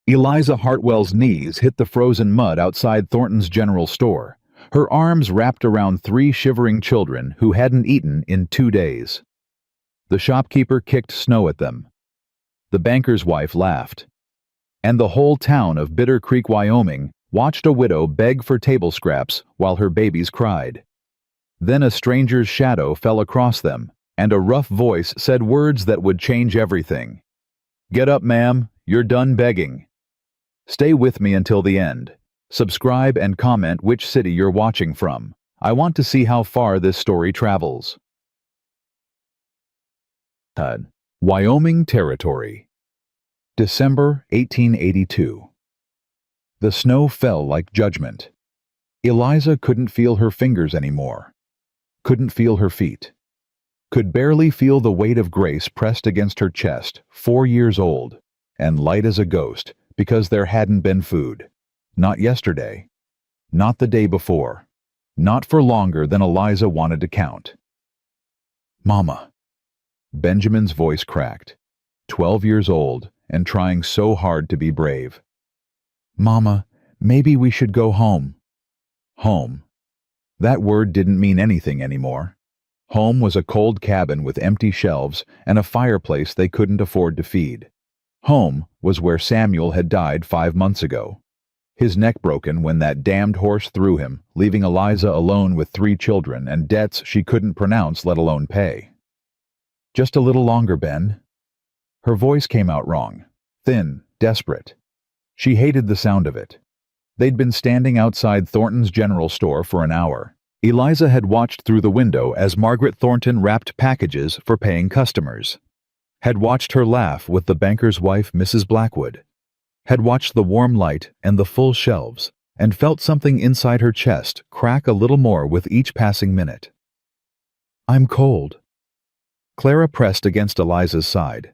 Eliza Hartwell's knees hit the frozen mud outside Thornton's general store, her arms wrapped around three shivering children who hadn't eaten in 2 days. The shopkeeper kicked snow at them. The banker's wife laughed. And the whole town of Bitter Creek, Wyoming, watched a widow beg for table scraps while her babies cried. Then a stranger's shadow fell across them, and a rough voice said words that would change everything. "Get up, ma'am. You're done begging." Stay with me until the end. Subscribe and comment which city you're watching from. I want to see how far this story travels. Wyoming Territory. December 1882. The snow fell like judgment. Eliza couldn't feel her fingers anymore. Couldn't feel her feet. Could barely feel the weight of Grace pressed against her chest, 4 years old, and light as a ghost, because there hadn't been food. Not yesterday. Not the day before. Not for longer than Eliza wanted to count. "Mama." Benjamin's voice cracked. 12 years old and trying so hard to be brave. "Mama, maybe we should go home." Home. That word didn't mean anything anymore. Home was a cold cabin with empty shelves and a fireplace they couldn't afford to feed. Home was where Samuel had died 5 months ago. His neck broken when that damned horse threw him, leaving Eliza alone with 3 children and debts she couldn't pronounce, let alone pay. "Just a little longer, Ben." Her voice came out wrong, thin, desperate. She hated the sound of it. They'd been standing outside Thornton's general store for an hour. Eliza had watched through the window as Margaret Thornton wrapped packages for paying customers. Had watched her laugh with the banker's wife, Mrs. Blackwood. Had watched the warm light and the full shelves, and felt something inside her chest crack a little more with each passing minute. "I'm cold." Clara pressed against Eliza's side.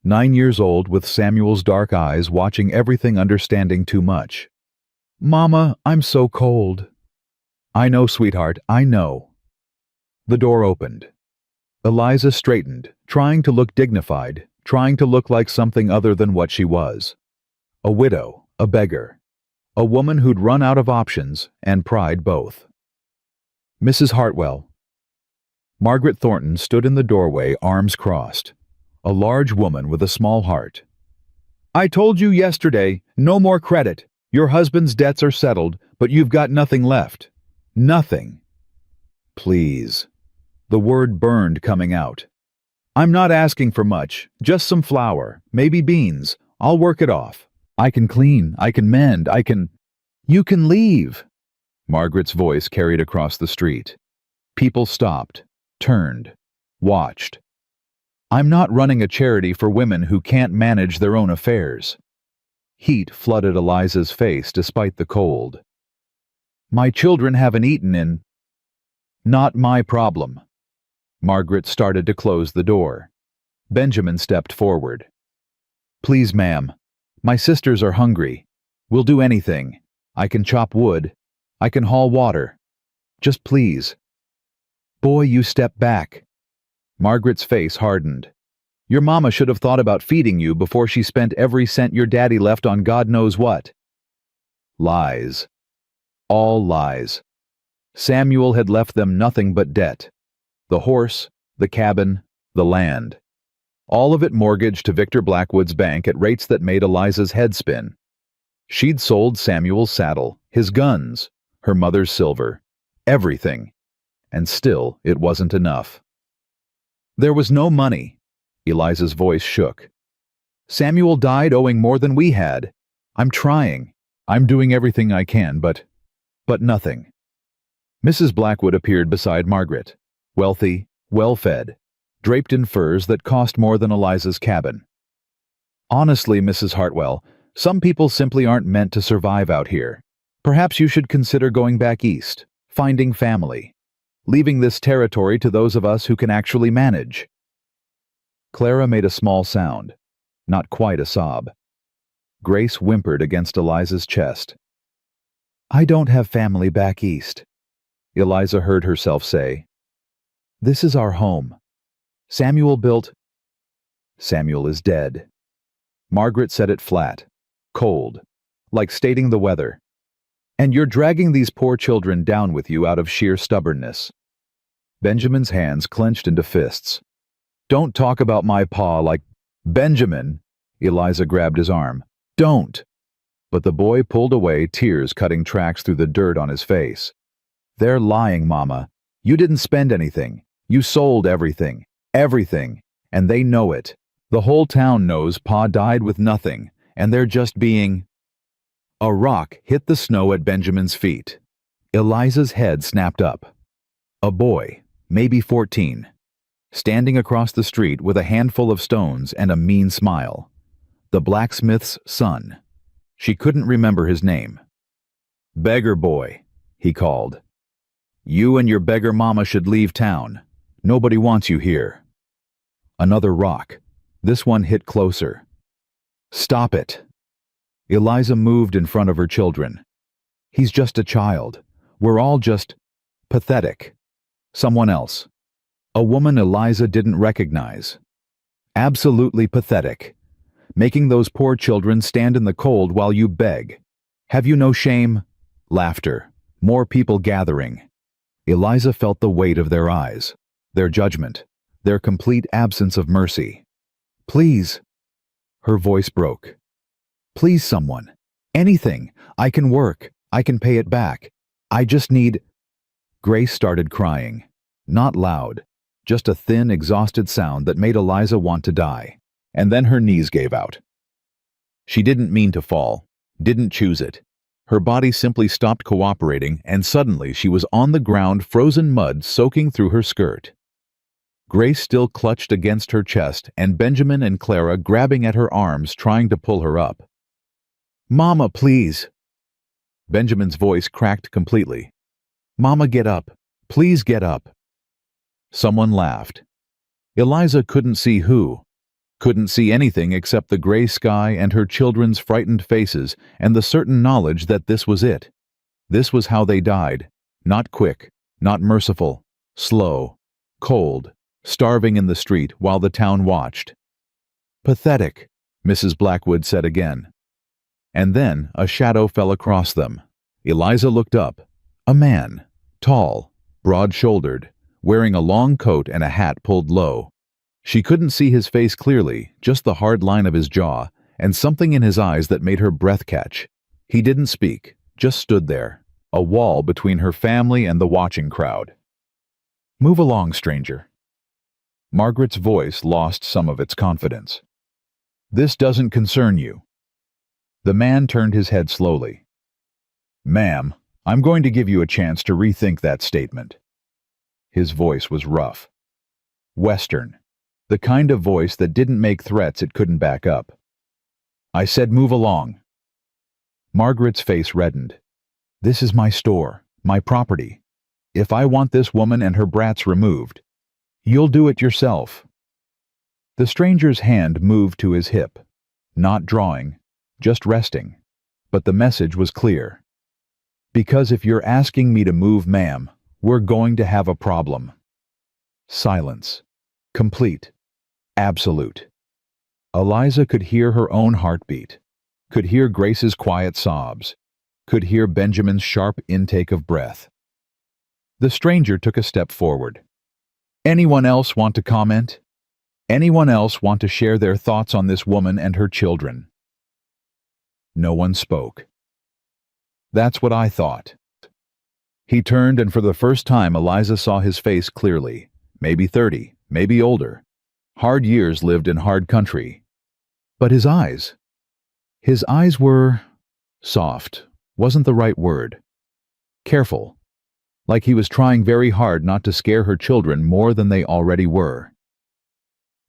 9 years old with Samuel's dark eyes watching everything, understanding too much. "Mama, I'm so cold." "I know, sweetheart, I know." The door opened. Eliza straightened, trying to look dignified, trying to look like something other than what she was. A widow, a beggar. A woman who'd run out of options and pride both. "Mrs. Hartwell." Margaret Thornton stood in the doorway, arms crossed. A large woman with a small heart. "I told you yesterday, no more credit. Your husband's debts are settled, but you've got nothing left. Nothing." "Please." The word burned coming out. "I'm not asking for much, just some flour, maybe beans. I'll work it off. I can clean, I can mend, I can—" "You can leave." Margaret's voice carried across the street. People stopped, turned, watched. "I'm not running a charity for women who can't manage their own affairs." Heat flooded Eliza's face despite the cold. "My children haven't eaten in—" "Not my problem." Margaret started to close the door. Benjamin stepped forward. "Please, ma'am. My sisters are hungry. We'll do anything. I can chop wood. I can haul water. Just please." "Boy, you step back." Margaret's face hardened. "Your mama should have thought about feeding you before she spent every cent your daddy left on God knows what." Lies. All lies. Samuel had left them nothing but debt. The horse, the cabin, the land. All of it mortgaged to Victor Blackwood's bank at rates that made Eliza's head spin. She'd sold Samuel's saddle, his guns, her mother's silver, everything. And still it wasn't enough. There was no money. Eliza's voice shook. "Samuel died owing more than we had. I'm trying. I'm doing everything I can, but nothing." Mrs. Blackwood appeared beside Margaret, wealthy, well-fed, draped in furs that cost more than Eliza's cabin. "Honestly, Mrs. Hartwell, some people simply aren't meant to survive out here. Perhaps you should consider going back east, finding family, leaving this territory to those of us who can actually manage." Clara made a small sound, not quite a sob. Grace whimpered against Eliza's chest. "I don't have family back east," Eliza heard herself say. "This is our home. Samuel is dead." Margaret said it flat, cold, like stating the weather. And you're dragging these poor children down with you out of sheer stubbornness. Benjamin's hands clenched into fists. Don't talk about my pa like... Benjamin! Eliza grabbed his arm. Don't! But the boy pulled away, tears cutting tracks through the dirt on his face. They're lying, Mama. You didn't spend anything. You sold everything. Everything. And they know it. The whole town knows Pa died with nothing, and they're just being... A rock hit the snow at Benjamin's feet. Eliza's head snapped up. A boy, maybe 14, standing across the street with a handful of stones and a mean smile. The blacksmith's son. She couldn't remember his name. Beggar boy, he called. You and your beggar mama should leave town. Nobody wants you here. Another rock. This one hit closer. Stop it. Eliza moved in front of her children. He's just a child. We're all just pathetic. Someone else. A woman Eliza didn't recognize. Absolutely pathetic. Making those poor children stand in the cold while you beg. Have you no shame? Laughter. More people gathering. Eliza felt the weight of their eyes, their judgment, their complete absence of mercy. Please. Her voice broke. Please, someone. Anything. I can work. I can pay it back. I just need... Grace started crying. Not loud. Just a thin, exhausted sound that made Eliza want to die. And then her knees gave out. She didn't mean to fall. Didn't choose it. Her body simply stopped cooperating, and suddenly she was on the ground, frozen mud soaking through her skirt. Grace still clutched against her chest, and Benjamin and Clara grabbing at her arms, trying to pull her up. Mama, please. Benjamin's voice cracked completely. Mama, get up. Please get up. Someone laughed. Eliza couldn't see who. Couldn't see anything except the gray sky and her children's frightened faces and the certain knowledge that this was it. This was how they died. Not quick, not merciful, slow, cold, starving in the street while the town watched. Pathetic, Mrs. Blackwood said again. And then a shadow fell across them. Eliza looked up. A man, tall, broad-shouldered, wearing a long coat and a hat pulled low. She couldn't see his face clearly, just the hard line of his jaw, and something in his eyes that made her breath catch. He didn't speak, just stood there, a wall between her family and the watching crowd. Move along, stranger. Margaret's voice lost some of its confidence. This doesn't concern you. The man turned his head slowly. Ma'am, I'm going to give you a chance to rethink that statement. His voice was rough. Western. The kind of voice that didn't make threats it couldn't back up. I said move along. Margaret's face reddened. This is my store, my property. If I want this woman and her brats removed, you'll do it yourself. The stranger's hand moved to his hip, not drawing, just resting, but the message was clear. Because if you're asking me to move, ma'am, we're going to have a problem. Silence. Complete. Absolute. Eliza could hear her own heartbeat, could hear Grace's quiet sobs, could hear Benjamin's sharp intake of breath. The stranger took a step forward. Anyone else want to comment? Anyone else want to share their thoughts on this woman and her children? No one spoke. That's what I thought. He turned, and for the first time Eliza saw his face clearly. Maybe 30, maybe older. Hard years lived in hard country. But his eyes were soft, wasn't the right word. Careful, like he was trying very hard not to scare her children more than they already were.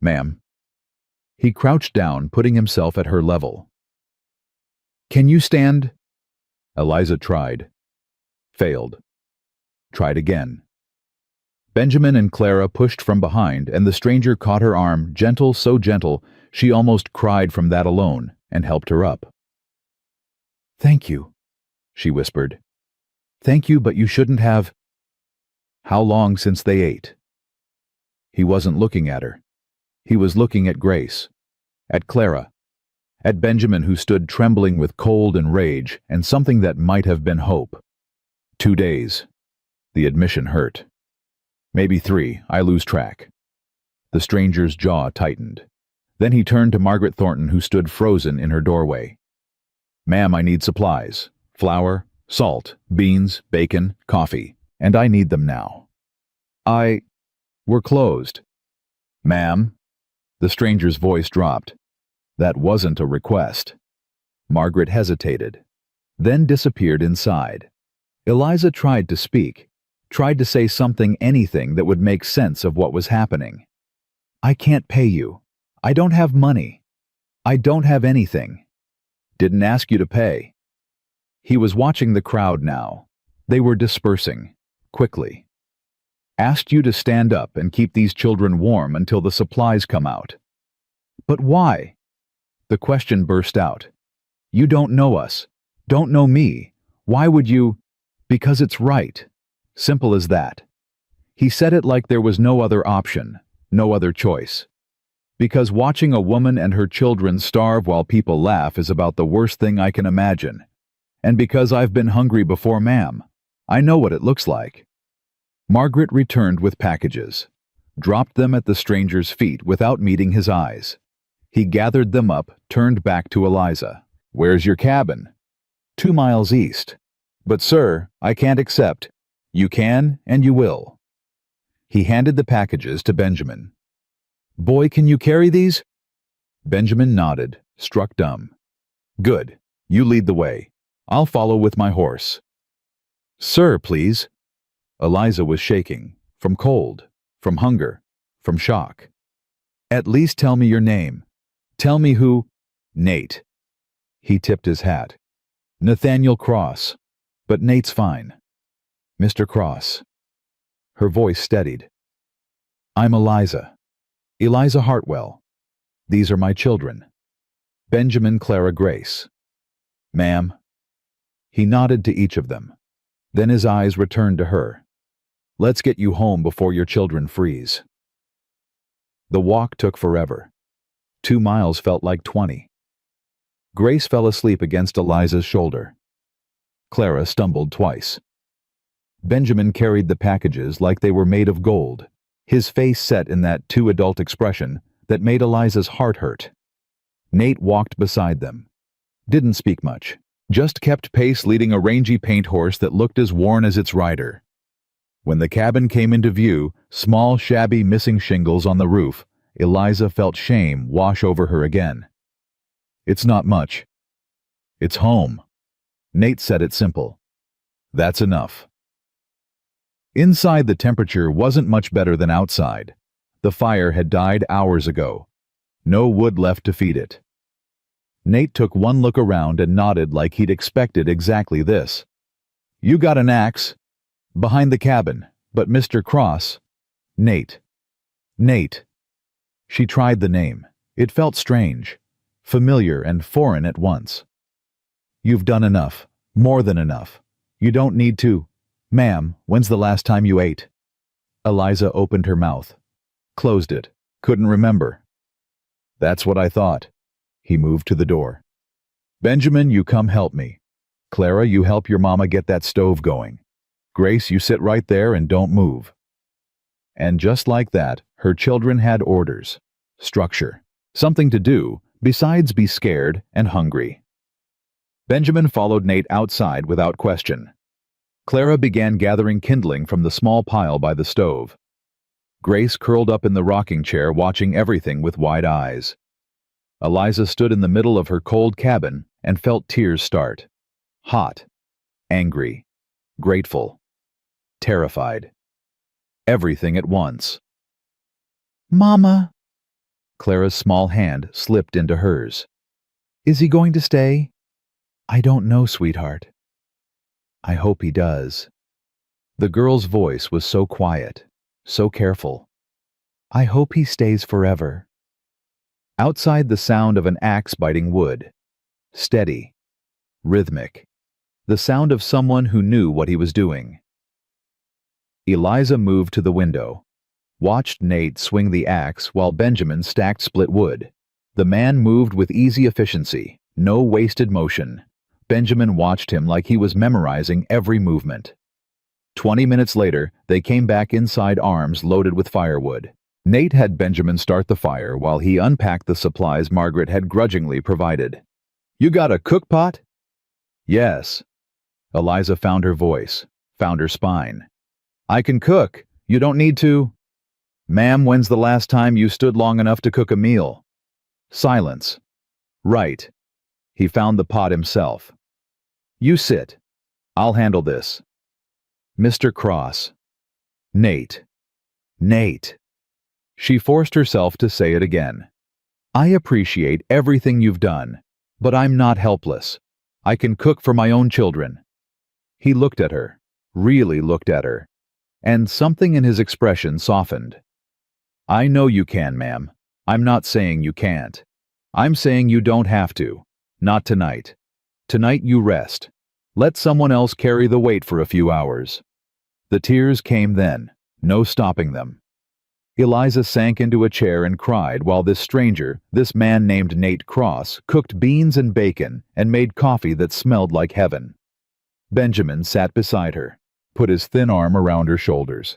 Ma'am. He crouched down, putting himself at her level. Can you stand? Eliza tried. Failed. Tried again. Benjamin and Clara pushed from behind, and the stranger caught her arm, gentle, so gentle, she almost cried from that alone, and helped her up. Thank you, she whispered. Thank you, but you shouldn't have... How long since they ate? He wasn't looking at her. He was looking at Grace, at Clara, at Benjamin, who stood trembling with cold and rage and something that might have been hope. 2 days. The admission hurt. Maybe 3, I lose track. The stranger's jaw tightened. Then he turned to Margaret Thornton, who stood frozen in her doorway. "Ma'am, I need supplies. Flour, salt, beans, bacon, coffee. And I need them now." We're closed." "Ma'am?" The stranger's voice dropped. "That wasn't a request." Margaret hesitated, then disappeared inside. Eliza tried to speak, tried to say something, anything that would make sense of what was happening. "I can't pay you. I don't have money. I don't have anything." "Didn't ask you to pay." He was watching the crowd now. They were dispersing, quickly. "Asked you to stand up and keep these children warm until the supplies come out." "But why?" The question burst out. "You don't know us. Don't know me. Why would you?" "Because it's right. Simple as that." He said it like there was no other option, no other choice. "Because watching a woman and her children starve while people laugh is about the worst thing I can imagine. And because I've been hungry before, ma'am. I know what it looks like." Margaret returned with packages, dropped them at the stranger's feet without meeting his eyes. He gathered them up, turned back to Eliza. "Where's your cabin?" 2 miles east." "But sir, I can't accept." "You can, and you will." He handed the packages to Benjamin. "Boy, can you carry these?" Benjamin nodded, struck dumb. "Good. You lead the way. I'll follow with my horse." "Sir, please." Eliza was shaking, from cold, from hunger, from shock. "At least tell me your name. Tell me who—" "Nate." He tipped his hat. "Nathaniel Cross. But Nate's fine." "Mr. Cross." Her voice steadied. "I'm Eliza. Eliza Hartwell. These are my children. Benjamin, Clara, Grace." "Ma'am." He nodded to each of them. Then his eyes returned to her. "Let's get you home before your children freeze." The walk took forever. 2 miles felt like 20. Grace fell asleep against Eliza's shoulder. Clara stumbled twice. Benjamin carried the packages like they were made of gold, his face set in that too adult expression that made Eliza's heart hurt. Nate walked beside them. Didn't speak much, just kept pace, leading a rangy paint horse that looked as worn as its rider. When the cabin came into view, small, shabby, missing shingles on the roof, Eliza felt shame wash over her again. "It's not much. It's home." Nate said it simple. "That's enough." Inside, the temperature wasn't much better than outside. The fire had died hours ago. No wood left to feed it. Nate took one look around and nodded like he'd expected exactly this. "You got an axe?" "Behind the cabin, but Mr. Cross—" "Nate." "Nate." She tried the name. It felt strange, familiar and foreign at once. "You've done enough, more than enough. You don't need to—" "Ma'am, when's the last time you ate?" Eliza opened her mouth, closed it, couldn't remember. "That's what I thought." He moved to the door. "Benjamin, you come help me. Clara, you help your mama get that stove going. Grace, you sit right there and don't move." And just like that, her children had orders, structure, something to do besides be scared and hungry. Benjamin followed Nate outside without question. Clara began gathering kindling from the small pile by the stove. Grace curled up in the rocking chair, watching everything with wide eyes. Eliza stood in the middle of her cold cabin and felt tears start. Hot, angry, grateful, terrified. Everything at once. "Mama!" Clara's small hand slipped into hers. "Is he going to stay?" "I don't know, sweetheart." "I hope he does." The girl's voice was so quiet, so careful. "I hope he stays forever." Outside, the sound of an axe biting wood. Steady, rhythmic. The sound of someone who knew what he was doing. Eliza moved to the window, watched Nate swing the axe while Benjamin stacked split wood. The man moved with easy efficiency, no wasted motion. Benjamin watched him like he was memorizing every movement. 20 minutes later, they came back inside arms loaded with firewood. Nate had Benjamin start the fire while he unpacked the supplies Margaret had grudgingly provided. "You got a cook pot?" "Yes." Eliza found her voice, found her spine. "I can cook. You don't need to." "Ma'am, when's the last time you stood long enough to cook a meal?" Silence. "Right." He found the pot himself. "You sit. I'll handle this." "Mr. Cross." "Nate." "Nate." She forced herself to say it again. "I appreciate everything you've done, but I'm not helpless. I can cook for my own children." He looked at her, really looked at her, and something in his expression softened. "I know you can, ma'am. I'm not saying you can't. I'm saying you don't have to. Not tonight. Tonight you rest. Let someone else carry the weight for a few hours." The tears came then, no stopping them. Eliza sank into a chair and cried while this stranger, this man named Nate Cross, cooked beans and bacon and made coffee that smelled like heaven. Benjamin sat beside her, put his thin arm around her shoulders.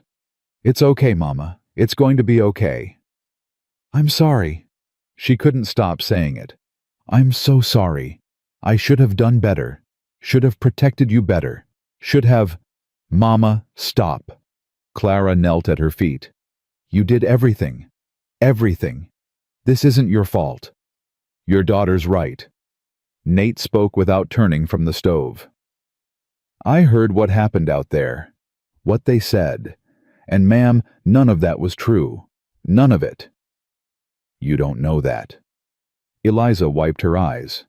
"It's okay, Mama. It's going to be okay." "I'm sorry." She couldn't stop saying it. "I'm so sorry. I should have done better. Should have protected you better. Should have—" "Mama, stop." Clara knelt at her feet. "You did everything. Everything. This isn't your fault. Your daughter's right." Nate spoke without turning from the stove. "I heard what happened out there. What they said. And ma'am, none of that was true. None of it." "You don't know that." Eliza wiped her eyes.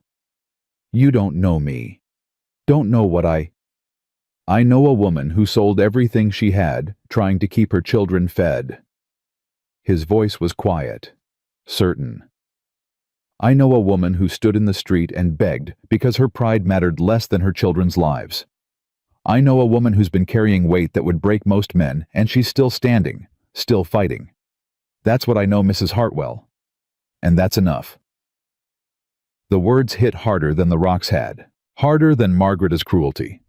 "You don't know me. Don't know what I know a woman who sold everything she had, trying to keep her children fed." His voice was quiet, certain. "I know a woman who stood in the street and begged because her pride mattered less than her children's lives. I know a woman who's been carrying weight that would break most men, and she's still standing, still fighting. That's what I know, Mrs. Hartwell. And that's enough." The words hit harder than the rocks had, harder than Margaret's cruelty,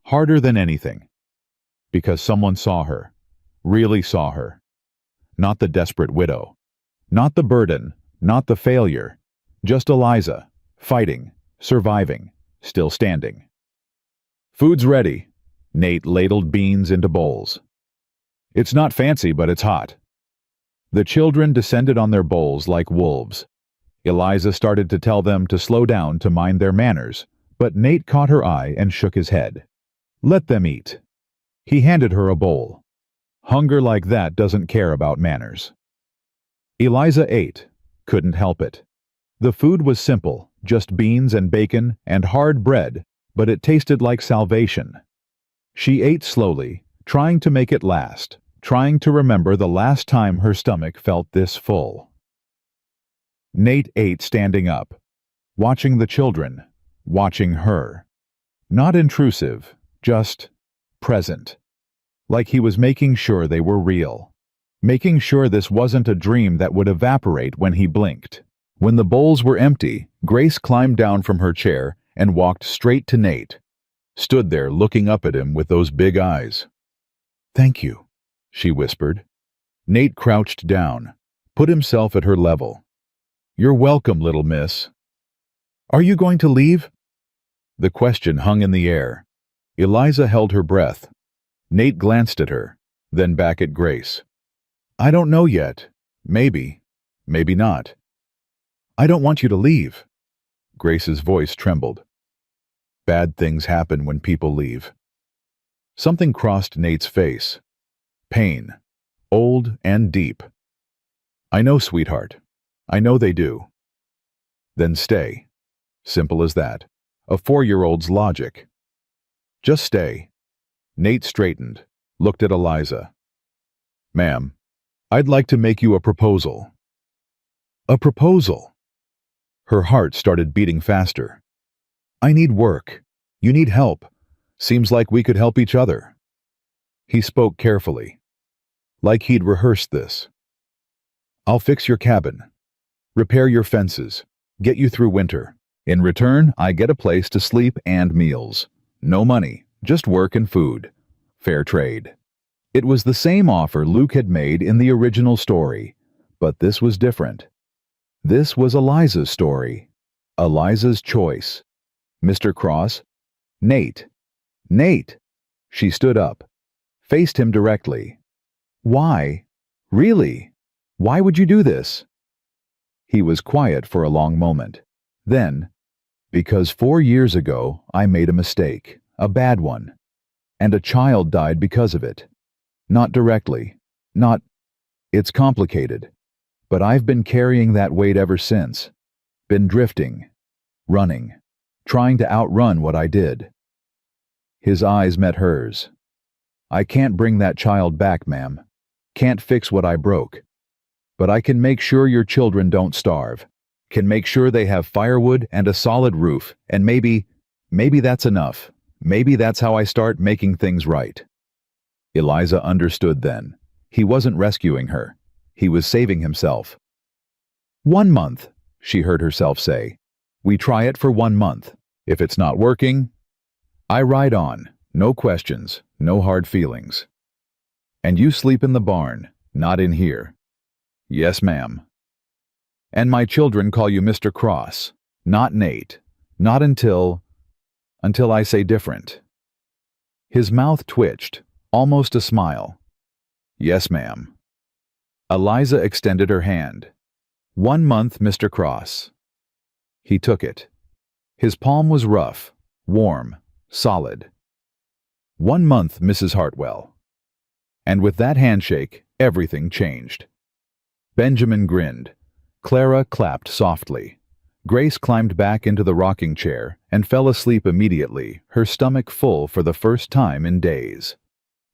harder than anything. Because someone saw her, really saw her. Not the desperate widow, not the burden, not the failure, just Eliza, fighting, surviving, still standing. "Food's ready." Nate ladled beans into bowls. "It's not fancy, but it's hot." The children descended on their bowls like wolves. Eliza started to tell them to slow down to mind their manners, but Nate caught her eye and shook his head. "Let them eat." He handed her a bowl. Hunger like that doesn't care about manners. Eliza ate, couldn't help it. The food was simple, just beans and bacon and hard bread, but it tasted like salvation. She ate slowly, trying to make it last, trying to remember the last time her stomach felt this full. Nate ate standing up, watching the children, watching her. Not intrusive, just present. Like he was making sure they were real. Making sure this wasn't a dream that would evaporate when he blinked. When the bowls were empty, Grace climbed down from her chair and walked straight to Nate. Stood there looking up at him with those big eyes. "Thank you," she whispered. Nate crouched down, put himself at her level. "You're welcome, little miss." "Are you going to leave?" The question hung in the air. Eliza held her breath. Nate glanced at her, then back at Grace. "I don't know yet. Maybe. Maybe not." "I don't want you to leave." Grace's voice trembled. Bad things happen when people leave. Something crossed Nate's face. Pain. Old and deep. "I know, sweetheart. I know they do." "Then stay." Simple as that. A 4-year-old's logic. "Just stay." Nate straightened, looked at Eliza. "Ma'am, I'd like to make you a proposal." "A proposal?" Her heart started beating faster. "I need work. You need help. Seems like we could help each other." He spoke carefully, like he'd rehearsed this. "I'll fix your cabin. Repair your fences. Get you through winter. In return, I get a place to sleep and meals. No money, just work and food. Fair trade. It was the same offer Luke had made in the original story, but this was different. This was Eliza's story. Eliza's choice. Mr. Cross? Nate. Nate! She stood up, faced him directly. Why? Really? Why would you do this? He was quiet for a long moment. Then, because 4 years ago I made a mistake, a bad one, and a child died because of it. Not directly. It's complicated. But I've been carrying that weight ever since. Been drifting, running, trying to outrun what I did. His eyes met hers. I can't bring that child back, ma'am. Can't fix what I broke. But I can make sure your children don't starve. Can make sure they have firewood and a solid roof, and maybe that's enough. Maybe that's how I start making things right. Eliza understood then. He wasn't rescuing her. He was saving himself. 1 month, she heard herself say. We try it for 1 month. If it's not working, I ride on. No questions, no hard feelings. And you sleep in the barn, not in here. Yes, ma'am. And my children call you Mr. Cross, not Nate. Not until I say different. His mouth twitched, almost a smile. Yes, ma'am. Eliza extended her hand. 1 month, Mr. Cross. He took it. His palm was rough, warm, solid. 1 month, Mrs. Hartwell. And with that handshake, everything changed. Benjamin grinned. Clara clapped softly. Grace climbed back into the rocking chair and fell asleep immediately, her stomach full for the first time in days.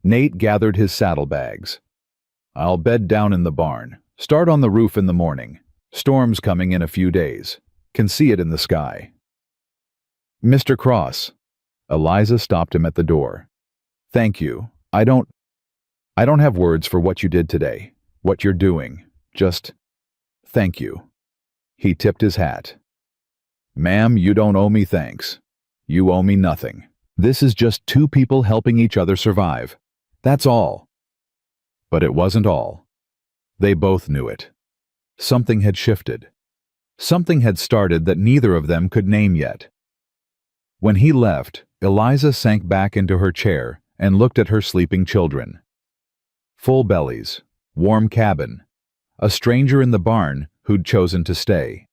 Nate gathered his saddlebags. I'll bed down in the barn. Start on the roof in the morning. Storm's coming in a few days. Can see it in the sky. Mr. Cross. Eliza stopped him at the door. Thank you. I don't have words for what you did today, what you're doing. Just thank you. He tipped his hat. Ma'am, you don't owe me thanks. You owe me nothing. This is just 2 people helping each other survive. That's all. But it wasn't all. They both knew it. Something had shifted. Something had started that neither of them could name yet. When he left, Eliza sank back into her chair and looked at her sleeping children. Full bellies, warm cabin, a stranger in the barn who'd chosen to stay.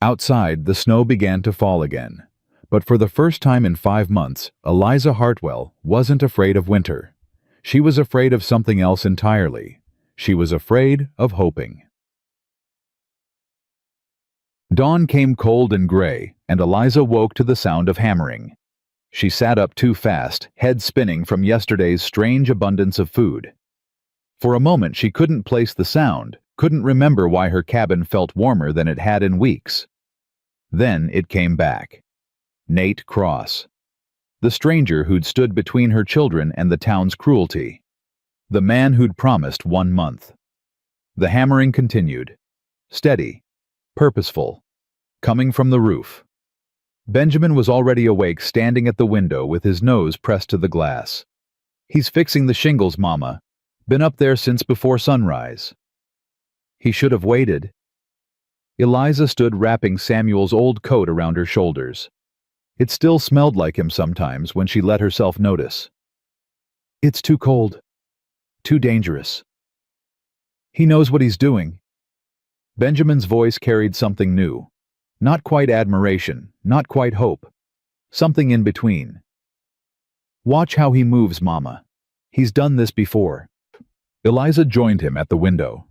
Outside, the snow began to fall again, but for the first time in 5 months, Eliza Hartwell wasn't afraid of winter. She was afraid of something else entirely. She was afraid of hoping. Dawn came cold and gray, and Eliza woke to the sound of hammering. She sat up too fast, head spinning from yesterday's strange abundance of food. For a moment she couldn't place the sound, couldn't remember why her cabin felt warmer than it had in weeks. Then it came back. Nate Cross. The stranger who'd stood between her children and the town's cruelty. The man who'd promised 1 month. The hammering continued. Steady. Purposeful. Coming from the roof. Benjamin was already awake, standing at the window with his nose pressed to the glass. He's fixing the shingles, Mama. Been up there since before sunrise. He should have waited. Eliza stood wrapping Samuel's old coat around her shoulders. It still smelled like him sometimes when she let herself notice. It's too cold. Too dangerous. He knows what he's doing. Benjamin's voice carried something new. Not quite admiration, not quite hope. Something in between. Watch how he moves, Mama. He's done this before. Eliza joined him at the window.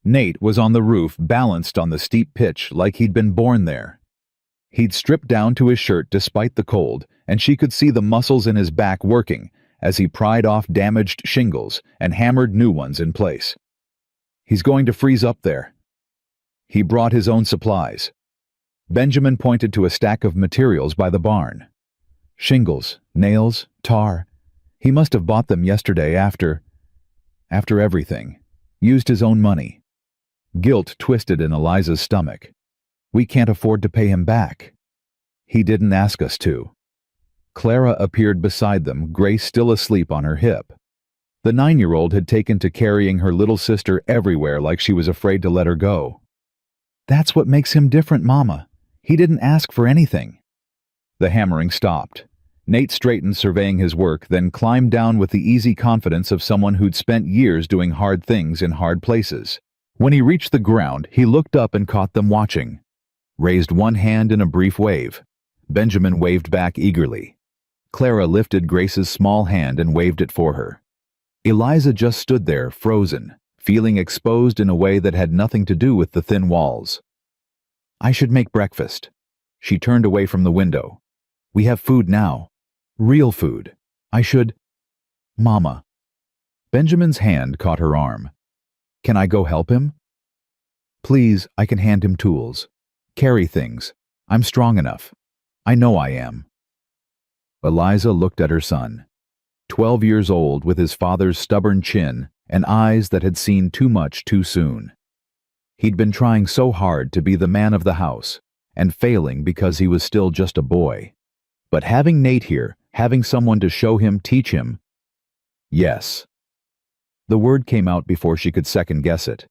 Nate was on the roof, balanced on the steep pitch like he'd been born there. He'd stripped down to his shirt despite the cold, and she could see the muscles in his back working as he pried off damaged shingles and hammered new ones in place. He's going to freeze up there. He brought his own supplies. Benjamin pointed to a stack of materials by the barn. Shingles, nails, tar. He must have bought them yesterday after everything. Used his own money. Guilt twisted in Eliza's stomach. We can't afford to pay him back. He didn't ask us to. Clara appeared beside them, Grace still asleep on her hip. The 9-year-old had taken to carrying her little sister everywhere like she was afraid to let her go. That's what makes him different, Mama. He didn't ask for anything. The hammering stopped. Nate straightened, surveying his work, then climbed down with the easy confidence of someone who'd spent years doing hard things in hard places. When he reached the ground, he looked up and caught them watching. Raised one hand in a brief wave. Benjamin waved back eagerly. Clara lifted Grace's small hand and waved it for her. Eliza just stood there, frozen, feeling exposed in a way that had nothing to do with the thin walls. I should make breakfast. She turned away from the window. We have food now. Real food. I should... Mama. Benjamin's hand caught her arm. Can I go help him? Please, I can hand him tools. Carry things. I'm strong enough. I know I am. Eliza looked at her son. 12 years old, with his father's stubborn chin and eyes that had seen too much too soon. He'd been trying so hard to be the man of the house, and failing because he was still just a boy. But having Nate here, having someone to show him, teach him... Yes. The word came out before she could second-guess it.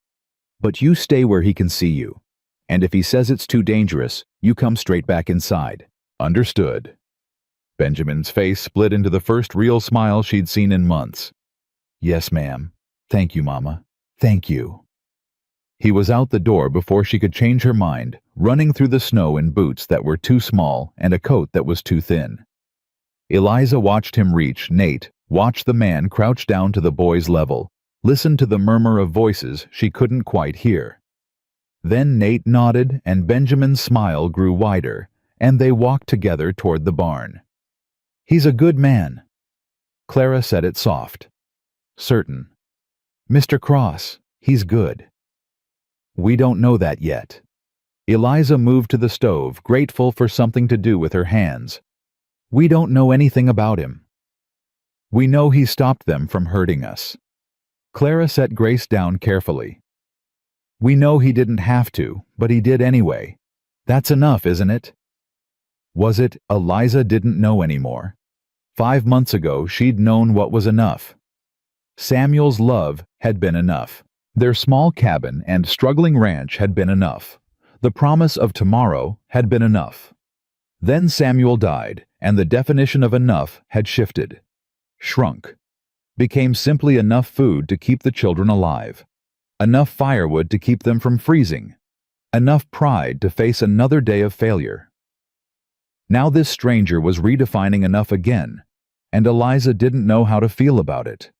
But you stay where he can see you. And if he says it's too dangerous, you come straight back inside. Understood. Benjamin's face split into the first real smile she'd seen in months. Yes, ma'am. Thank you, Mama. Thank you. He was out the door before she could change her mind, running through the snow in boots that were too small and a coat that was too thin. Eliza watched him reach Nate, watched the man crouch down to the boy's level, listened to the murmur of voices she couldn't quite hear. Then Nate nodded and Benjamin's smile grew wider, and they walked together toward the barn. He's a good man. Clara said it soft. Certain. Mr. Cross, he's good. We don't know that yet. Eliza moved to the stove, grateful for something to do with her hands. We don't know anything about him. We know he stopped them from hurting us. Clara set Grace down carefully. We know he didn't have to, but he did anyway. That's enough, isn't it? Was it? Eliza didn't know anymore. 5 months ago, she'd known what was enough. Samuel's love had been enough. Their small cabin and struggling ranch had been enough. The promise of tomorrow had been enough. Then Samuel died, and the definition of enough had shifted. Shrunk. Became simply enough food to keep the children alive. Enough firewood to keep them from freezing. Enough pride to face another day of failure. Now this stranger was redefining enough again, and Eliza didn't know how to feel about it.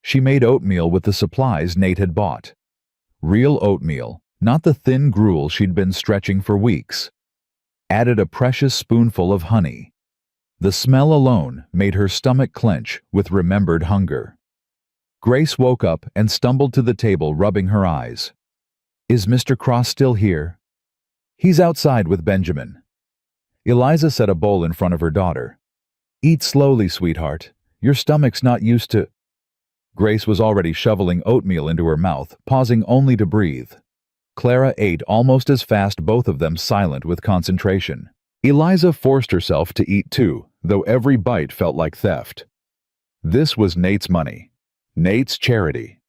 She made oatmeal with the supplies Nate had bought. Real oatmeal, not the thin gruel she'd been stretching for weeks. Added a precious spoonful of honey. The smell alone made her stomach clench with remembered hunger. Grace woke up and stumbled to the table, rubbing her eyes. Is Mr. Cross still here? He's outside with Benjamin. Eliza set a bowl in front of her daughter. Eat slowly, sweetheart. Your stomach's not used to... Grace was already shoveling oatmeal into her mouth, pausing only to breathe. Clara ate almost as fast, both of them silent with concentration. Eliza forced herself to eat too, though every bite felt like theft. This was Nate's money. Nate's charity.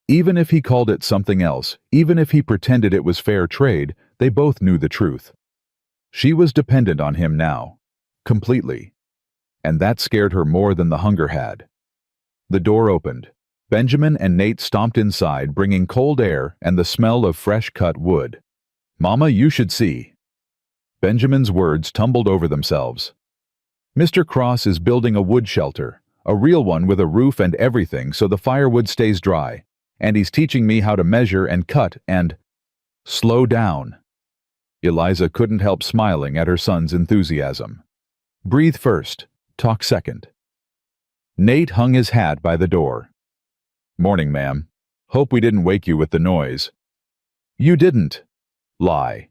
Even if he called it something else, even if he pretended it was fair trade, they both knew the truth. She was dependent on him now. Completely. And that scared her more than the hunger had. The door opened. Benjamin and Nate stomped inside, bringing cold air and the smell of fresh-cut wood. Mama, you should see. Benjamin's words tumbled over themselves. Mr. Cross is building a wood shelter, a real one with a roof and everything so the firewood stays dry, and he's teaching me how to measure and cut and... Slow down. Eliza couldn't help smiling at her son's enthusiasm. Breathe first, talk second. Nate hung his hat by the door. Morning, ma'am. Hope we didn't wake you with the noise. You didn't. Lie.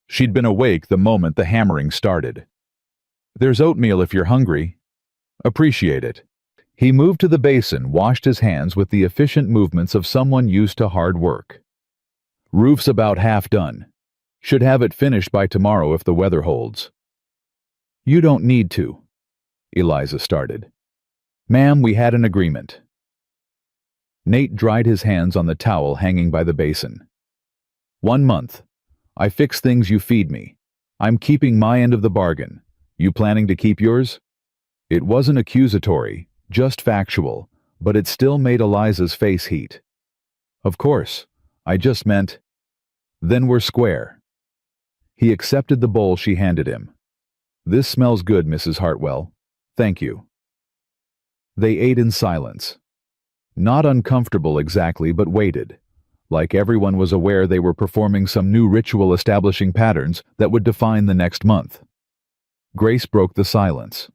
She'd been awake the moment the hammering started. There's oatmeal if you're hungry. Appreciate it. He moved to the basin, washed his hands with the efficient movements of someone used to hard work. Roof's about half done. Should have it finished by tomorrow if the weather holds. You don't need to, Eliza started. Ma'am, we had an agreement. Nate dried his hands on the towel hanging by the basin. 1 month. I fix things, you feed me. I'm keeping my end of the bargain. You planning to keep yours? It wasn't accusatory, just factual, but it still made Eliza's face heat. Of course, I just meant, then we're square. He accepted the bowl she handed him. This smells good, Mrs. Hartwell. Thank you. They ate in silence. Not uncomfortable exactly, but waited. Like everyone was aware they were performing some new ritual establishing patterns that would define the next month. Grace broke the silence.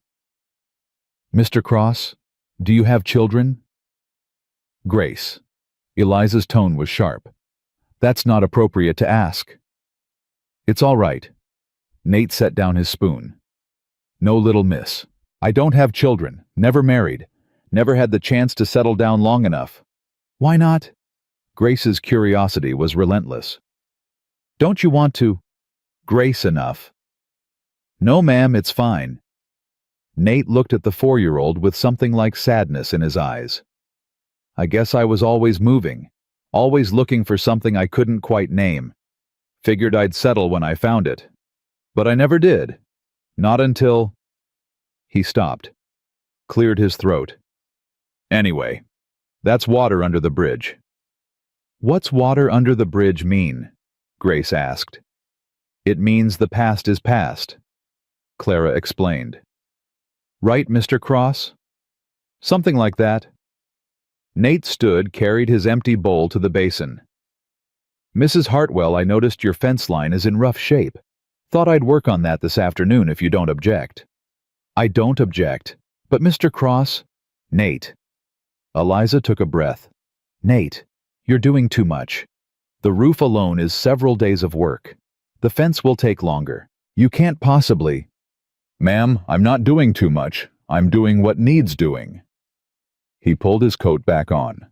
Mr. Cross, do you have children? Grace. Eliza's tone was sharp. That's not appropriate to ask. It's all right. Nate set down his spoon. No, little miss. I don't have children, never married, never had the chance to settle down long enough. Why not? Grace's curiosity was relentless. Don't you want to? Grace enough. No, ma'am, it's fine. Nate looked at the 4-year-old with something like sadness in his eyes. I guess I was always moving, always looking for something I couldn't quite name. Figured I'd settle when I found it. But I never did. Not until... He stopped, cleared his throat. Anyway, that's water under the bridge. What's water under the bridge mean? Grace asked. It means the past is past, Clara explained. Right, Mr. Cross? Something like that. Nate stood, carried his empty bowl to the basin. Mrs. Hartwell, I noticed your fence line is in rough shape. Thought I'd work on that this afternoon if you don't object. I don't object. But Mr. Cross? Nate. Eliza took a breath. Nate, you're doing too much. The roof alone is several days of work. The fence will take longer. You can't possibly... Ma'am, I'm not doing too much. I'm doing what needs doing. He pulled his coat back on.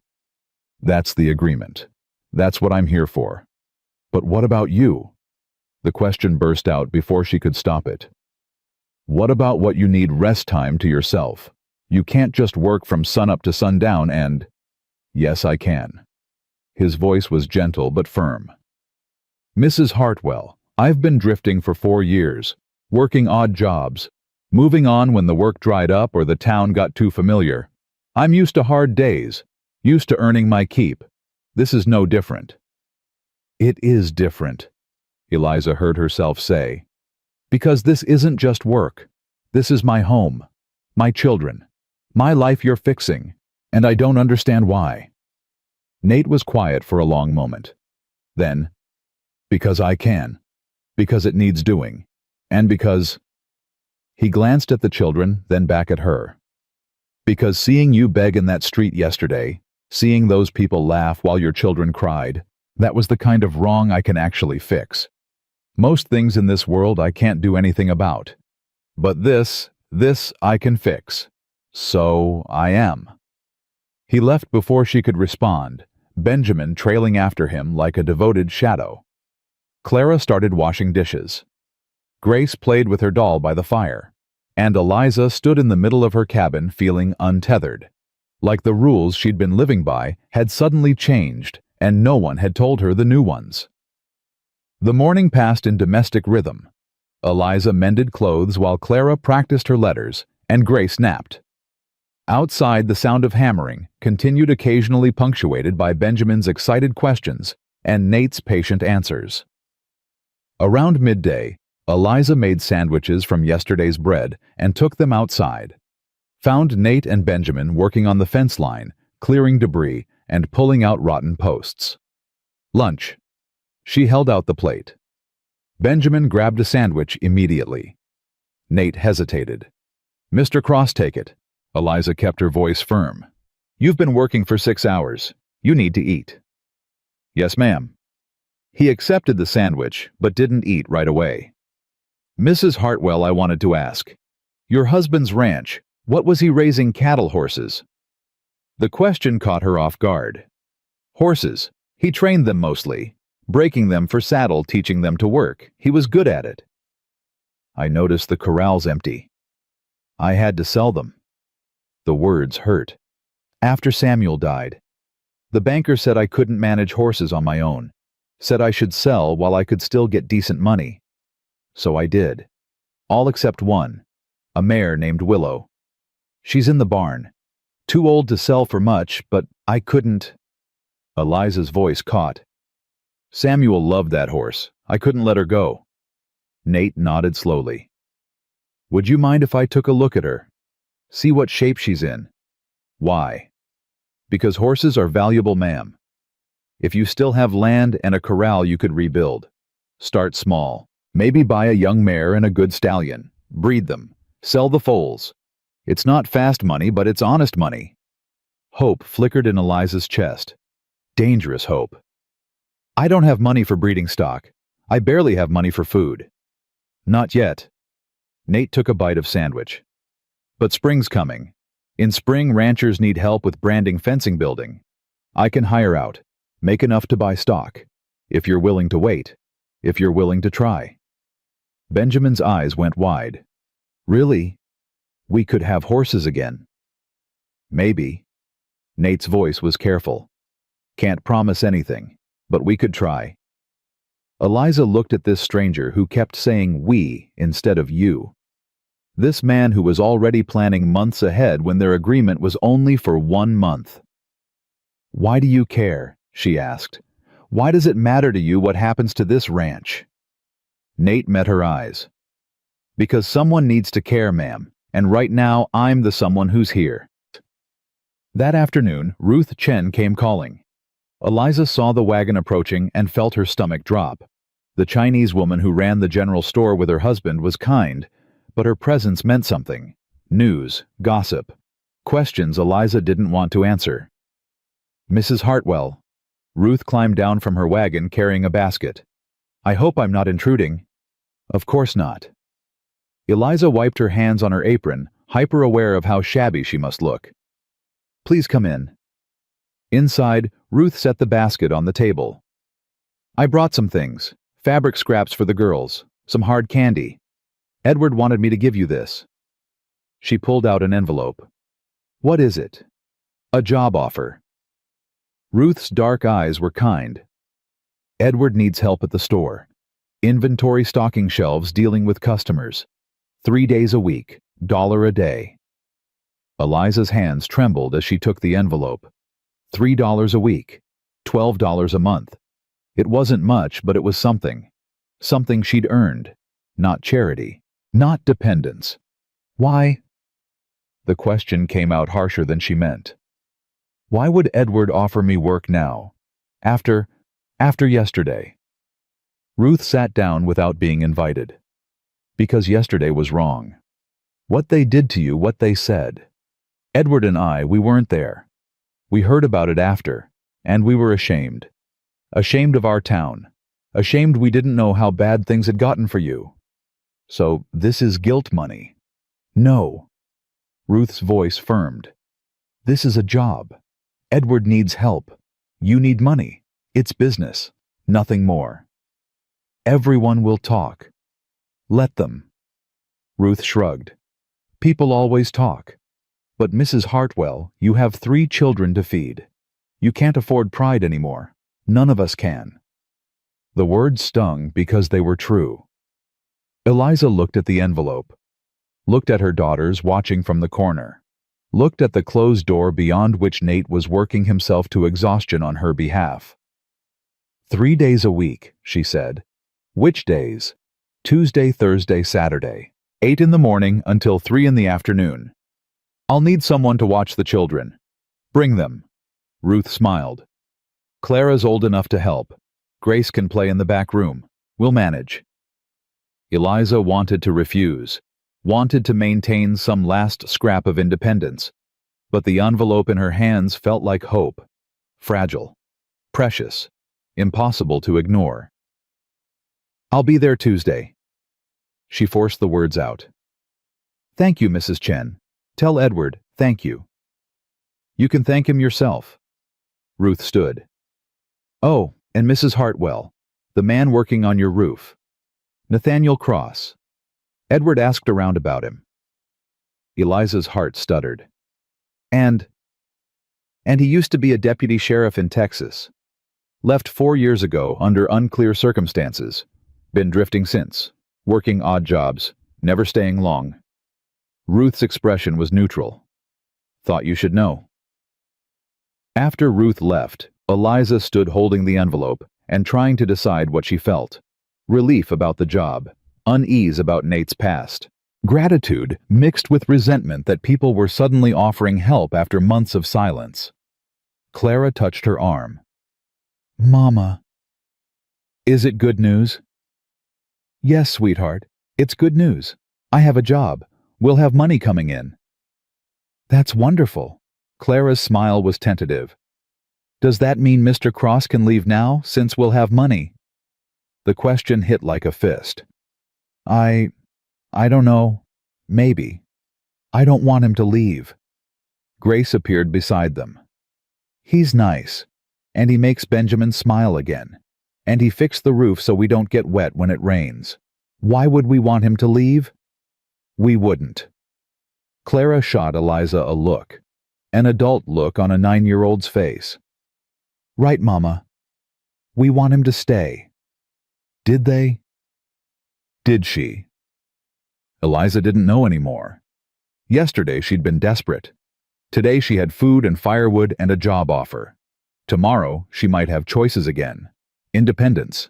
That's the agreement. That's what I'm here for. But what about you? The question burst out before she could stop it. What about what you need rest time to yourself? You can't just work from sunup to sundown and... Yes, I can. His voice was gentle but firm. Mrs. Hartwell, I've been drifting for 4 years, working odd jobs, moving on when the work dried up or the town got too familiar. I'm used to hard days, used to earning my keep. This is no different. It is different, Eliza heard herself say. Because this isn't just work. This is my home, my children, my life you're fixing, and I don't understand why. Nate was quiet for a long moment. Then, because I can, because it needs doing, and because... He glanced at the children, then back at her. Because seeing you beg in that street yesterday, seeing those people laugh while your children cried, that was the kind of wrong I can actually fix. Most things in this world I can't do anything about. But this I can fix. So I am. He left before she could respond, Benjamin trailing after him like a devoted shadow. Clara started washing dishes. Grace played with her doll by the fire, and Eliza stood in the middle of her cabin feeling untethered, like the rules she'd been living by had suddenly changed and no one had told her the new ones. The morning passed in domestic rhythm. Eliza mended clothes while Clara practiced her letters, and Grace napped. Outside, the sound of hammering continued, occasionally punctuated by Benjamin's excited questions and Nate's patient answers. Around midday, Eliza made sandwiches from yesterday's bread and took them outside. Found Nate and Benjamin working on the fence line, clearing debris and pulling out rotten posts. Lunch. She held out the plate. Benjamin grabbed a sandwich immediately. Nate hesitated. Mr. Cross, take it. Eliza kept her voice firm. You've been working for 6 hours. You need to eat. Yes, ma'am. He accepted the sandwich, but didn't eat right away. Mrs. Hartwell, I wanted to ask. Your husband's ranch, what was he raising, cattle, horses? The question caught her off guard. Horses. He trained them mostly. breaking them for saddle, teaching them to work. He was good at it. I noticed the corrals empty. I had to sell them. The words hurt. After Samuel died, the banker said I couldn't manage horses on my own, said I should sell while I could still get decent money. So I did. All except one, a mare named Willow. She's in the barn. Too old to sell for much, but I couldn't. Eliza's voice caught. Samuel loved that horse. I couldn't let her go. Nate nodded slowly. Would you mind if I took a look at her? See what shape she's in? Why? Because horses are valuable, ma'am. If you still have land and a corral you could rebuild. Start small. Maybe buy a young mare and a good stallion. Breed them. Sell the foals. It's not fast money, but it's honest money. Hope flickered in Eliza's chest. Dangerous hope. I don't have money for breeding stock. I barely have money for food. Not yet. Nate took a bite of sandwich. But spring's coming. In spring, ranchers need help with branding, fencing, building. I can hire out. Make enough to buy stock. If you're willing to wait. If you're willing to try. Benjamin's eyes went wide. Really? We could have horses again. Maybe. Nate's voice was careful. Can't promise anything, but we could try. Eliza looked at this stranger who kept saying we instead of you. This man who was already planning months ahead when their agreement was only for 1 month. Why do you care? She asked. Why does it matter to you what happens to this ranch? Nate met her eyes. Because someone needs to care, ma'am, and right now I'm the someone who's here. That afternoon, Ruth Chen came calling. Eliza saw the wagon approaching and felt her stomach drop. The Chinese woman who ran the general store with her husband was kind, but her presence meant something. News, gossip, questions Eliza didn't want to answer. Mrs. Hartwell. Ruth climbed down from her wagon carrying a basket. I hope I'm not intruding. Of course not. Eliza wiped her hands on her apron, hyper-aware of how shabby she must look. Please come in. Inside, Ruth set the basket on the table. I brought some things. Fabric scraps for the girls. Some hard candy. Edward wanted me to give you this. She pulled out an envelope. What is it? A job offer. Ruth's dark eyes were kind. Edward needs help at the store. Inventory stocking shelves dealing with customers. 3 days a week, $1 a day. Eliza's hands trembled as she took the envelope. $3 a week, $12 a month. It wasn't much, but it was something. Something she'd earned. Not charity. Not dependence. Why? The question came out harsher than she meant. Why would Edward offer me work now? After yesterday. Ruth sat down without being invited. Because yesterday was wrong. What they did to you, what they said. Edward and I, we weren't there. We heard about it after, and we were ashamed. Ashamed of our town. Ashamed we didn't know how bad things had gotten for you. So this is guilt money. No. Ruth's voice firmed. This is a job. Edward needs help. You need money. It's business. Nothing more. Everyone will talk. Let them. Ruth shrugged. People always talk. But Mrs. Hartwell, you have 3 children to feed. You can't afford pride anymore. None of us can. The words stung because they were true. Eliza looked at the envelope. Looked at her daughters watching from the corner. Looked at the closed door beyond which Nate was working himself to exhaustion on her behalf. 3 days a week, she said. Which days? Tuesday, Thursday, Saturday. 8 in the morning until 3 in the afternoon. I'll need someone to watch the children. Bring them. Ruth smiled. Clara's old enough to help. Grace can play in the back room. We'll manage. Eliza wanted to refuse. Wanted to maintain some last scrap of independence. But the envelope in her hands felt like hope. Fragile. Precious. Impossible to ignore. I'll be there Tuesday. She forced the words out. Thank you, Mrs. Chen. Tell Edward, thank you. You can thank him yourself. Ruth stood. Oh, and Mrs. Hartwell, The man working on your roof. Nathaniel Cross. Edward asked around about him. Eliza's heart stuttered. And he used to be a deputy sheriff in Texas. Left 4 years ago under unclear circumstances. Been drifting since. Working odd jobs. Never staying long. Ruth's expression was neutral. Thought you should know. After Ruth left, Eliza stood holding the envelope and trying to decide what she felt. Relief about the job. Unease about Nate's past. Gratitude mixed with resentment that people were suddenly offering help after months of silence. Clara touched her arm. Mama. Is it good news? Yes, sweetheart. It's good news. I have a job. We'll have money coming in. That's wonderful. Clara's smile was tentative. Does that mean Mr. Cross can leave now, since we'll have money? The question hit like a fist. I don't know. Maybe. I don't want him to leave. Grace appeared beside them. He's nice, and he makes Benjamin smile again, and he fixed the roof so we don't get wet when it rains. Why would we want him to leave? We wouldn't. Clara shot Eliza a look, an adult look on a 9-year-old's face. Right, Mama. We want him to stay. Did they? Did she? Eliza didn't know anymore. Yesterday she'd been desperate. Today she had food and firewood and a job offer. Tomorrow she might have choices again. Independence.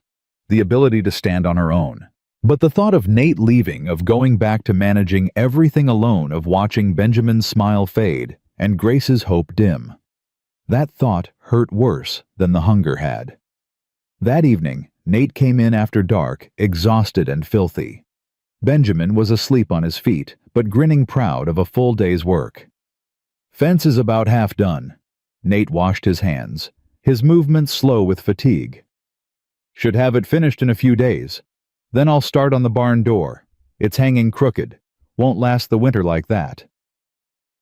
The ability to stand on her own. But the thought of Nate leaving, of going back to managing everything alone, of watching Benjamin's smile fade and Grace's hope dim, that thought hurt worse than the hunger had. That evening, Nate came in after dark, exhausted and filthy. Benjamin was asleep on his feet, but grinning proud of a full day's work. Fence is about half done. Nate washed his hands, his movements slow with fatigue. Should have it finished in a few days. Then I'll start on the barn door. It's hanging crooked. Won't last the winter like that.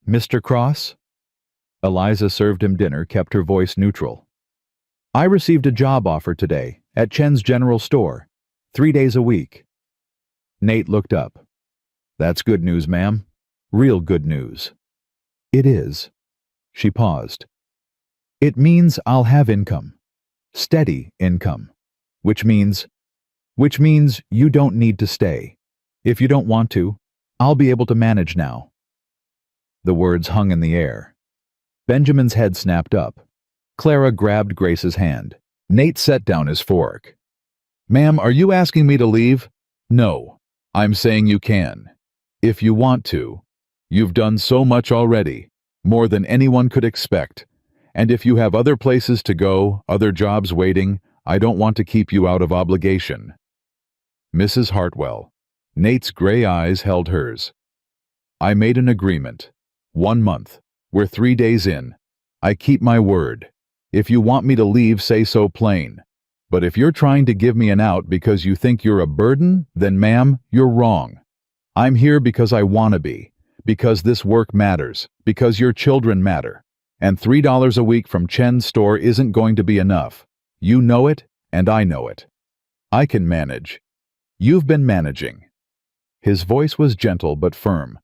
Mr. Cross? Eliza served him dinner, kept her voice neutral. I received a job offer today at Chen's General Store, 3 days a week. Nate looked up. That's good news, ma'am. Real good news. It is. She paused. It means I'll have income. Steady income. Which means you don't need to stay. If you don't want to, I'll be able to manage now. The words hung in the air. Benjamin's head snapped up. Clara grabbed Grace's hand. Nate set down his fork. Ma'am, are you asking me to leave? No. I'm saying you can. If you want to. You've done so much already, more than anyone could expect. And if you have other places to go, other jobs waiting, I don't want to keep you out of obligation. Mrs. Hartwell. Nate's gray eyes held hers. I made an agreement. 1 month. We're 3 days in. I keep my word. If you want me to leave, say so plain. But if you're trying to give me an out because you think you're a burden, then ma'am, you're wrong. I'm here because I want to be, because this work matters, because your children matter. And $3 a week from Chen's store isn't going to be enough. You know it, and I know it. I can manage. You've been managing. His voice was gentle but firm.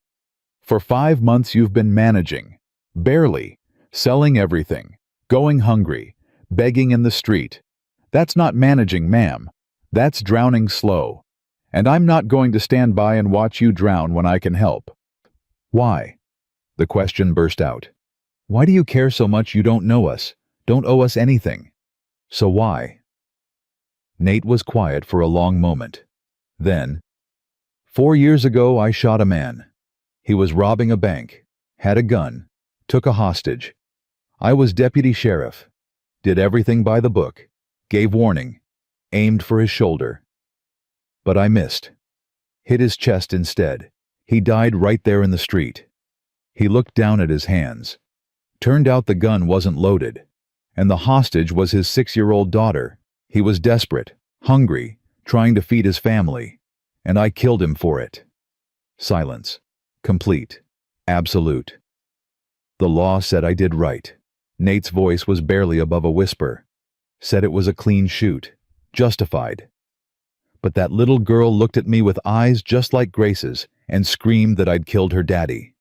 For 5 months you've been managing. Barely. Selling everything. Going hungry. Begging in the street. That's not managing, ma'am. That's drowning slow. And I'm not going to stand by and watch you drown when I can help. Why? The question burst out. Why do you care so much you don't know us, don't owe us anything? So why? Nate was quiet for a long moment. Then, 4 years ago I shot a man. He was robbing a bank, had a gun, took a hostage. I was deputy sheriff, did everything by the book, gave warning, aimed for his shoulder. But I missed. Hit his chest instead. He died right there in the street. He looked down at his hands. Turned out the gun wasn't loaded, and the hostage was his 6-year-old daughter. He was desperate, hungry, trying to feed his family, and I killed him for it. Silence. Complete. Absolute. The law said I did right. Nate's voice was barely above a whisper. Said it was a clean shoot. justified. But that little girl looked at me with eyes just like Grace's and screamed that I'd killed her daddy.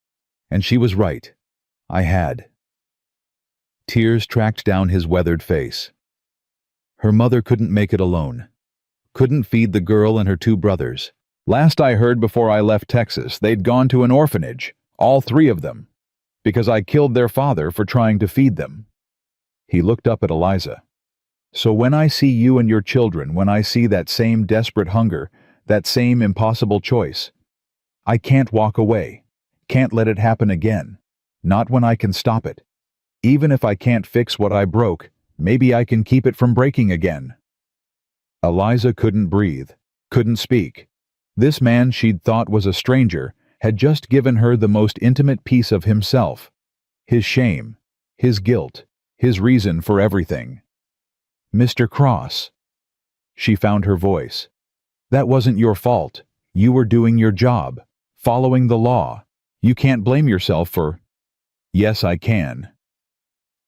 And she was right. I had. Tears tracked down his weathered face. Her mother couldn't make it alone. Couldn't feed the girl and her two brothers. Last I heard before I left Texas, they'd gone to an orphanage, all three of them, because I killed their father for trying to feed them. He looked up at Eliza. So when I see you and your children, when I see that same desperate hunger, that same impossible choice, I can't walk away, can't let it happen again, not when I can stop it. Even if I can't fix what I broke, maybe I can keep it from breaking again. Eliza couldn't breathe, couldn't speak. This man she'd thought was a stranger had just given her the most intimate piece of himself, his shame, his guilt, his reason for everything. Mr. Cross. She found her voice. That wasn't your fault. You were doing your job, following the law. You can't blame yourself for... Yes, I can.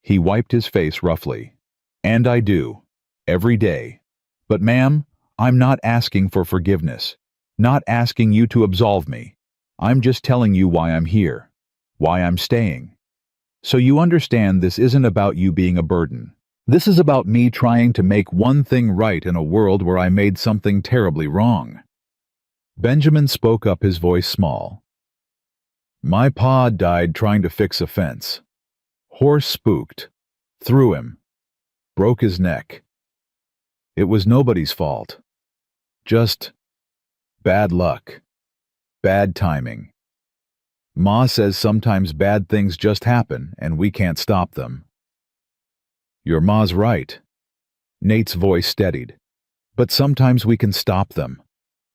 He wiped his face roughly. And I do. Every day. But ma'am, I'm not asking for forgiveness. Not asking you to absolve me. I'm just telling you why I'm here. Why I'm staying. So you understand this isn't about you being a burden. This is about me trying to make one thing right in a world where I made something terribly wrong. Benjamin spoke up, his voice small. My pa died trying to fix a fence. Horse spooked. Threw him. Broke his neck. It was nobody's fault. Just bad luck. Bad timing. Ma says sometimes bad things just happen and we can't stop them. Your ma's right. Nate's voice steadied. But sometimes we can stop them.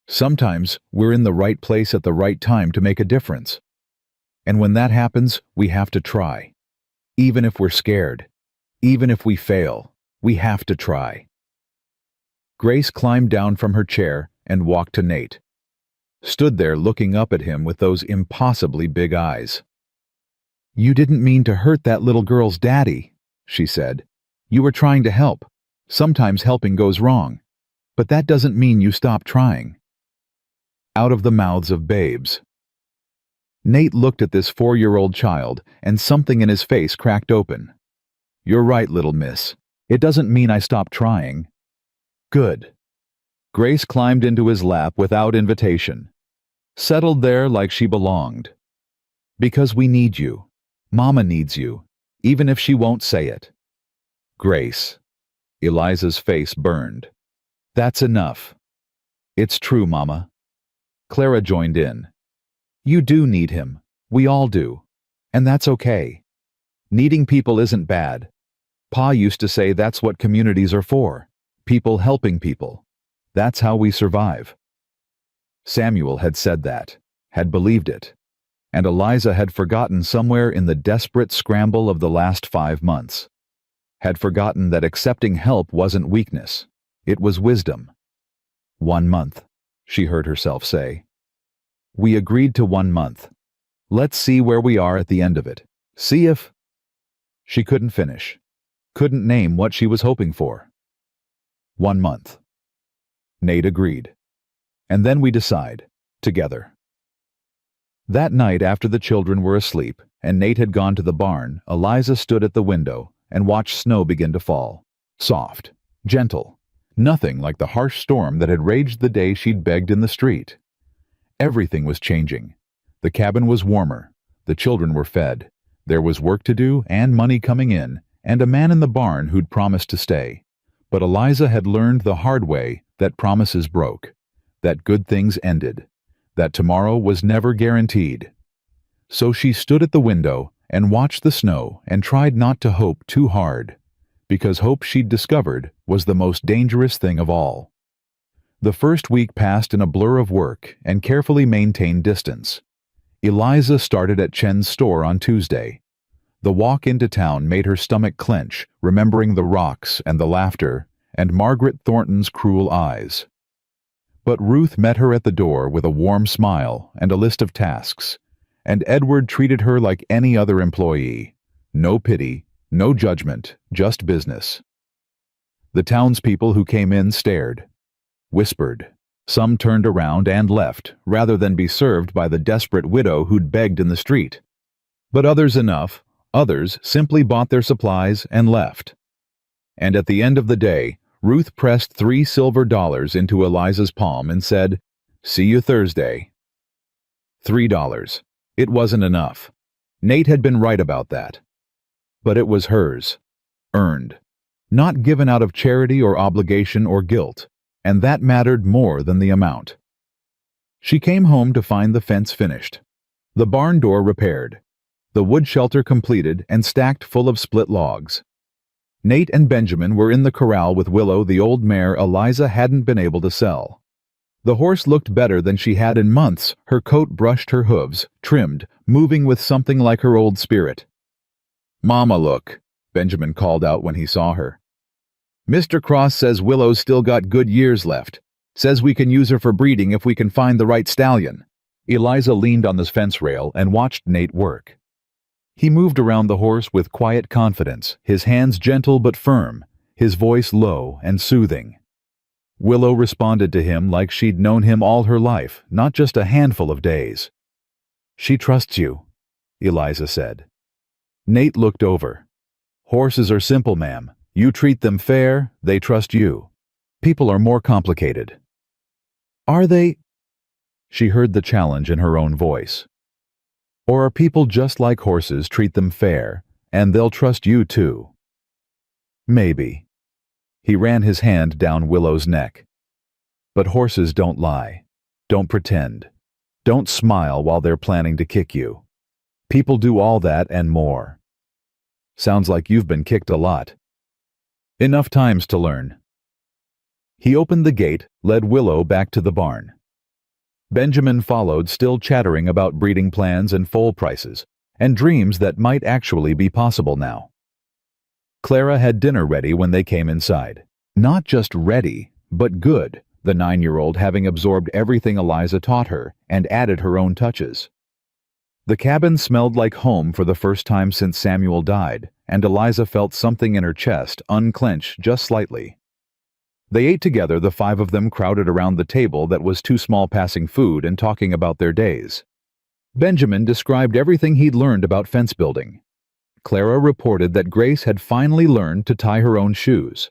Sometimes we're in the right place at the right time to make a difference. And when that happens, we have to try. Even if we're scared. Even if we fail, we have to try. Grace climbed down from her chair and walked to Nate. Stood there looking up at him with those impossibly big eyes. You didn't mean to hurt that little girl's daddy, she said. You were trying to help. Sometimes helping goes wrong. But that doesn't mean you stop trying. Out of the mouths of babes. Nate looked at this 4-year-old child, and something in his face cracked open. You're right, little miss. It doesn't mean I stopped trying. Good. Grace climbed into his lap without invitation. Settled there like she belonged. Because we need you. Mama needs you, even if she won't say it. Grace. Eliza's face burned. That's enough. It's true, Mama. Clara joined in. You do need him. We all do. And that's okay. Needing people isn't bad. Pa used to say that's what communities are for. People helping people. That's how we survive. Samuel had said that, had believed it. And Eliza had forgotten somewhere in the desperate scramble of the last 5 months. Had forgotten that accepting help wasn't weakness. It was wisdom. 1 month, she heard herself say. We agreed to 1 month. Let's see where we are at the end of it. See if... She couldn't finish. Couldn't name what she was hoping for. 1 month. Nate agreed. And then we decide, together. That night after the children were asleep and Nate had gone to the barn, Eliza stood at the window and watched snow begin to fall. Soft, gentle, nothing like the harsh storm that had raged the day she'd begged in the street. Everything was changing. The cabin was warmer. The children were fed. There was work to do and money coming in, and a man in the barn who'd promised to stay. But Eliza had learned the hard way that promises broke, that good things ended, that tomorrow was never guaranteed. So she stood at the window and watched the snow and tried not to hope too hard, because hope she'd discovered was the most dangerous thing of all. The first week passed in a blur of work and carefully maintained distance. Eliza started at Chen's store on Tuesday. The walk into town made her stomach clench, remembering the rocks and the laughter and Margaret Thornton's cruel eyes. But Ruth met her at the door with a warm smile and a list of tasks, and Edward treated her like any other employee. No pity, no judgment, just business. The townspeople who came in stared, whispered. Some turned around and left, rather than be served by the desperate widow who'd begged in the street. But others simply bought their supplies and left. And at the end of the day, Ruth pressed $3 silver into Eliza's palm and said, "See you Thursday." $3. It wasn't enough. Nate had been right about that. But it was hers. Earned. Not given out of charity or obligation or guilt, and that mattered more than the amount. She came home to find the fence finished, the barn door repaired, the wood shelter completed and stacked full of split logs. Nate and Benjamin were in the corral with Willow, the old mare Eliza hadn't been able to sell. The horse looked better than she had in months, her coat brushed her hooves, trimmed, moving with something like her old spirit. "Mama, look," Benjamin called out when he saw her. "Mr. Cross says Willow's still got good years left. Says we can use her for breeding if we can find the right stallion." Eliza leaned on the fence rail and watched Nate work. He moved around the horse with quiet confidence, his hands gentle but firm, his voice low and soothing. Willow responded to him like she'd known him all her life, not just a handful of days. "She trusts you," Eliza said. Nate looked over. "Horses are simple, ma'am. You treat them fair, they trust you. People are more complicated." "Are they?" She heard the challenge in her own voice. "Or are people just like horses, treat them fair, and they'll trust you too?" "Maybe." He ran his hand down Willow's neck. "But horses don't lie, don't pretend, don't smile while they're planning to kick you. People do all that and more. Sounds like you've been kicked a lot." "Enough times to learn." He opened the gate, led Willow back to the barn. Benjamin followed, still chattering about breeding plans and foal prices, and dreams that might actually be possible now. Clara had dinner ready when they came inside. Not just ready, but good, the 9-year-old having absorbed everything Eliza taught her and added her own touches. The cabin smelled like home for the first time since Samuel died, and Eliza felt something in her chest unclench just slightly. They ate together, the 5 of them crowded around the table that was too small passing food and talking about their days. Benjamin described everything he'd learned about fence building. Clara reported that Grace had finally learned to tie her own shoes.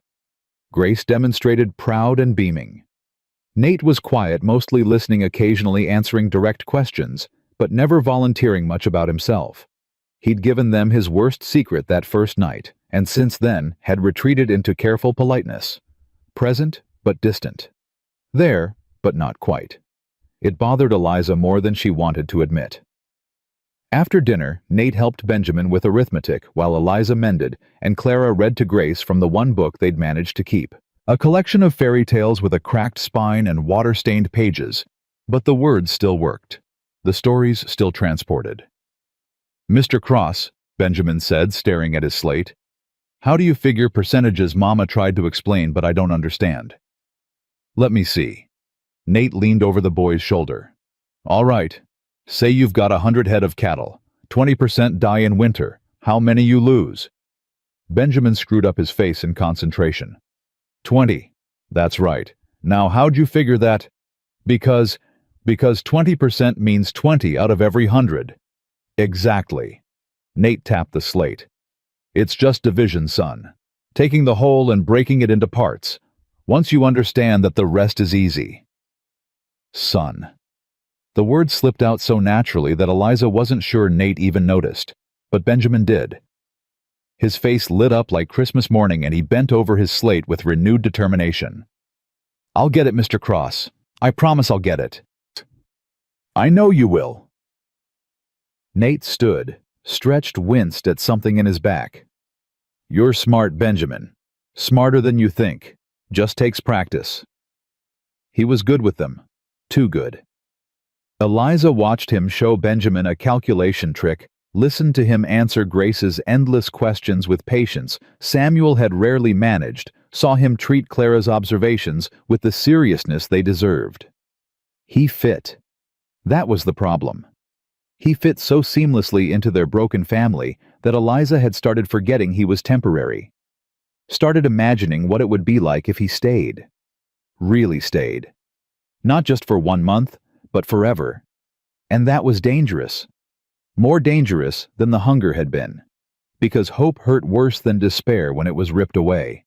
Grace demonstrated proud and beaming. Nate was quiet, mostly listening, occasionally answering direct questions, but never volunteering much about himself. He'd given them his worst secret that first night, and since then had retreated into careful politeness. Present, but distant. There, but not quite. It bothered Eliza more than she wanted to admit. After dinner, Nate helped Benjamin with arithmetic while Eliza mended, and Clara read to Grace from the one book they'd managed to keep. A collection of fairy tales with a cracked spine and water-stained pages, but the words still worked. The stories still transported. "Mr. Cross," Benjamin said, staring at his slate, "how do you figure percentages Mama tried to explain but I don't understand?" "Let me see." Nate leaned over the boy's shoulder. "All right. Say you've got 100 head of cattle. 20% die in winter. How many you lose?" Benjamin screwed up his face in concentration. 20. That's right. Now how'd you figure that? Because 20% means 20 out of every 100. Exactly. Nate tapped the slate. It's just division, son. Taking the whole and breaking it into parts. Once you understand that, the rest is easy. Son. The word slipped out so naturally that Eliza wasn't sure Nate even noticed, but Benjamin did. His face lit up like Christmas morning and he bent over his slate with renewed determination. "I'll get it, Mr. Cross. I promise I'll get it." "I know you will." Nate stood, stretched, winced at something in his back. "You're smart, Benjamin. Smarter than you think. Just takes practice." He was good with them. Too good. Eliza watched him show Benjamin a calculation trick, listened to him answer Grace's endless questions with patience Samuel had rarely managed, saw him treat Clara's observations with the seriousness they deserved. He fit. That was the problem. He fit so seamlessly into their broken family that Eliza had started forgetting he was temporary. started imagining what it would be like if he stayed. Really stayed. Not just for 1 month, but forever. And that was dangerous. More dangerous than the hunger had been. Because hope hurt worse than despair when it was ripped away.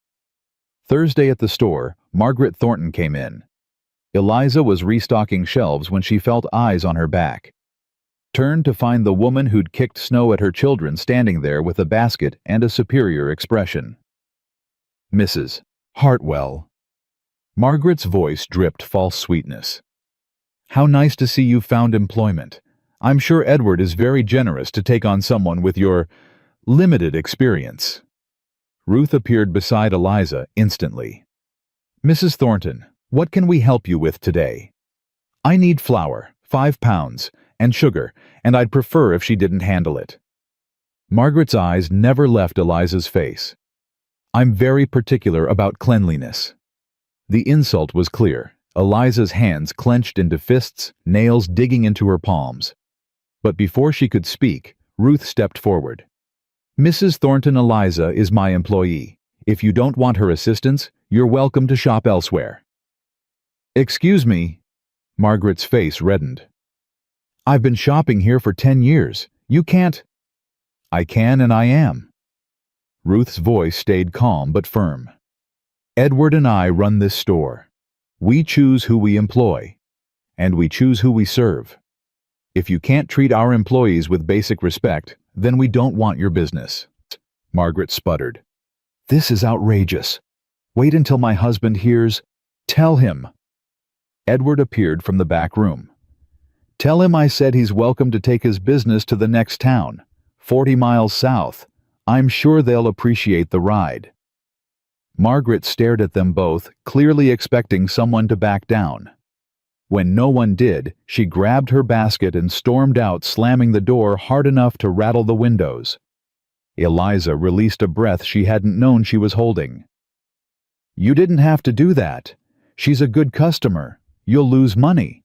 Thursday at the store, Margaret Thornton came in. Eliza was restocking shelves when she felt eyes on her back. Turned to find the woman who'd kicked snow at her children standing there with a basket and a superior expression. Mrs. Hartwell. Margaret's voice dripped false sweetness. How nice to see you've found employment. I'm sure Edward is very generous to take on someone with your limited experience. Ruth appeared beside Eliza instantly. Mrs. Thornton, what can we help you with today? I need flour, 5 pounds, and sugar, and I'd prefer if she didn't handle it. Margaret's eyes never left Eliza's face. I'm very particular about cleanliness. The insult was clear. Eliza's hands clenched into fists, nails digging into her palms. But before she could speak, Ruth stepped forward. Mrs. Thornton Eliza is my employee. If you don't want her assistance, you're welcome to shop elsewhere. Excuse me. Margaret's face reddened. I've been shopping here for 10 years. You can't. I can and I am. Ruth's voice stayed calm but firm. Edward and I run this store. We choose who we employ, and we choose who we serve. If you can't treat our employees with basic respect, then we don't want your business. Margaret sputtered. This is outrageous. Wait until my husband hears. Tell him. Edward appeared from the back room. Tell him I said he's welcome to take his business to the next town, 40 miles south. I'm sure they'll appreciate the ride. Margaret stared at them both, clearly expecting someone to back down. When no one did, she grabbed her basket and stormed out, slamming the door hard enough to rattle the windows. Eliza released a breath she hadn't known she was holding. You didn't have to do that. She's a good customer. You'll lose money.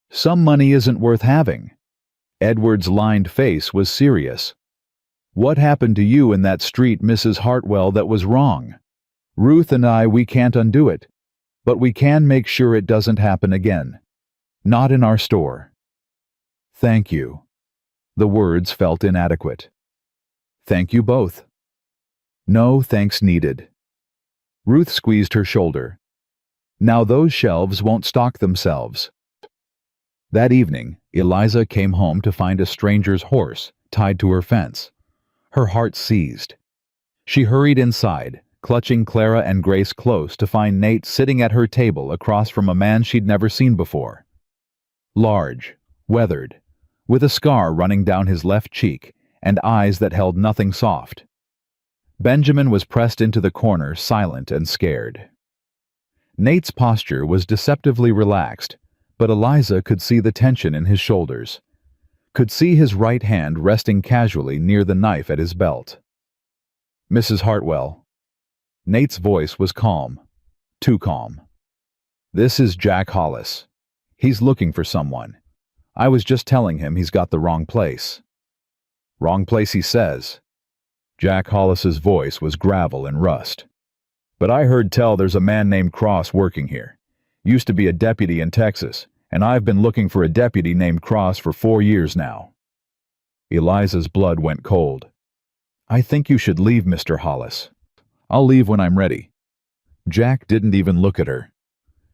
Some money isn't worth having. Edward's lined face was serious. What happened to you in that street, Mrs. Hartwell, that was wrong? Ruth and we can't undo it. But we can make sure it doesn't happen again. Not in our store. Thank you. The words felt inadequate. Thank you both. No thanks needed. Ruth squeezed her shoulder. Now those shelves won't stock themselves. That evening, Eliza came home to find a stranger's horse tied to her fence. Her heart seized. She hurried inside, clutching Clara and Grace close to find Nate sitting at her table across from a man she'd never seen before. Large, weathered, with a scar running down his left cheek and eyes that held nothing soft. Benjamin was pressed into the corner, silent and scared. Nate's posture was deceptively relaxed, but Eliza could see the tension in his shoulders, could see his right hand resting casually near the knife at his belt. Mrs. Hartwell. Nate's voice was calm, too calm. This is Jack Hollis. He's looking for someone. I was just telling him he's got the wrong place. Wrong place, he says. Jack Hollis's voice was gravel and rust. But I heard tell there's a man named Cross working here. Used to be a deputy in Texas, and I've been looking for a deputy named Cross for 4 years now. Eliza's blood went cold. I think you should leave, Mr. Hollis. I'll leave when I'm ready. Jack didn't even look at her.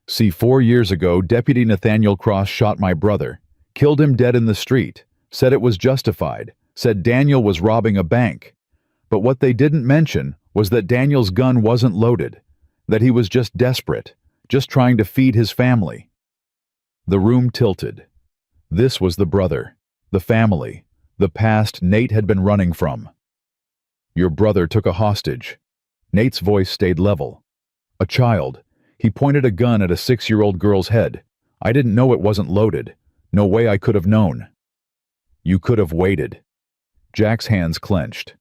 See, 4 years ago, Deputy Nathaniel Cross shot my brother, killed him dead in the street, said it was justified, said Daniel was robbing a bank. But what they didn't mention was that Daniel's gun wasn't loaded, that he was just desperate, just trying to feed his family. The room tilted. This was the brother, the family, the past Nate had been running from. Your brother took a hostage. Nate's voice stayed level. A child. He pointed a gun at a 6-year-old girl's head. I didn't know it wasn't loaded. No way I could have known. You could have waited. Jack's hands clenched.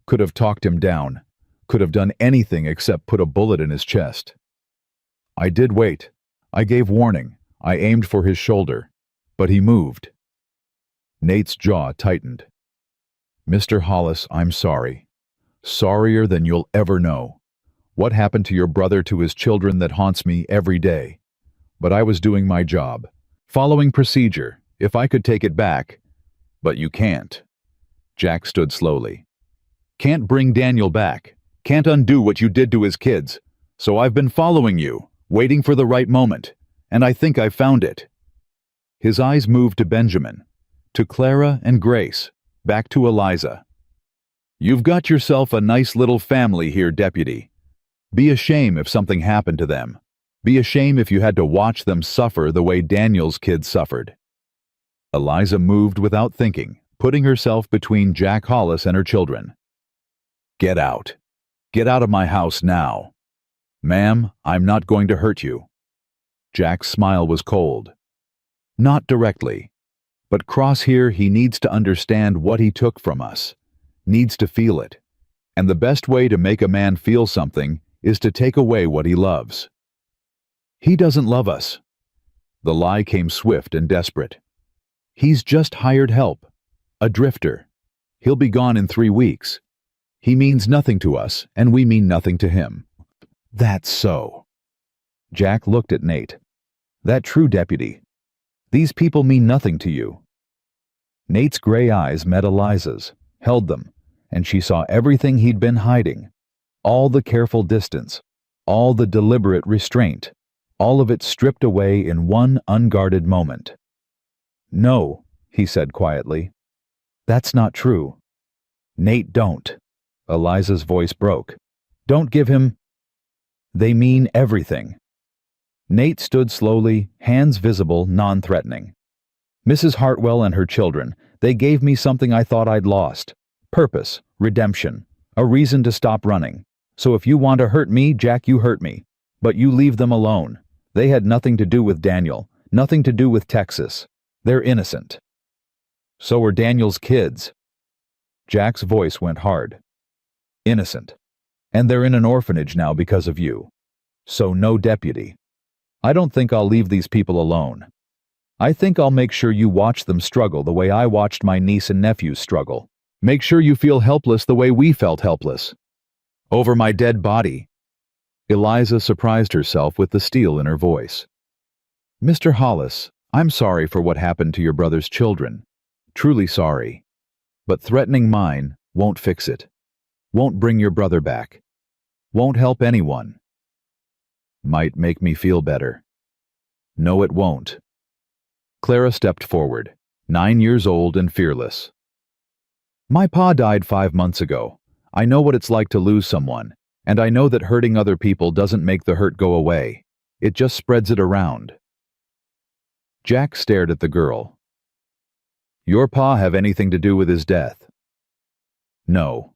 Could have talked him down. Could have done anything except put a bullet in his chest. I did wait. I gave warning. I aimed for his shoulder. But he moved. Nate's jaw tightened. Mr. Hollis, I'm sorry. Sorrier than you'll ever know. What happened to your brother, to his children, that haunts me every day? But I was doing my job, following procedure. If I could take it back. But you can't. Jack stood slowly. Can't bring Daniel back. Can't undo what you did to his kids. So I've been following you, waiting for the right moment. And I think I've found it. His eyes moved to Benjamin, to Clara and Grace, back to Eliza. You've got yourself a nice little family here, Deputy. Be a shame if something happened to them. Be a shame if you had to watch them suffer the way Daniel's kids suffered. Eliza moved without thinking, putting herself between Jack Hollis and her children. Get out. Get out of my house now. Ma'am, I'm not going to hurt you. Jack's smile was cold. Not directly. But cross here, he needs to understand what he took from us. Needs to feel it. And the best way to make a man feel something is to take away what he loves. He doesn't love us. The lie came swift and desperate. He's just hired help. A drifter. He'll be gone in 3 weeks. He means nothing to us, and we mean nothing to him. That's so. Jack looked at Nate. That true, Deputy? These people mean nothing to you. Nate's gray eyes met Eliza's, held them, and she saw everything he'd been hiding. All the careful distance, all the deliberate restraint, all of it stripped away in one unguarded moment. No, he said quietly. That's not true. Nate, don't. Eliza's voice broke. Don't give him. They mean everything. Nate stood slowly, hands visible, non-threatening. Mrs. Hartwell and her children, they gave me something I thought I'd lost. Purpose, redemption, a reason to stop running. So if you want to hurt me, Jack, you hurt me. But you leave them alone. They had nothing to do with Daniel, nothing to do with Texas. They're innocent. So are Daniel's kids. Jack's voice went hard. Innocent. And they're in an orphanage now because of you. So no, Deputy. I don't think I'll leave these people alone. I think I'll make sure you watch them struggle the way I watched my niece and nephews struggle. Make sure you feel helpless the way we felt helpless. Over my dead body. Eliza surprised herself with the steel in her voice. Mr. Hollis, I'm sorry for what happened to your brother's children. Truly sorry. But threatening mine won't fix it. Won't bring your brother back. Won't help anyone. Might make me feel better. No, it won't. Clara stepped forward, 9 years old and fearless. My pa died 5 months ago. I know what it's like to lose someone, and I know that hurting other people doesn't make the hurt go away. It just spreads it around. Jack stared at the girl. Your pa have anything to do with his death? No.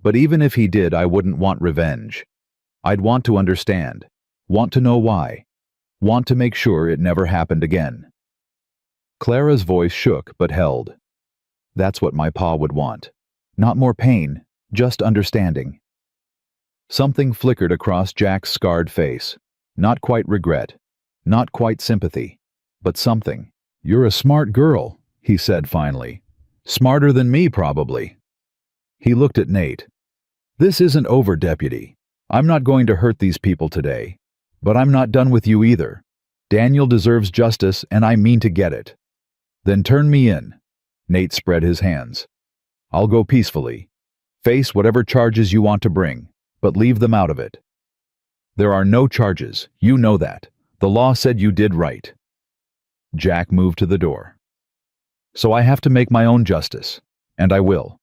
But even if he did, I wouldn't want revenge. I'd want to understand. Want to know why. Want to make sure it never happened again. Clara's voice shook but held. That's what my pa would want. Not more pain, just understanding. Something flickered across Jack's scarred face. Not quite regret. Not quite sympathy. But something. You're a smart girl, he said finally. Smarter than me, probably. He looked at Nate. This isn't over, Deputy. I'm not going to hurt these people today. But I'm not done with you either. Daniel deserves justice, and I mean to get it. Then turn me in. Nate spread his hands. I'll go peacefully. Face whatever charges you want to bring, but leave them out of it. There are no charges, you know that. The law said you did right. Jack moved to the door. So I have to make my own justice, and I will.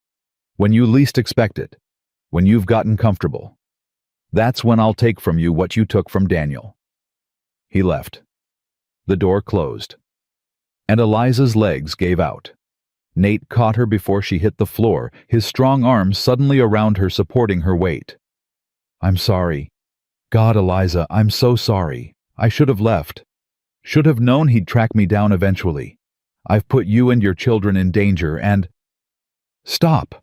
When you least expect it. When you've gotten comfortable. That's when I'll take from you what you took from Daniel. He left. The door closed. And Eliza's legs gave out. Nate caught her before she hit the floor, his strong arms suddenly around her, supporting her weight. I'm sorry. God, Eliza, I'm so sorry. I should have left. Should have known he'd track me down eventually. I've put you and your children in danger and... Stop!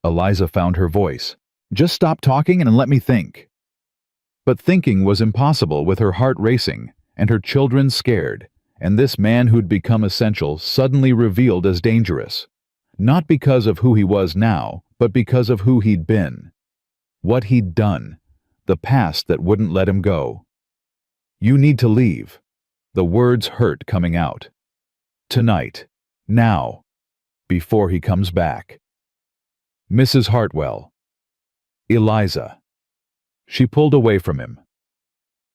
Eliza found her voice. Just stop talking and let me think. But thinking was impossible with her heart racing, and her children scared, and this man who'd become essential suddenly revealed as dangerous. Not because of who he was now, but because of who he'd been, what he'd done, the past that wouldn't let him go. You need to leave. The words hurt coming out. Tonight. Now. Before he comes back. Mrs. Hartwell. Eliza. She pulled away from him.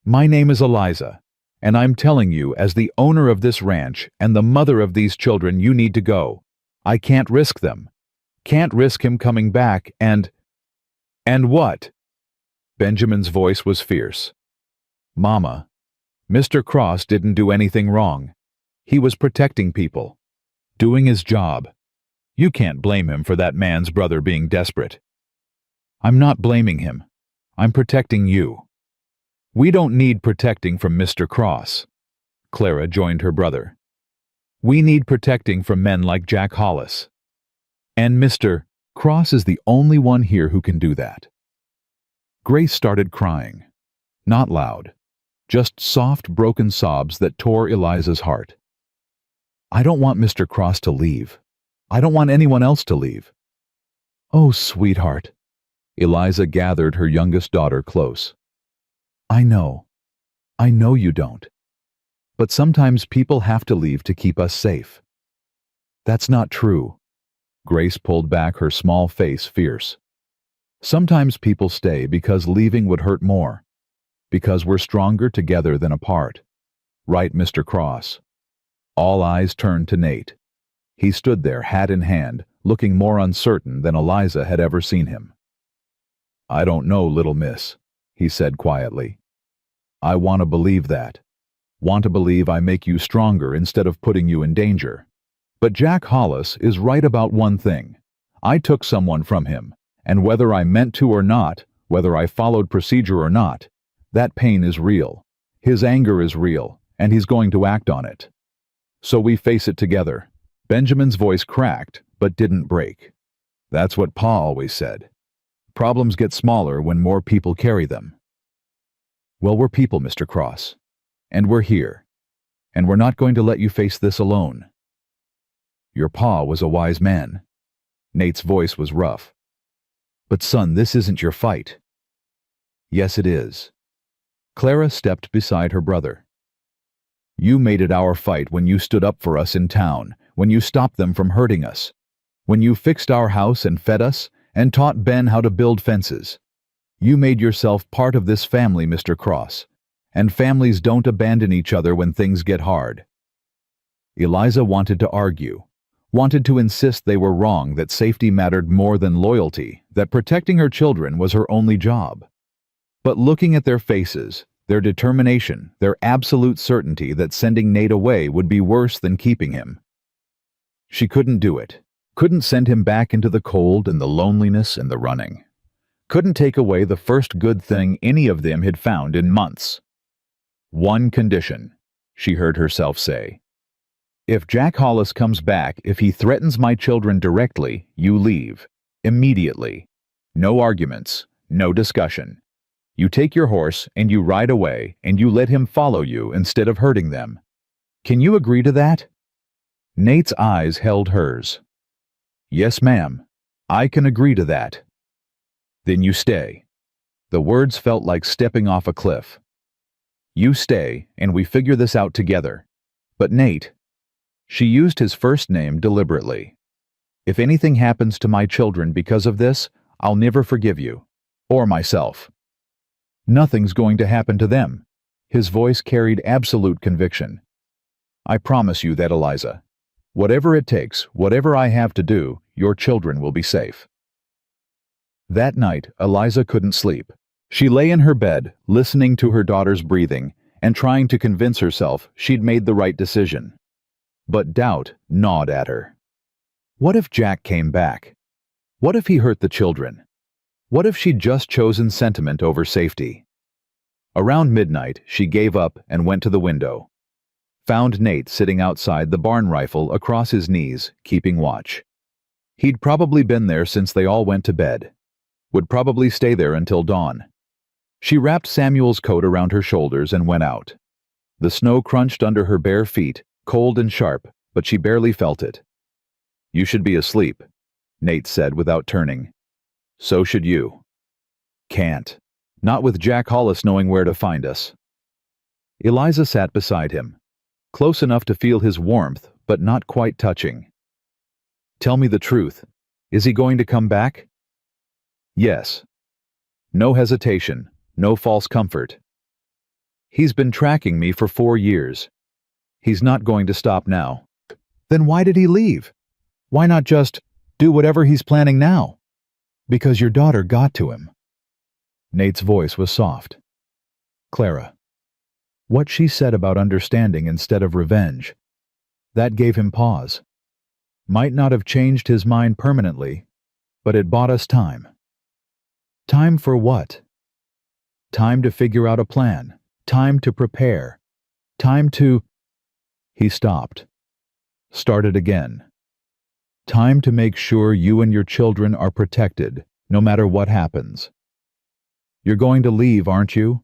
My name is Eliza, and I'm telling you, as the owner of this ranch and the mother of these children, you need to go. I can't risk them. Can't risk him coming back and what? Benjamin's voice was fierce. Mama, Mr. Cross didn't do anything wrong. He was protecting people, doing his job. You can't blame him for that man's brother being desperate. I'm not blaming him. I'm protecting you. We don't need protecting from Mr. Cross. Clara joined her brother. We need protecting from men like Jack Hollis. And Mr. Cross is the only one here who can do that. Grace started crying. Not loud. Just soft, broken sobs that tore Eliza's heart. I don't want Mr. Cross to leave. I don't want anyone else to leave. Oh, sweetheart. Eliza gathered her youngest daughter close. I know you don't. But sometimes people have to leave to keep us safe. That's not true. Grace pulled back her small face fierce. Sometimes people stay because leaving would hurt more. Because we're stronger together than apart. Right, Mr. Cross? All eyes turned to Nate. He stood there, hat in hand, looking more uncertain than Eliza had ever seen him. I don't know, little miss, he said quietly. I want to believe that. Want to believe I make you stronger instead of putting you in danger. But Jack Hollis is right about one thing. I took someone from him, and whether I meant to or not, whether I followed procedure or not, that pain is real. His anger is real, and he's going to act on it. So we face it together. Benjamin's voice cracked, but didn't break. That's what Pa always said. Problems get smaller when more people carry them. Well, we're people, Mr. Cross. And we're here. And we're not going to let you face this alone. Your pa was a wise man. Nate's voice was rough. But son, this isn't your fight. Yes, it is. Clara stepped beside her brother. You made it our fight when you stood up for us in town, when you stopped them from hurting us, when you fixed our house and fed us, and taught Ben how to build fences. You made yourself part of this family, Mr. Cross, and families don't abandon each other when things get hard. Eliza wanted to argue, wanted to insist they were wrong, that safety mattered more than loyalty, that protecting her children was her only job. But looking at their faces, their determination, their absolute certainty that sending Nate away would be worse than keeping him. She couldn't do it. Couldn't send him back into the cold and the loneliness and the running. Couldn't take away the first good thing any of them had found in months. One condition, she heard herself say. If Jack Hollis comes back, if he threatens my children directly, you leave. Immediately. No arguments, no discussion. You take your horse and you ride away and you let him follow you instead of hurting them. Can you agree to that? Nate's eyes held hers. Yes, ma'am. I can agree to that. Then you stay. The words felt like stepping off a cliff. You stay, and we figure this out together. But Nate, she used his first name deliberately. If anything happens to my children because of this, I'll never forgive you. Or myself. Nothing's going to happen to them. His voice carried absolute conviction. I promise you that, Eliza. Whatever it takes, whatever I have to do, your children will be safe. That night, Eliza couldn't sleep. She lay in her bed, listening to her daughter's breathing, and trying to convince herself she'd made the right decision. But doubt gnawed at her. What if Jack came back? What if he hurt the children? What if she'd just chosen sentiment over safety? Around midnight, she gave up and went to the window. Found Nate sitting outside, the barn rifle across his knees, keeping watch. He'd probably been there since they all went to bed. Would probably stay there until dawn. She wrapped Samuel's coat around her shoulders and went out. The snow crunched under her bare feet, cold and sharp, but she barely felt it. You should be asleep, Nate said without turning. So should you. Can't. Not with Jack Hollis knowing where to find us. Eliza sat beside him, close enough to feel his warmth, but not quite touching. Tell me the truth. Is he going to come back? Yes. No hesitation, no false comfort. He's been tracking me for 4 years. He's not going to stop now. Then why did he leave? Why not just do whatever he's planning now? Because your daughter got to him. Nate's voice was soft. Clara. What she said about understanding instead of revenge, that gave him pause. Might not have changed his mind permanently, but it bought us time. Time for what? Time to figure out a plan. Time to prepare. Time to... He stopped. Started again. Time to make sure you and your children are protected, no matter what happens. You're going to leave, aren't you?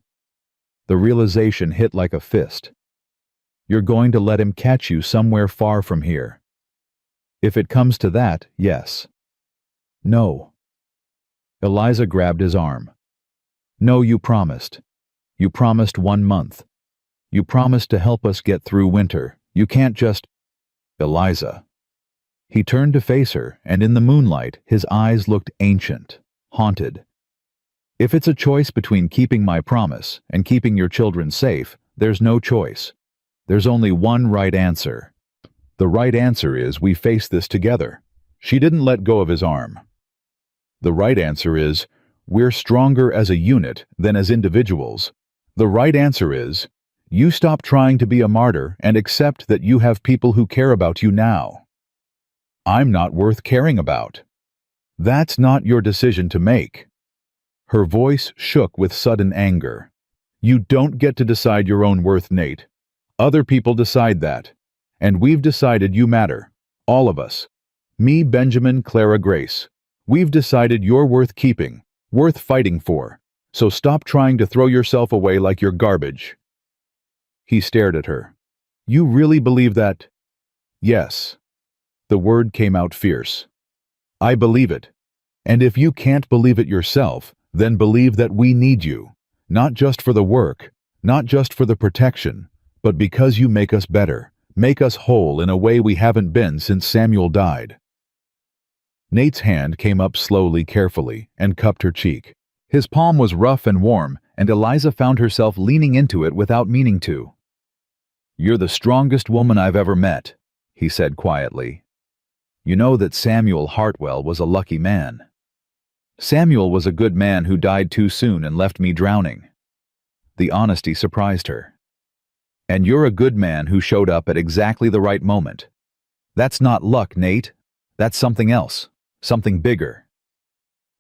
The realization hit like a fist. You're going to let him catch you somewhere far from here. If it comes to that, yes. No. Eliza grabbed his arm. No, you promised. You promised 1 month. You promised to help us get through winter. You can't just... Eliza. He turned to face her, and in the moonlight, his eyes looked ancient, haunted. If it's a choice between keeping my promise and keeping your children safe, there's no choice. There's only one right answer. The right answer is we face this together. She didn't let go of his arm. The right answer is we're stronger as a unit than as individuals. The right answer is you stop trying to be a martyr and accept that you have people who care about you now. I'm not worth caring about. That's not your decision to make. Her voice shook with sudden anger. You don't get to decide your own worth, Nate. Other people decide that. And we've decided you matter. All of us. Me, Benjamin, Clara, Grace. We've decided you're worth keeping, worth fighting for. So stop trying to throw yourself away like you're garbage. He stared at her. You really believe that? Yes. The word came out fierce. I believe it. And if you can't believe it yourself, then believe that we need you, not just for the work, not just for the protection, but because you make us better, make us whole in a way we haven't been since Samuel died. Nate's hand came up slowly, carefully, and cupped her cheek. His palm was rough and warm, and Eliza found herself leaning into it without meaning to. You're the strongest woman I've ever met, he said quietly. You know that Samuel Hartwell was a lucky man. Samuel was a good man who died too soon and left me drowning. The honesty surprised her. And you're a good man who showed up at exactly the right moment. That's not luck, Nate. That's something else, something bigger.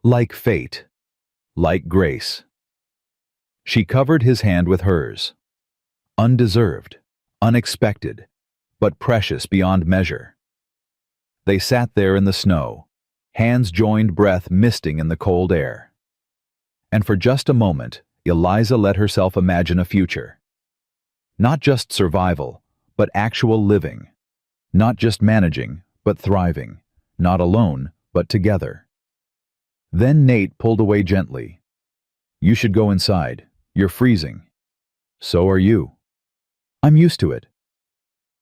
Like fate. Like grace. She covered his hand with hers. Undeserved, unexpected, but precious beyond measure. They sat there in the snow, hands joined, breath misting in the cold air. And for just a moment, Eliza let herself imagine a future. Not just survival, but actual living. Not just managing, but thriving. Not alone, but together. Then Nate pulled away gently. You should go inside. You're freezing. So are you. I'm used to it.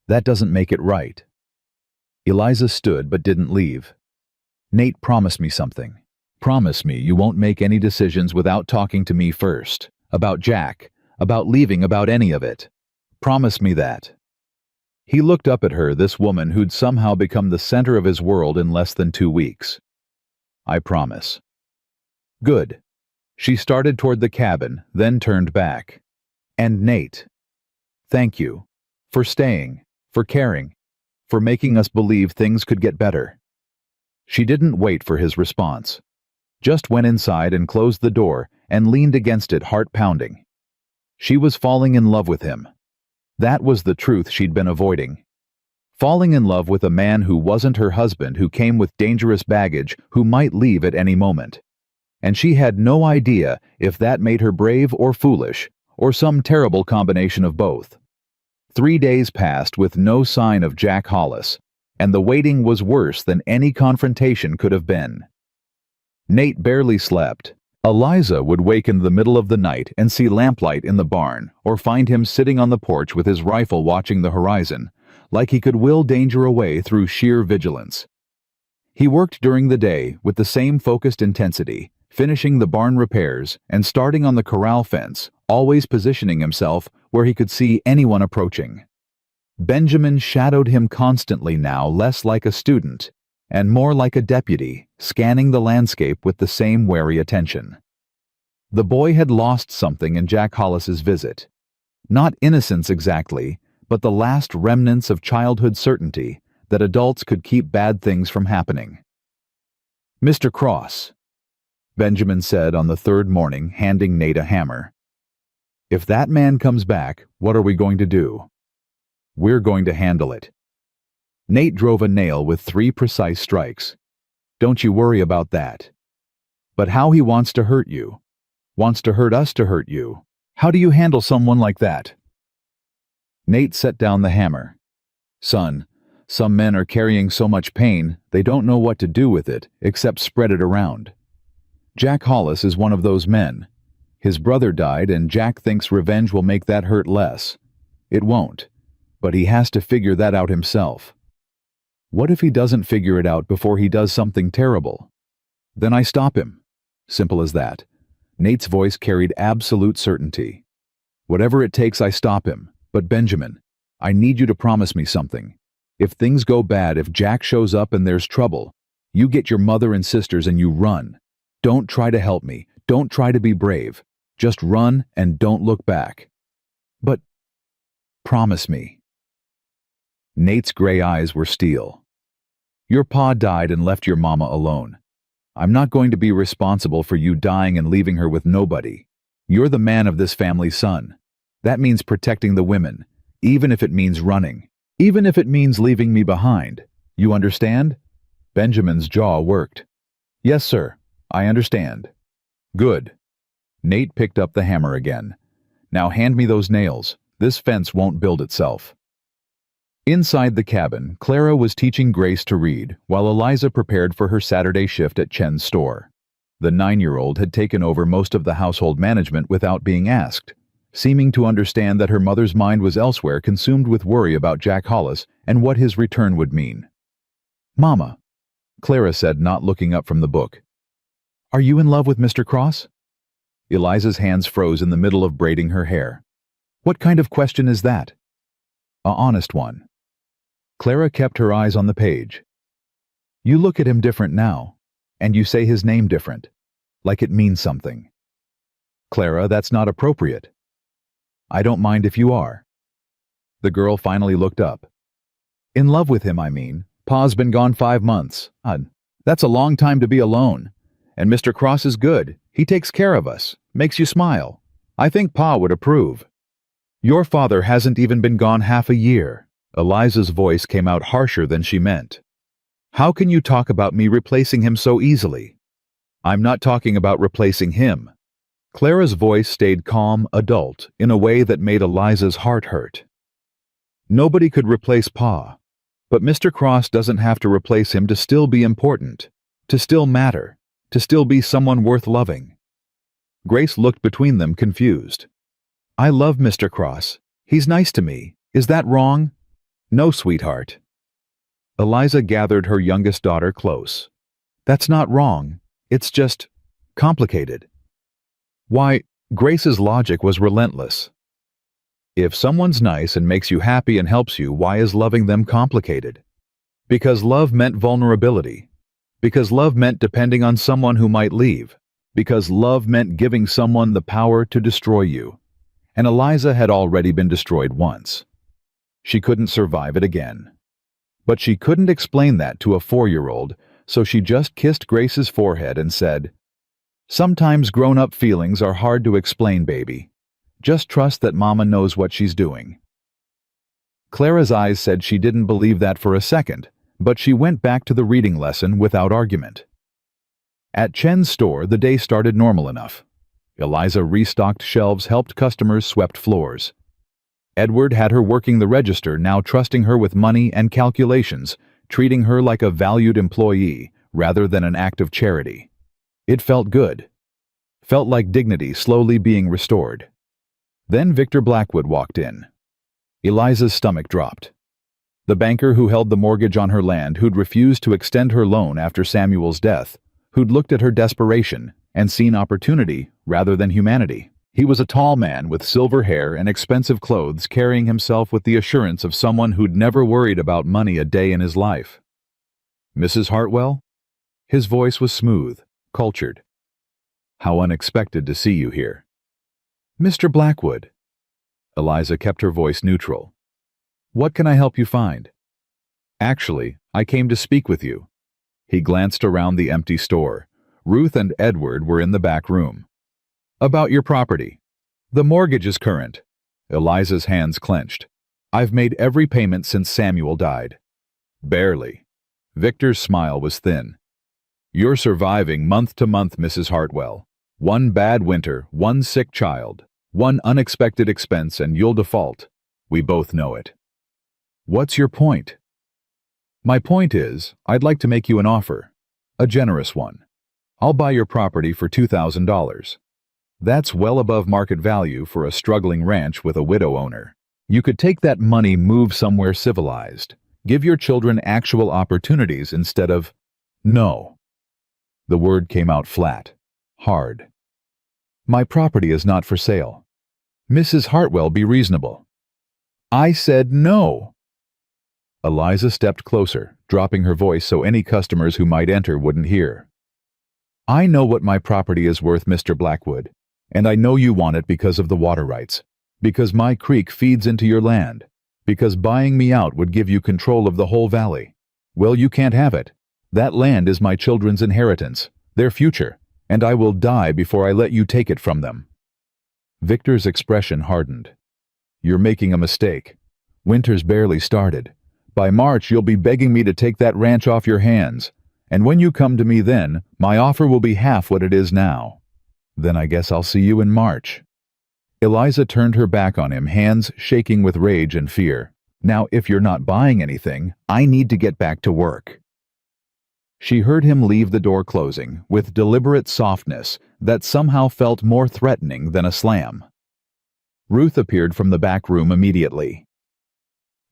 That doesn't make it right. Eliza stood but didn't leave. Nate, promise me something. Promise me you won't make any decisions without talking to me first. About Jack, about leaving, about any of it. Promise me that. He looked up at her, this woman who'd somehow become the center of his world in less than 2 weeks. I promise. Good. She started toward the cabin, then turned back. And Nate. Thank you. For staying, for caring, for making us believe things could get better. She didn't wait for his response. Just went inside and closed the door and leaned against it, heart pounding. She was falling in love with him. That was the truth she'd been avoiding. Falling in love with a man who wasn't her husband, who came with dangerous baggage, who might leave at any moment. And she had no idea if that made her brave or foolish, or some terrible combination of both. 3 days passed with no sign of Jack Hollis, and the waiting was worse than any confrontation could have been. Nate barely slept. Eliza would wake in the middle of the night and see lamplight in the barn, or find him sitting on the porch with his rifle watching the horizon, like he could will danger away through sheer vigilance. He worked during the day with the same focused intensity, finishing the barn repairs and starting on the corral fence, always positioning himself where he could see anyone approaching. Benjamin shadowed him constantly now, less like a student and more like a deputy, scanning the landscape with the same wary attention. The boy had lost something in Jack Hollis's visit. Not innocence exactly, but the last remnants of childhood certainty that adults could keep bad things from happening. "Mr. Cross," Benjamin said on the third morning, handing Nate a hammer. "If that man comes back, what are we going to do?" "We're going to handle it." Nate drove a nail with 3 precise strikes. "Don't you worry about that." "But how he wants to hurt you. Wants to hurt us to hurt you. How do you handle someone like that?" Nate set down the hammer. "Son, some men are carrying so much pain, they don't know what to do with it except spread it around. Jack Hollis is one of those men. His brother died and Jack thinks revenge will make that hurt less. It won't, but he has to figure that out himself. What if he doesn't figure it out before he does something terrible? Then I stop him. Simple as that." Nate's voice carried absolute certainty. "Whatever it takes, I stop him. But Benjamin, I need you to promise me something. If things go bad, if Jack shows up and there's trouble, you get your mother and sisters and you run. Don't try to help me. Don't try to be brave. Just run and don't look back." "But promise me." Nate's gray eyes were steel. "Your pa died and left your mama alone. I'm not going to be responsible for you dying and leaving her with nobody. You're the man of this family's son. That means protecting the women, even if it means running, even if it means leaving me behind. You understand?" Benjamin's jaw worked. "Yes, sir, I understand." "Good." Nate picked up the hammer again. "Now hand me those nails. This fence won't build itself." Inside the cabin, Clara was teaching Grace to read, while Eliza prepared for her Saturday shift at Chen's store. The 9-year-old had taken over most of the household management without being asked, seeming to understand that her mother's mind was elsewhere, consumed with worry about Jack Hollis and what his return would mean. "Mama," Clara said, not looking up from the book, "are you in love with Mr. Cross?" Eliza's hands froze in the middle of braiding her hair. "What kind of question is that?" "A honest one." Clara kept her eyes on the page. "You look at him different now, and you say his name different, like it means something." "Clara, that's not appropriate." "I don't mind if you are." The girl finally looked up. "In love with him, I mean. Pa's been gone 5 months. That's a long time to be alone. And Mr. Cross is good. He takes care of us, makes you smile. I think Pa would approve." "Your father hasn't even been gone half a year." Eliza's voice came out harsher than she meant. "How can you talk about me replacing him so easily?" "I'm not talking about replacing him." Clara's voice stayed calm, adult, in a way that made Eliza's heart hurt. "Nobody could replace Pa, but Mr. Cross doesn't have to replace him to still be important, to still matter, to still be someone worth loving." Grace looked between them, confused. "I love Mr. Cross. He's nice to me. Is that wrong?" "No, sweetheart." Eliza gathered her youngest daughter close. "That's not wrong. It's just complicated." "Why?" Grace's logic was relentless. "If someone's nice and makes you happy and helps you, why is loving them complicated?" "Because love meant vulnerability. Because love meant depending on someone who might leave. Because love meant giving someone the power to destroy you. And Eliza had already been destroyed once. She couldn't survive it again. But she couldn't explain that to a 4-year-old, so she just kissed Grace's forehead and said, "Sometimes grown-up feelings are hard to explain, baby. Just trust that Mama knows what she's doing." Clara's eyes said she didn't believe that for a second, but she went back to the reading lesson without argument. At Chen's store, the day started normal enough. Eliza restocked shelves, helped customers, swept floors. Edward had her working the register, now trusting her with money and calculations, treating her like a valued employee rather than an act of charity. It felt good. Felt like dignity slowly being restored. Then Victor Blackwood walked in. Eliza's stomach dropped. The banker who held the mortgage on her land, who'd refused to extend her loan after Samuel's death, who'd looked at her desperation and seen opportunity rather than humanity. He was a tall man with silver hair and expensive clothes, carrying himself with the assurance of someone who'd never worried about money a day in his life. "Mrs. Hartwell?" His voice was smooth, cultured. "How unexpected to see you here." "Mr. Blackwood." Eliza kept her voice neutral. "What can I help you find?" "Actually, I came to speak with you." He glanced around the empty store. Ruth and Edward were in the back room. "About your property. The mortgage is current." Eliza's hands clenched. "I've made every payment since Samuel died." "Barely." Victor's smile was thin. "You're surviving month to month, Mrs. Hartwell. One bad winter, one sick child, one unexpected expense, and you'll default. We both know it." "What's your point?" "My point is, I'd like to make you an offer. A generous one. I'll buy your property for $2,000. That's well above market value for a struggling ranch with a widow owner. You could take that money, move somewhere civilized, give your children actual opportunities instead of—" "No." The word came out flat, hard. "My property is not for sale." "Mrs. Hartwell, be reasonable." "I said no." Eliza stepped closer, dropping her voice so any customers who might enter wouldn't hear. "I know what my property is worth, Mr. Blackwood, and I know you want it because of the water rights, because my creek feeds into your land, because buying me out would give you control of the whole valley. Well, you can't have it. That land is my children's inheritance, their future, and I will die before I let you take it from them." Victor's expression hardened. "You're making a mistake. Winter's barely started. By March, you'll be begging me to take that ranch off your hands, and when you come to me then, my offer will be half what it is now." "Then I guess I'll see you in March." Eliza turned her back on him, hands shaking with rage and fear. "Now, if you're not buying anything, I need to get back to work." She heard him leave, the door closing, with deliberate softness that somehow felt more threatening than a slam. Ruth appeared from the back room immediately.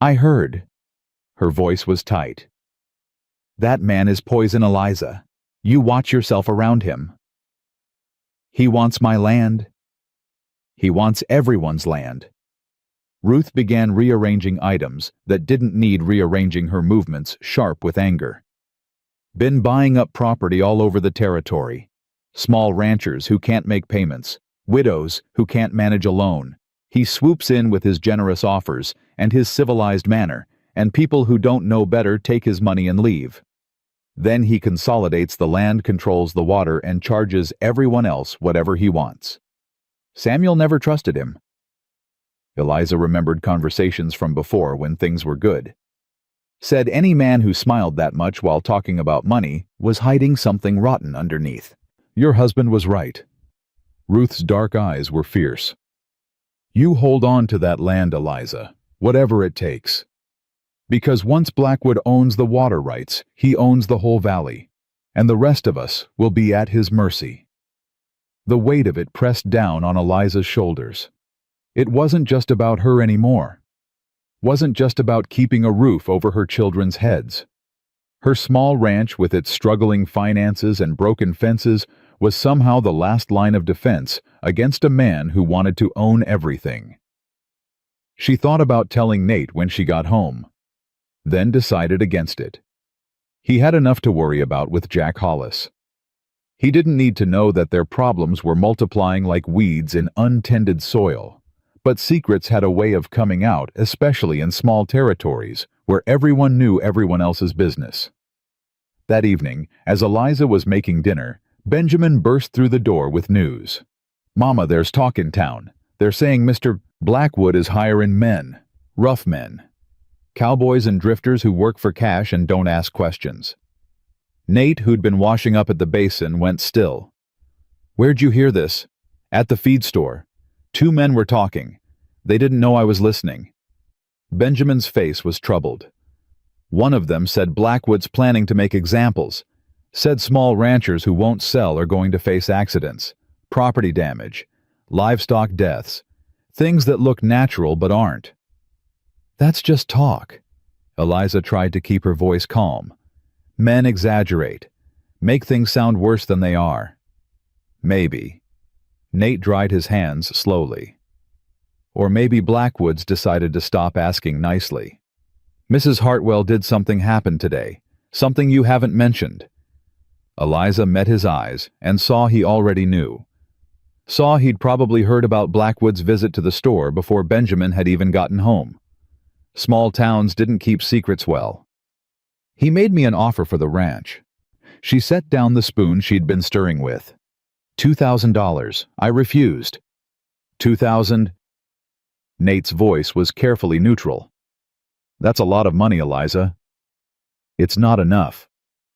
"I heard." Her voice was tight. "That man is poison, Eliza. You watch yourself around him." "He wants my land." "He wants everyone's land." Ruth began rearranging items that didn't need rearranging, her movements sharp with anger. "Been buying up property all over the territory. Small ranchers who can't make payments, widows who can't manage a loan. He swoops in with his generous offers and his civilized manner, and people who don't know better take his money and leave. Then he consolidates the land, controls the water, and charges everyone else whatever he wants. Samuel never trusted him." Eliza remembered conversations from before when things were good. Said any man who smiled that much while talking about money was hiding something rotten underneath. "Your husband was right." Ruth's dark eyes were fierce. "You hold on to that land, Eliza, whatever it takes. Because once Blackwood owns the water rights, he owns the whole valley, and the rest of us will be at his mercy." The weight of it pressed down on Eliza's shoulders. It wasn't just about her anymore. Wasn't just about keeping a roof over her children's heads. Her small ranch, with its struggling finances and broken fences, was somehow the last line of defense against a man who wanted to own everything. She thought about telling Nate when she got home, then decided against it. He had enough to worry about with Jack Hollis. He didn't need to know that their problems were multiplying like weeds in untended soil, but secrets had a way of coming out, especially in small territories where everyone knew everyone else's business. That evening, as Eliza was making dinner, Benjamin burst through the door with news. "Mama, there's talk in town. They're saying Mr. Blackwood is hiring men, rough men. Cowboys and drifters who work for cash and don't ask questions." Nate, who'd been washing up at the basin, went still. "Where'd you hear this?" "At the feed store. 2 men were talking. They didn't know I was listening." Benjamin's face was troubled. "One of them said Blackwood's planning to make examples. Said small ranchers who won't sell are going to face accidents, property damage, livestock deaths, things that look natural but aren't. That's just talk. Eliza tried to keep her voice calm. Men exaggerate, make things sound worse than they are. Maybe. Nate dried his hands slowly. Or maybe Blackwoods decided to stop asking nicely. Mrs. Hartwell did something happen today, something you haven't mentioned. Eliza met his eyes and saw he already knew. Saw he'd probably heard about Blackwood's visit to the store before Benjamin had even gotten home. Small towns didn't keep secrets well. He made me an offer for the ranch. She set down the spoon she'd been stirring with. $2,000. I refused. 2,000? Nate's voice was carefully neutral. That's a lot of money, Eliza. It's not enough.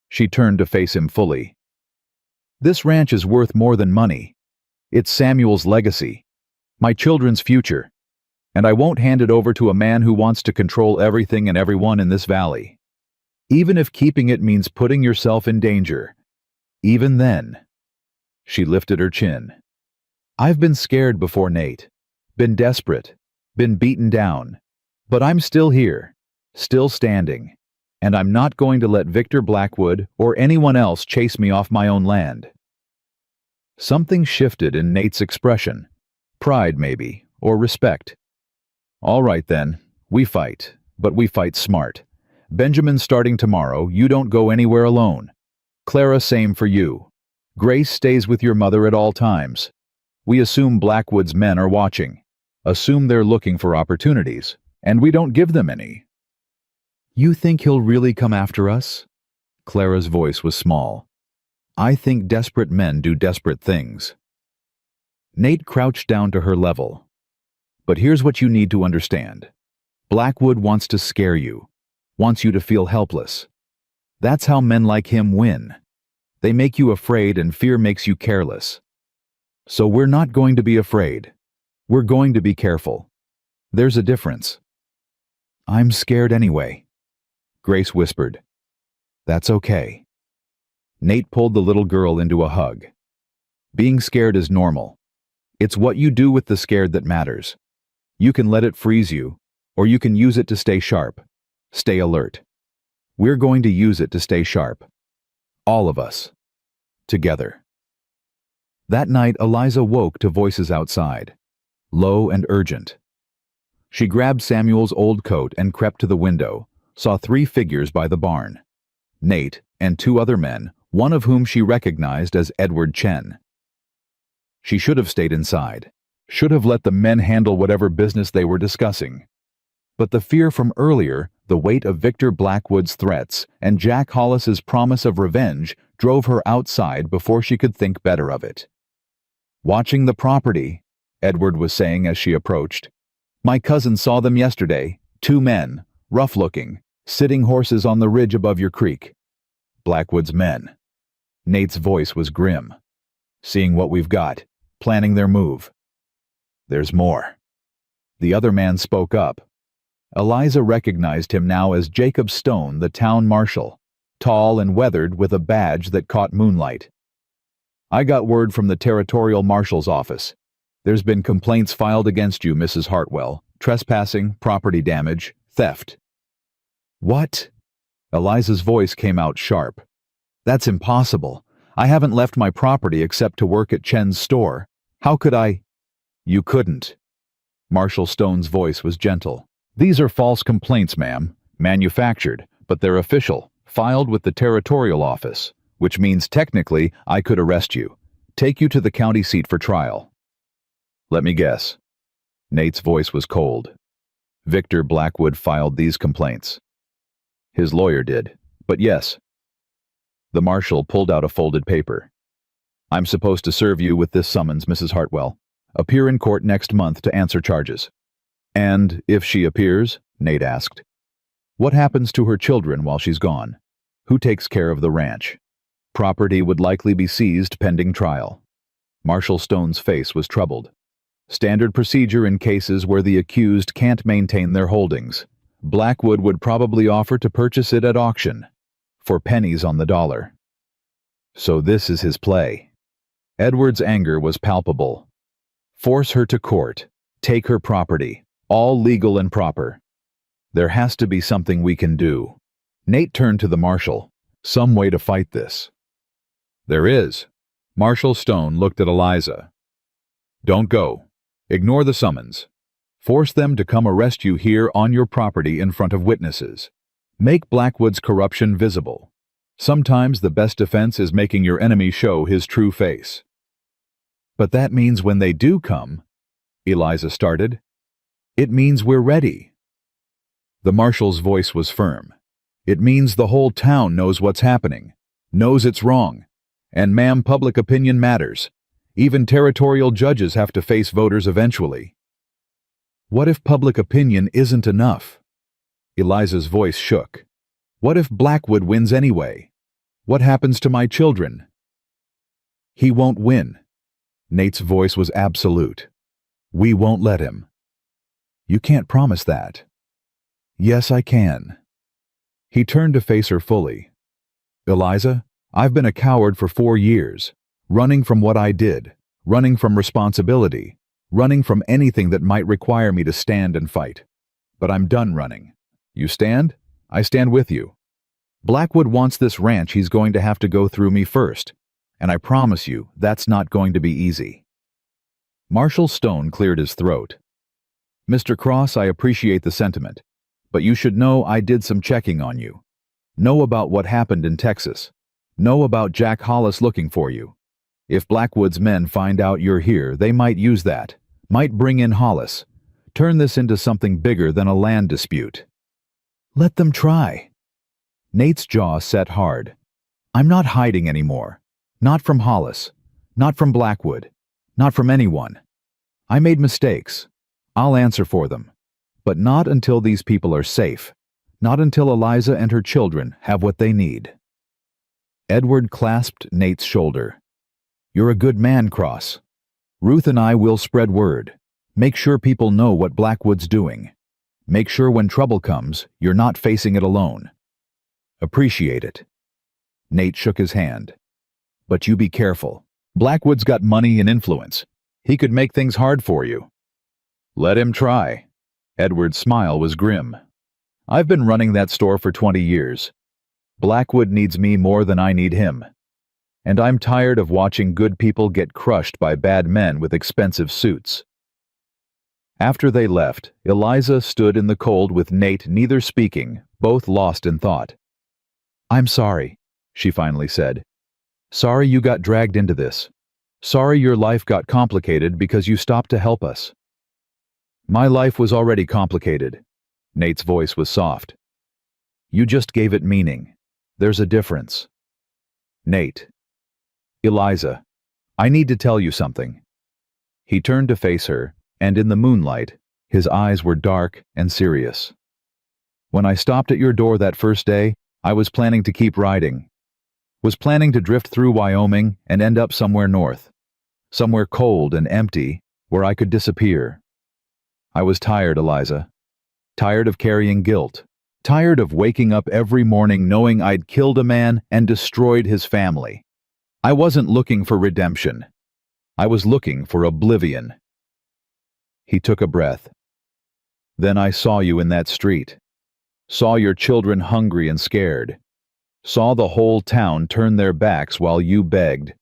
She turned to face him fully. This ranch is worth more than money. It's Samuel's legacy, my children's future, and I won't hand it over to a man who wants to control everything and everyone in this valley. Even if keeping it means putting yourself in danger. Even then. She lifted her chin. I've been scared before, Nate. Been desperate. Been beaten down. But I'm still here. Still standing. And I'm not going to let Victor Blackwood or anyone else chase me off my own land. Something shifted in Nate's expression. Pride, maybe, or respect. All right then, we fight, but we fight smart. Benjamin starting tomorrow, you don't go anywhere alone. Clara, same for you. Grace stays with your mother at all times. We assume Blackwood's men are watching. Assume they're looking for opportunities, and we don't give them any. You think he'll really come after us? Clara's voice was small. I think desperate men do desperate things. Nate crouched down to her level. But here's what you need to understand. Blackwood wants to scare you, wants you to feel helpless. That's how men like him win. They make you afraid and fear makes you careless. So we're not going to be afraid. We're going to be careful. There's a difference. I'm scared anyway. Grace whispered. That's okay. Nate pulled the little girl into a hug. Being scared is normal. It's what you do with the scared that matters. You can let it freeze you, or you can use it to stay sharp. Stay alert. We're going to use it to stay sharp. All of us. Together. That night, Eliza woke to voices outside. Low and urgent. She grabbed Samuel's old coat and crept to the window, saw 3 figures by the barn. Nate and 2 other men, one of whom she recognized as Edward Chen. She should have stayed inside. Should have let the men handle whatever business they were discussing. But the fear from earlier, the weight of Victor Blackwood's threats, and Jack Hollis's promise of revenge drove her outside before she could think better of it. Watching the property, Edward was saying as she approached. My cousin saw them yesterday, 2 men, rough-looking, sitting horses on the ridge above your creek. Blackwood's men. Nate's voice was grim. Seeing what we've got, planning their move. There's more. The other man spoke up. Eliza recognized him now as Jacob Stone, the town marshal, tall and weathered with a badge that caught moonlight. I got word from the territorial marshal's office. There's been complaints filed against you, Mrs. Hartwell. Trespassing, property damage, theft. What? Eliza's voice came out sharp. That's impossible. I haven't left my property except to work at Chen's store. How could I? You couldn't. Marshal Stone's voice was gentle. These are false complaints, ma'am. Manufactured, but they're official, filed with the territorial office, which means technically I could arrest you, take you to the county seat for trial. Let me guess. Nate's voice was cold. Victor Blackwood filed these complaints. His lawyer did, but yes. The marshal pulled out a folded paper. I'm supposed to serve you with this summons, Mrs. Hartwell. Appear in court next month to answer charges. And if she appears, Nate asked, what happens to her children while she's gone? Who takes care of the ranch? Property would likely be seized pending trial. Marshal Stone's face was troubled. Standard procedure in cases where the accused can't maintain their holdings. Blackwood would probably offer to purchase it at auction, for pennies on the dollar. So this is his play. Edward's anger was palpable. Force her to court. Take her property. All legal and proper. There has to be something we can do. Nate turned to the marshal. Some way to fight this. There is. Marshal Stone looked at Eliza. Don't go. Ignore the summons. Force them to come arrest you here on your property in front of witnesses. Make Blackwood's corruption visible. Sometimes the best defense is making your enemy show his true face. But that means when they do come, Eliza started, it means we're ready. The marshal's voice was firm. It means the whole town knows what's happening, knows it's wrong. And ma'am, public opinion matters. Even territorial judges have to face voters eventually. What if public opinion isn't enough? Eliza's voice shook. What if Blackwood wins anyway? What happens to my children? He won't win. Nate's voice was absolute. We won't let him. You can't promise that. Yes, I can. He turned to face her fully. Eliza, I've been a coward for 4 years, running from what I did, running from responsibility, running from anything that might require me to stand and fight. But I'm done running. You stand? I stand with you. Blackwood wants this ranch. He's going to have to go through me first, and I promise you that's not going to be easy. Marshal Stone cleared his throat. Mr. Cross, I appreciate the sentiment, but you should know I did some checking on you. Know about what happened in Texas. Know about Jack Hollis looking for you. If Blackwood's men find out you're here, they might use that, might bring in Hollis, turn this into something bigger than a land dispute. Let them try. Nate's jaw set hard. I'm not hiding anymore. Not from Hollis. Not from Blackwood. Not from anyone. I made mistakes. I'll answer for them. But not until these people are safe. Not until Eliza and her children have what they need. Edward clasped Nate's shoulder. You're a good man, Cross. Ruth and I will spread word. Make sure people know what Blackwood's doing. Make sure when trouble comes, you're not facing it alone. Appreciate it. Nate shook his hand. But you be careful. Blackwood's got money and influence. He could make things hard for you. Let him try. Edward's smile was grim. I've been running that store for 20 years. Blackwood needs me more than I need him. And I'm tired of watching good people get crushed by bad men with expensive suits. After they left, Eliza stood in the cold with Nate neither speaking, both lost in thought. I'm sorry, she finally said. Sorry you got dragged into this. Sorry your life got complicated because you stopped to help us. My life was already complicated. Nate's voice was soft. You just gave it meaning. There's a difference. Nate. Eliza, I need to tell you something. He turned to face her, and in the moonlight, his eyes were dark and serious. When I stopped at your door that first day, I was planning to keep riding. Was planning to drift through Wyoming and end up somewhere north. Somewhere cold and empty, where I could disappear. I was tired, Eliza. Tired of carrying guilt. Tired of waking up every morning knowing I'd killed a man and destroyed his family. I wasn't looking for redemption. I was looking for oblivion. He took a breath. Then I saw you in that street. Saw your children hungry and scared. Saw the whole town turn their backs while you begged.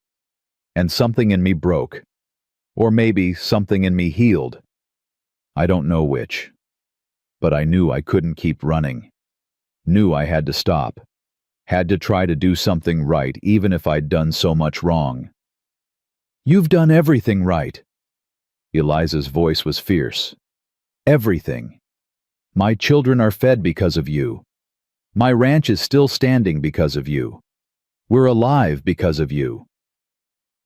And something in me broke. Or maybe something in me healed. I don't know which. But I knew I couldn't keep running. Knew I had to stop. Had to try to do something right even if I'd done so much wrong. You've done everything right. Eliza's voice was fierce. Everything. My children are fed because of you. My ranch is still standing because of you. We're alive because of you.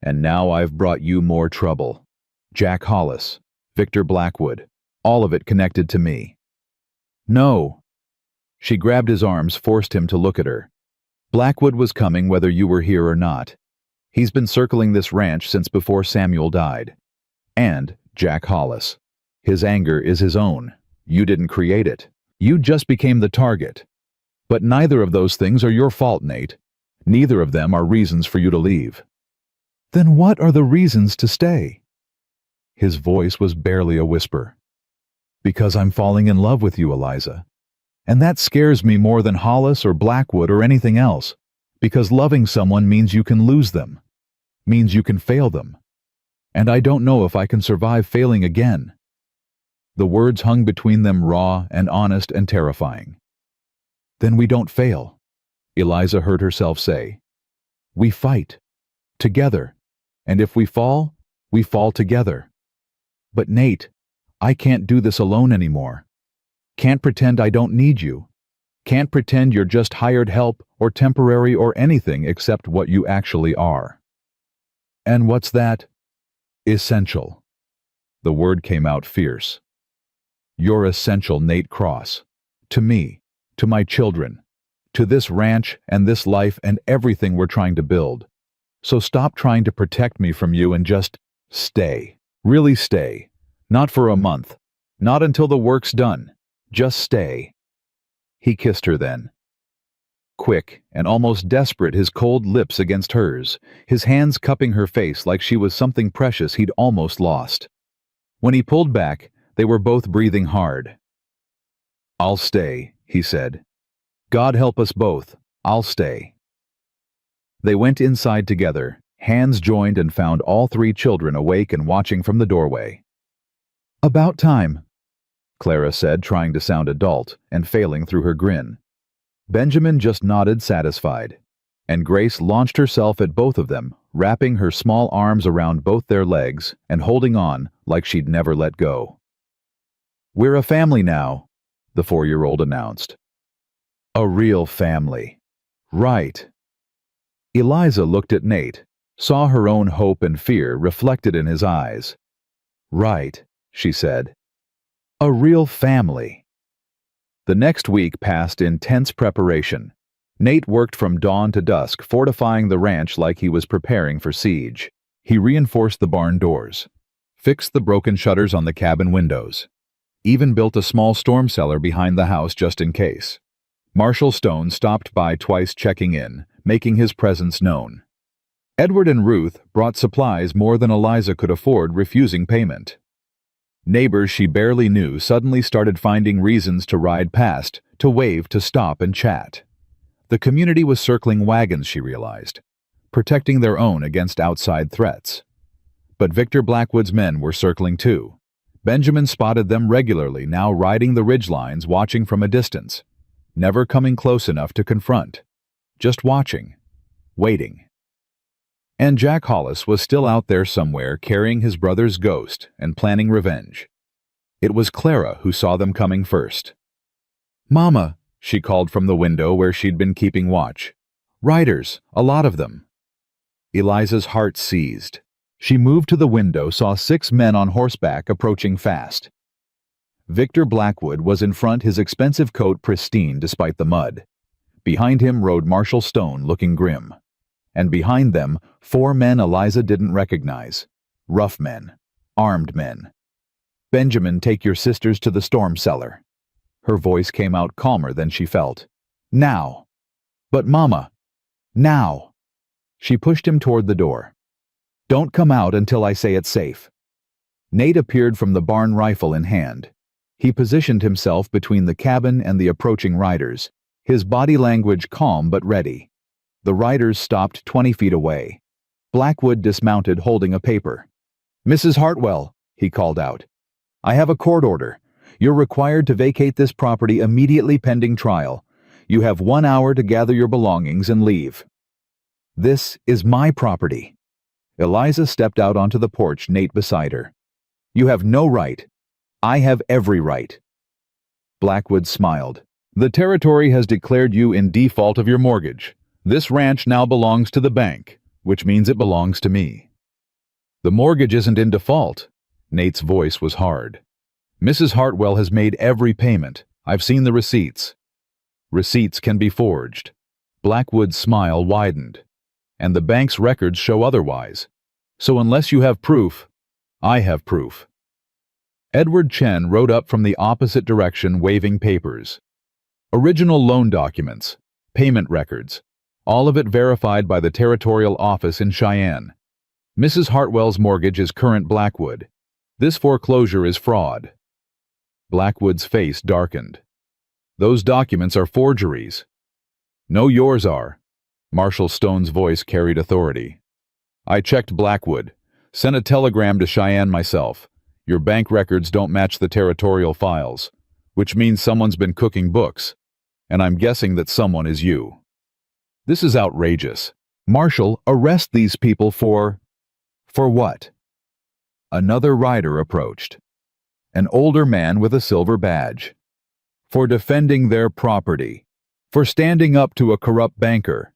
And now I've brought you more trouble. Jack Hollis, Victor Blackwood, all of it connected to me. No. She grabbed his arms, forced him to look at her. Blackwood was coming whether you were here or not. He's been circling this ranch since before Samuel died. And Jack Hollis. His anger is his own. You didn't create it. You just became the target. But neither of those things are your fault, Nate. Neither of them are reasons for you to leave. Then what are the reasons to stay? His voice was barely a whisper. Because I'm falling in love with you, Eliza. And that scares me more than Hollis or Blackwood or anything else, because loving someone means you can lose them, means you can fail them. And I don't know if I can survive failing again. The words hung between them raw and honest and terrifying. Then we don't fail, Eliza heard herself say. We fight. Together. And if we fall together. But Nate, I can't do this alone anymore. Can't pretend I don't need you. Can't pretend you're just hired help or temporary or anything except what you actually are. And what's that? Essential. The word came out fierce. You're essential, Nate Cross. To me, to my children, to this ranch and this life and everything we're trying to build. So stop trying to protect me from you and just stay. Really stay. Not for a month. Not until the work's done. Just stay. He kissed her then. Quick and almost desperate, his cold lips against hers, his hands cupping her face like she was something precious he'd almost lost. When he pulled back, they were both breathing hard. I'll stay, he said. God help us both. I'll stay. They went inside together, hands joined, and found all three children awake and watching from the doorway. About time, Clara said, trying to sound adult and failing through her grin. Benjamin just nodded, satisfied, and Grace launched herself at both of them, wrapping her small arms around both their legs and holding on like she'd never let go. We're a family now, the 4-year-old announced. A real family. Right. Eliza looked at Nate, saw her own hope and fear reflected in his eyes. Right, she said. A real family. The next week passed in tense preparation. Nate worked from dawn to dusk, fortifying the ranch like he was preparing for siege. He reinforced the barn doors, fixed the broken shutters on the cabin windows, even built a small storm cellar behind the house just in case. Marshal Stone stopped by twice, checking in, making his presence known. Edward and Ruth brought supplies more than Eliza could afford, refusing payment. Neighbors she barely knew suddenly started finding reasons to ride past, to wave, to stop and chat. The community was circling wagons, she realized, protecting their own against outside threats. But Victor Blackwood's men were circling too. Benjamin spotted them regularly, now riding the ridgelines, watching from a distance, never coming close enough to confront, just watching, waiting. And Jack Hollis was still out there somewhere, carrying his brother's ghost and planning revenge. It was Clara who saw them coming first. Mama, she called from the window where she'd been keeping watch. Riders, a lot of them. Eliza's heart seized. She moved to the window, saw 6 men on horseback approaching fast. Victor Blackwood was in front, his expensive coat pristine despite the mud. Behind him rode Marshal Stone, looking grim. And behind them, 4 men Eliza didn't recognize. Rough men. Armed men. Benjamin, take your sisters to the storm cellar. Her voice came out calmer than she felt. Now. But Mama. Now. She pushed him toward the door. Don't come out until I say it's safe. Nate appeared from the barn, rifle in hand. He positioned himself between the cabin and the approaching riders, his body language calm but ready. The riders stopped 20 feet away. Blackwood dismounted, holding a paper. Mrs. Hartwell, he called out. I have a court order. You're required to vacate this property immediately pending trial. You have 1 hour to gather your belongings and leave. This is my property. Eliza stepped out onto the porch, Nate beside her. You have no right. I have every right. Blackwood smiled. The territory has declared you in default of your mortgage. This ranch now belongs to the bank, which means it belongs to me. The mortgage isn't in default. Nate's voice was hard. Mrs. Hartwell has made every payment. I've seen the receipts. Receipts can be forged. Blackwood's smile widened. And the bank's records show otherwise. So unless you have proof, I have proof. Edward Chen rode up from the opposite direction, waving papers. Original loan documents, payment records, All of it verified by the territorial office in Cheyenne. Mrs. Hartwell's mortgage is current Blackwood. This foreclosure is fraud. Blackwood's face darkened. Those documents are forgeries. No, yours are. Marshal Stone's voice carried authority. I checked Blackwood. Sent a telegram to Cheyenne myself. Your bank records don't match the territorial files, which means someone's been cooking books, and I'm guessing that someone is you. This is outrageous. Marshal, arrest these people for what? Another rider approached. An older man with a silver badge. For defending their property. For standing up to a corrupt banker.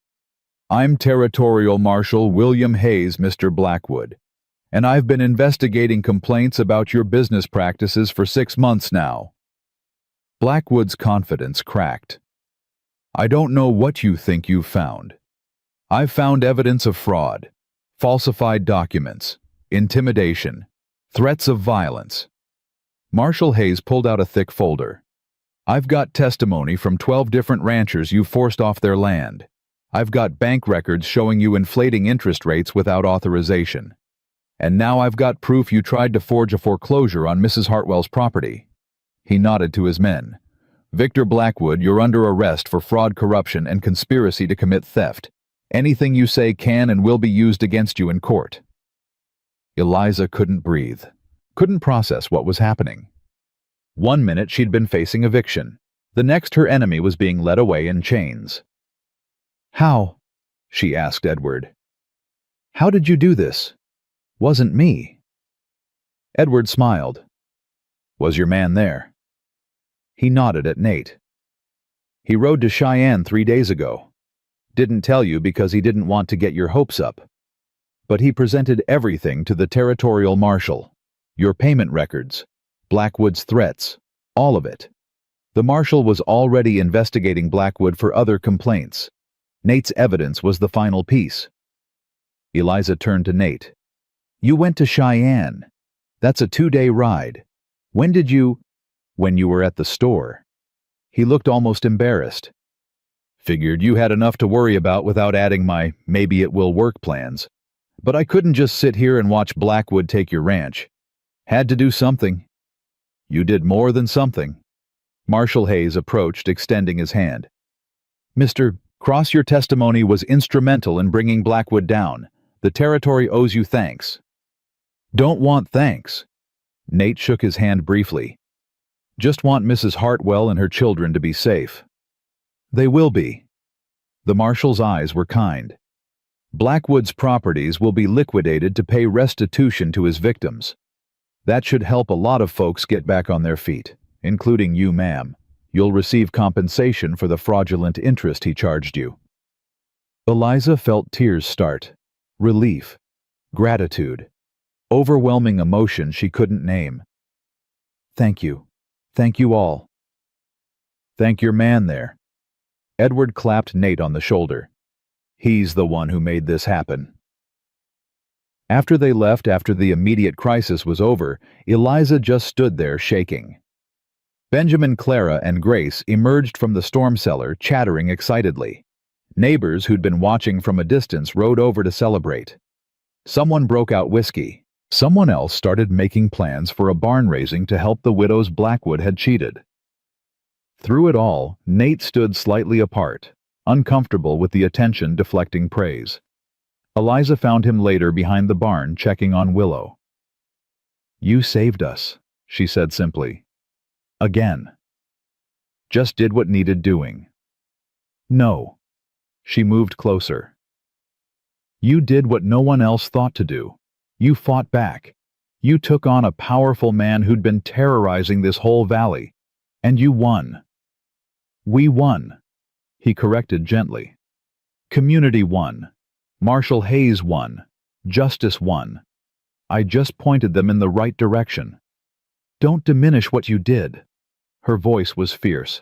I'm Territorial Marshal William Hayes, Mr. Blackwood, and I've been investigating complaints about your business practices for 6 months now. Blackwood's confidence cracked. I don't know what you think you've found. I've found evidence of fraud, falsified documents, intimidation, threats of violence. Marshal Hayes pulled out a thick folder. I've got testimony from 12 different ranchers you forced off their land. I've got bank records showing you inflating interest rates without authorization. And now I've got proof you tried to forge a foreclosure on Mrs. Hartwell's property. He nodded to his men. Victor Blackwood, you're under arrest for fraud, corruption, and conspiracy to commit theft. Anything you say can and will be used against you in court. Eliza couldn't breathe, couldn't process what was happening. 1 minute she'd been facing eviction. The next her enemy was being led away in chains. How? She asked Edward. How did you do this? Wasn't me. Edward smiled. Was your man there? He nodded at Nate. He rode to Cheyenne 3 days ago. Didn't tell you because he didn't want to get your hopes up. But he presented everything to the territorial marshal. Your payment records, Blackwood's threats, all of it. The marshal was already investigating Blackwood for other complaints. Nate's evidence was the final piece. Eliza turned to Nate. You went to Cheyenne. That's a 2-day ride. When did you? When you were at the store. He looked almost embarrassed. Figured you had enough to worry about without adding my maybe it will work plans. But I couldn't just sit here and watch Blackwood take your ranch. Had to do something. You did more than something. Marshal Hayes approached, extending his hand. Mr. Cross, your testimony was instrumental in bringing Blackwood down. The territory owes you thanks. Don't want thanks. Nate shook his hand briefly. Just want Mrs. Hartwell and her children to be safe. They will be. The marshal's eyes were kind. Blackwood's properties will be liquidated to pay restitution to his victims. That should help a lot of folks get back on their feet, including you, ma'am. You'll receive compensation for the fraudulent interest he charged you. Eliza felt tears start. Relief. Gratitude. Overwhelming emotion she couldn't name. Thank you. Thank you all. Thank your man there. Edward clapped Nate on the shoulder. He's the one who made this happen. After they left, after the immediate crisis was over, Eliza just stood there shaking. Benjamin, Clara, and Grace emerged from the storm cellar, chattering excitedly. Neighbors who'd been watching from a distance rode over to celebrate. Someone broke out whiskey. Someone else started making plans for a barn raising to help the widows Blackwood had cheated. Through it all, Nate stood slightly apart, uncomfortable with the attention-deflecting praise. Eliza found him later behind the barn, checking on Willow. You saved us, she said simply. Again. Just did what needed doing. No. She moved closer. You did what no one else thought to do. You fought back. You took on a powerful man who'd been terrorizing this whole valley. And you won. We won. He corrected gently. Community won. Marshal Hayes won. Justice won. I just pointed them in the right direction. Don't diminish what you did. Her voice was fierce.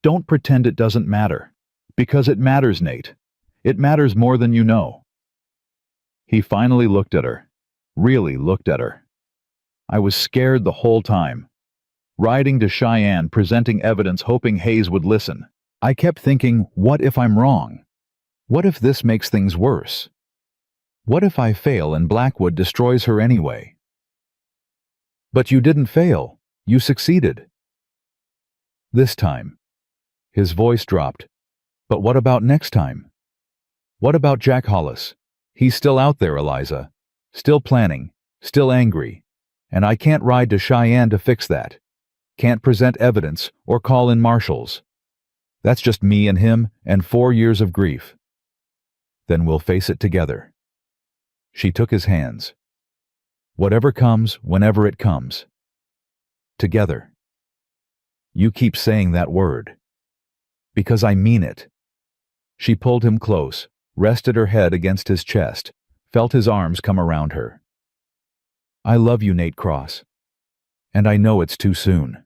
Don't pretend it doesn't matter. Because it matters, Nate. It matters more than you know. He finally looked at her. Really looked at her. I was scared the whole time. Riding to Cheyenne, presenting evidence, hoping Hayes would listen. I kept thinking, what if I'm wrong? What if this makes things worse? What if I fail and Blackwood destroys her anyway? But you didn't fail. You succeeded. This time. His voice dropped. But what about next time? What about Jack Hollis? He's still out there, Eliza. Still planning. Still angry. And I can't ride to Cheyenne to fix that. Can't present evidence or call in marshals. That's just me and him and 4 years of grief. Then we'll face it together. She took his hands. Whatever comes, whenever it comes. Together. You keep saying that word. Because I mean it. She pulled him close, rested her head against his chest, felt his arms come around her. I love you, Nate Cross. And I know it's too soon.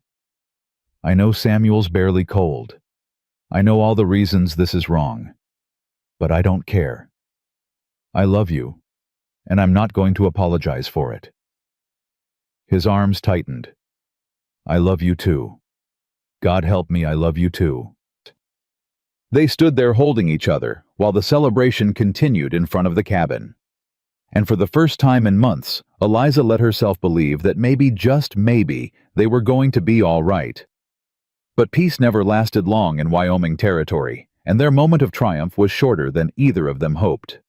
I know Samuel's barely cold. I know all the reasons this is wrong. But I don't care. I love you, and I'm not going to apologize for it. His arms tightened. I love you too. God help me, I love you too. They stood there holding each other while the celebration continued in front of the cabin. And for the first time in months, Eliza let herself believe that maybe, just maybe, they were going to be all right. But peace never lasted long in Wyoming territory, and their moment of triumph was shorter than either of them hoped.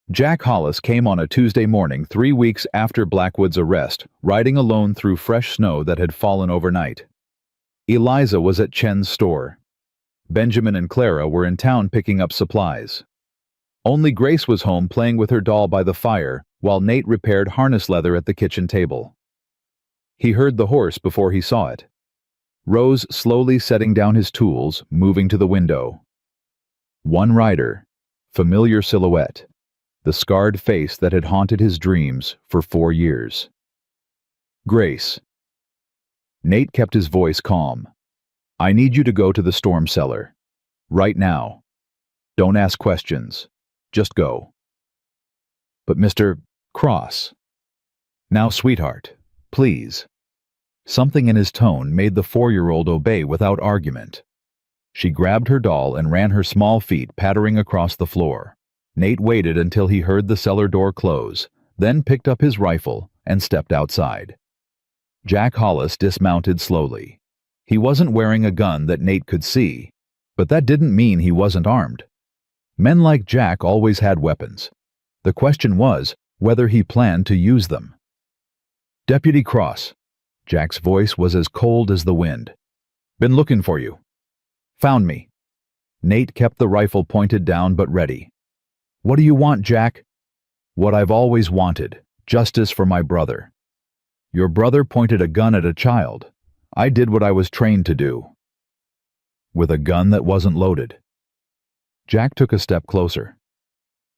Jack Hollis came on a Tuesday morning 3 weeks after Blackwood's arrest, riding alone through fresh snow that had fallen overnight. Eliza was at Chen's store. Benjamin and Clara were in town picking up supplies. Only Grace was home playing with her doll by the fire, while Nate repaired harness leather at the kitchen table. He heard the horse before he saw it. Rose slowly setting down his tools, moving to the window. One rider, familiar silhouette, the scarred face that had haunted his dreams for 4 years. Grace. Nate kept his voice calm. I need you to go to the storm cellar. Right now. Don't ask questions. Just go. But Mr. Cross. Now, sweetheart, please. Something in his tone made the 4-year-old obey without argument. She grabbed her doll and ran her small feet pattering across the floor. Nate waited until he heard the cellar door close, then picked up his rifle and stepped outside. Jack Hollis dismounted slowly. He wasn't wearing a gun that Nate could see, but that didn't mean he wasn't armed. Men like Jack always had weapons. The question was whether he planned to use them. Deputy Cross. Jack's voice was as cold as the wind. Been looking for you. Found me. Nate kept the rifle pointed down but ready. What do you want, Jack? What I've always wanted, justice for my brother. Your brother pointed a gun at a child. I did what I was trained to do. With a gun that wasn't loaded. Jack took a step closer.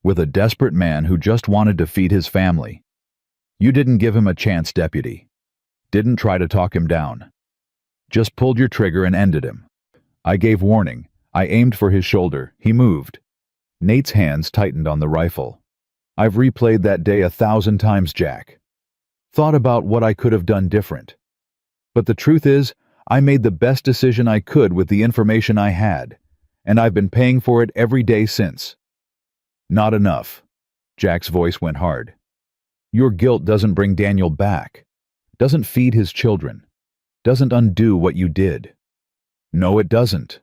With a desperate man who just wanted to feed his family. You didn't give him a chance, deputy. Didn't try to talk him down. Just pulled your trigger and ended him. I gave warning. I aimed for his shoulder. He moved. Nate's hands tightened on the rifle. I've replayed that day 1,000 times, Jack. Thought about what I could have done different. But the truth is, I made the best decision I could with the information I had, and I've been paying for it every day since. Not enough. Jack's voice went hard. Your guilt doesn't bring Daniel back. Doesn't feed his children. Doesn't undo what you did. No, it doesn't.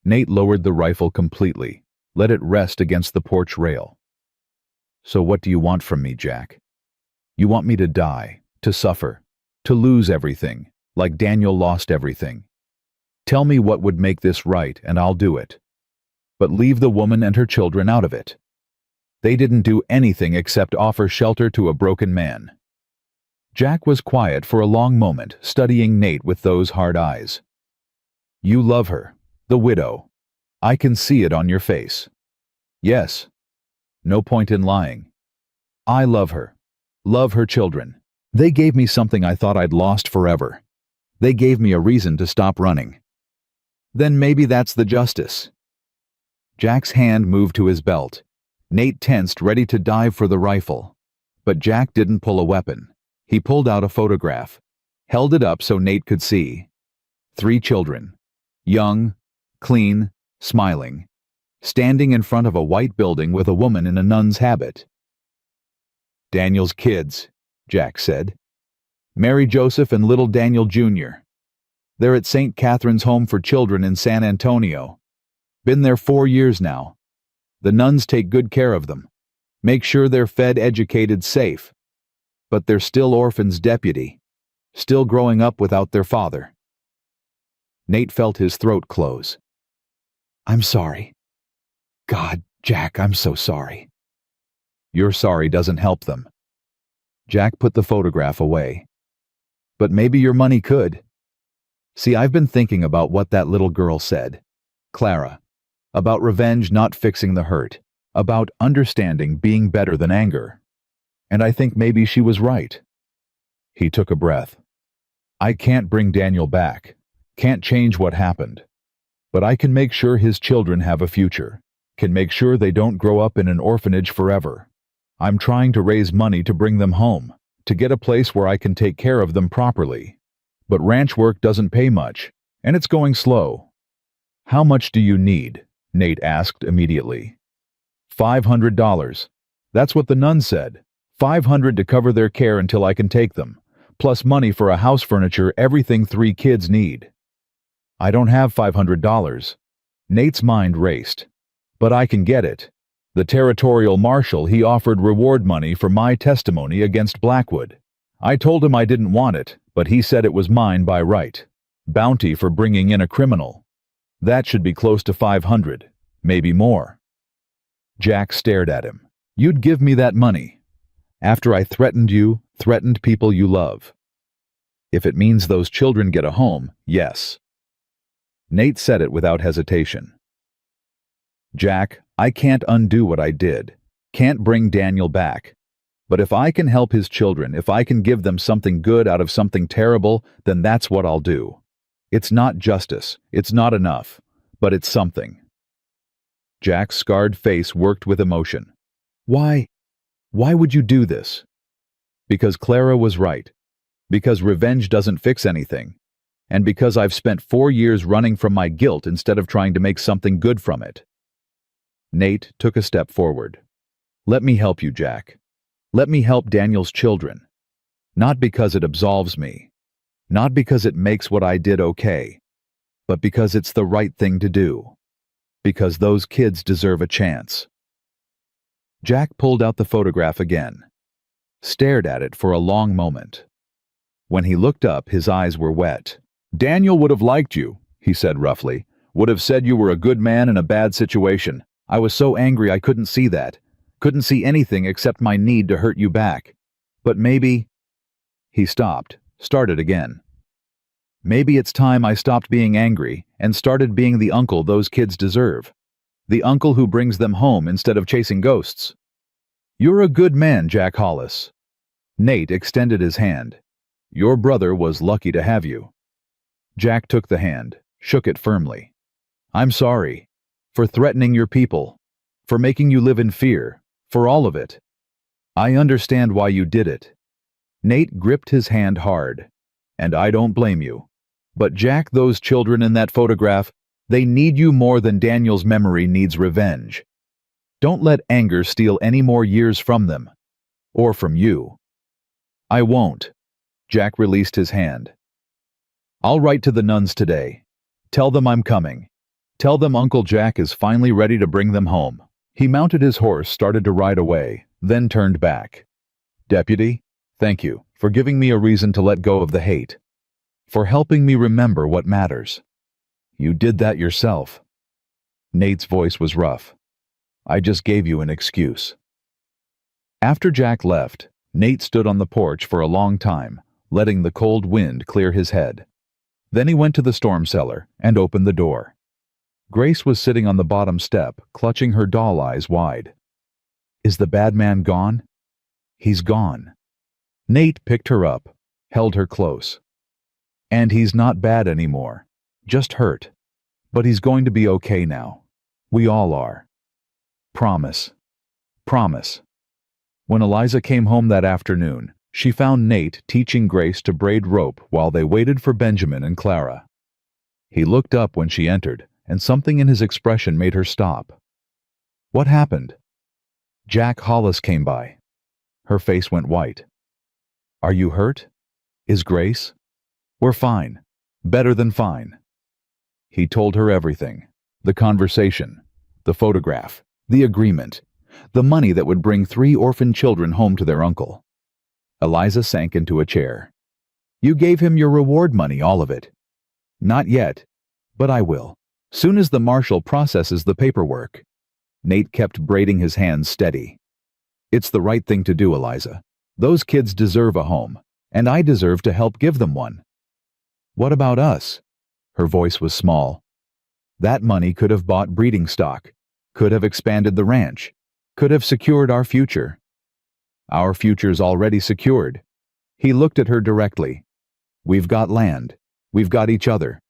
Nate lowered the rifle completely, let it rest against the porch rail. So what do you want from me, Jack? You want me to die, to suffer, to lose everything, like Daniel lost everything. Tell me what would make this right, and I'll do it. But leave the woman and her children out of it. They didn't do anything except offer shelter to a broken man. Jack was quiet for a long moment, studying Nate with those hard eyes. You love her, the widow. I can see it on your face. Yes. No point in lying. I love her. Love her children. They gave me something I thought I'd lost forever. They gave me a reason to stop running. Then maybe that's the justice. Jack's hand moved to his belt. Nate tensed, ready to dive for the rifle. But Jack didn't pull a weapon. He pulled out a photograph, held it up so Nate could see. 3 children. Young, clean, smiling. standing in front of a white building with a woman in a nun's habit. "Daniel's kids," Jack said. "Mary Joseph and little Daniel Jr. They're at St. Catherine's Home for Children in San Antonio. Been there 4 years now. The nuns take good care of them. Make sure they're fed, educated, safe. But they're still orphans, deputy. Still growing up without their father." Nate felt his throat close. "I'm sorry. God, Jack, I'm so sorry." "Your sorry doesn't help them." Jack put the photograph away. "But maybe your money could. See, I've been thinking about what that little girl said. Clara. About revenge not fixing the hurt. About understanding being better than anger. And I think maybe she was right." He took a breath. "I can't bring Daniel back. Can't change what happened. But I can make sure his children have a future. Can make sure they don't grow up in an orphanage forever. I'm trying to raise money to bring them home, to get a place where I can take care of them properly. But ranch work doesn't pay much, and it's going slow." "How much do you need?" Nate asked immediately. $500. That's what the nun said. $500 to cover their care until I can take them, plus money for a house, furniture, everything 3 kids need. "I don't have $500. Nate's mind raced. "But I can get it. The territorial marshal, he offered reward money for my testimony against Blackwood. I told him I didn't want it, but he said it was mine by right. Bounty for bringing in a criminal. That should be close to $500, maybe more." Jack stared at him. "You'd give me that money? After I threatened you, threatened people you love? If it means those children get a home, yes." Nate said it without hesitation. "Jack, I can't undo what I did. Can't bring Daniel back. But if I can help his children, if I can give them something good out of something terrible, then that's what I'll do. It's not justice, it's not enough, but it's something." Jack's scarred face worked with emotion. Why would you do this?" "Because Clara was right. Because revenge doesn't fix anything. And because I've spent 4 years running from my guilt instead of trying to make something good from it." Nate took a step forward. "Let me help you, Jack. Let me help Daniel's children. Not because it absolves me. Not because it makes what I did okay. But because it's the right thing to do. Because those kids deserve a chance." Jack pulled out the photograph again. Stared at it for a long moment. When he looked up, his eyes were wet. "Daniel would have liked you," he said roughly. "Would have said you were a good man in a bad situation. I was so angry I couldn't see that. Couldn't see anything except my need to hurt you back. But maybe—" He stopped, started again. "Maybe it's time I stopped being angry and started being the uncle those kids deserve. The uncle who brings them home instead of chasing ghosts. You're a good man, Jack Hollis." Nate extended his hand. "Your brother was lucky to have you." Jack took the hand, shook it firmly. "I'm sorry. For threatening your people. For making you live in fear. For all of it. I understand why you did it." Nate gripped his hand hard. "And I don't blame you. But Jack, those children in that photograph, they need you more than Daniel's memory needs revenge. Don't let anger steal any more years from them. Or from you." "I won't." Jack released his hand. "I'll write to the nuns today. Tell them I'm coming. Tell them Uncle Jack is finally ready to bring them home." He mounted his horse, started to ride away, then turned back. "Deputy, thank you for giving me a reason to let go of the hate. For helping me remember what matters. You did that yourself." Nate's voice was rough. "I just gave you an excuse." After Jack left, Nate stood on the porch for a long time, letting the cold wind clear his head. Then he went to the storm cellar and opened the door. Grace was sitting on the bottom step, clutching her doll eyes wide. "Is the bad man gone?" "He's gone." Nate picked her up, held her close. "And he's not bad anymore, just hurt. But he's going to be okay now. We all are. Promise. Promise." When Eliza came home that afternoon, she found Nate teaching Grace to braid rope while they waited for Benjamin and Clara. He looked up when she entered, and something in his expression made her stop. What happened? Jack Hollis came by. Her face went white. Are you hurt? Is Grace? We're fine. Better than fine. He told her everything. The conversation, the photograph, the agreement, the money that would bring 3 orphan children home to their uncle. Eliza sank into a chair. You gave him your reward money, all of it. Not yet, but I will. Soon as the marshal processes the paperwork. Nate kept braiding his hands steady. It's the right thing to do, Eliza. Those kids deserve a home, and I deserve to help give them one. What about us? Her voice was small. That money could have bought breeding stock, could have expanded the ranch, could have secured our future. Our future's already secured. He looked at her directly. We've got land. We've got each other.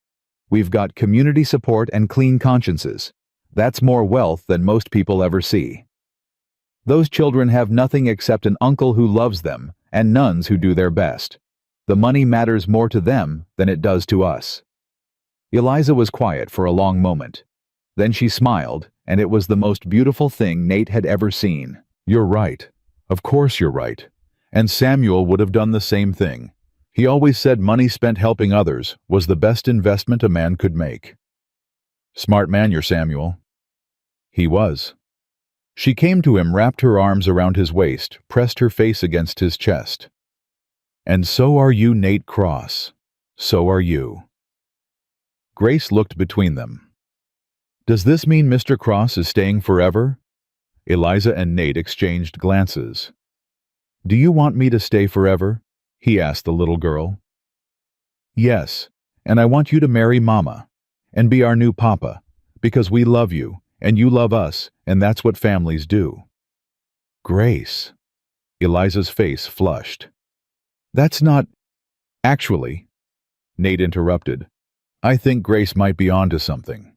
We've got community support and clean consciences. That's more wealth than most people ever see. Those children have nothing except an uncle who loves them and nuns who do their best. The money matters more to them than it does to us. Eliza was quiet for a long moment. Then she smiled, and it was the most beautiful thing Nate had ever seen. You're right. Of course you're right. And Samuel would have done the same thing. He always said money spent helping others was the best investment a man could make. Smart man, your Samuel. He was. She came to him, wrapped her arms around his waist, pressed her face against his chest. And so are you, Nate Cross. So are you. Grace looked between them. Does this mean Mr. Cross is staying forever? Eliza and Nate exchanged glances. Do you want me to stay forever? He asked the little girl. Yes, and I want you to marry Mama and be our new papa, because we love you and you love us, and that's what families do. Grace. Eliza's face flushed. That's not... Actually, Nate interrupted. I think Grace might be onto something.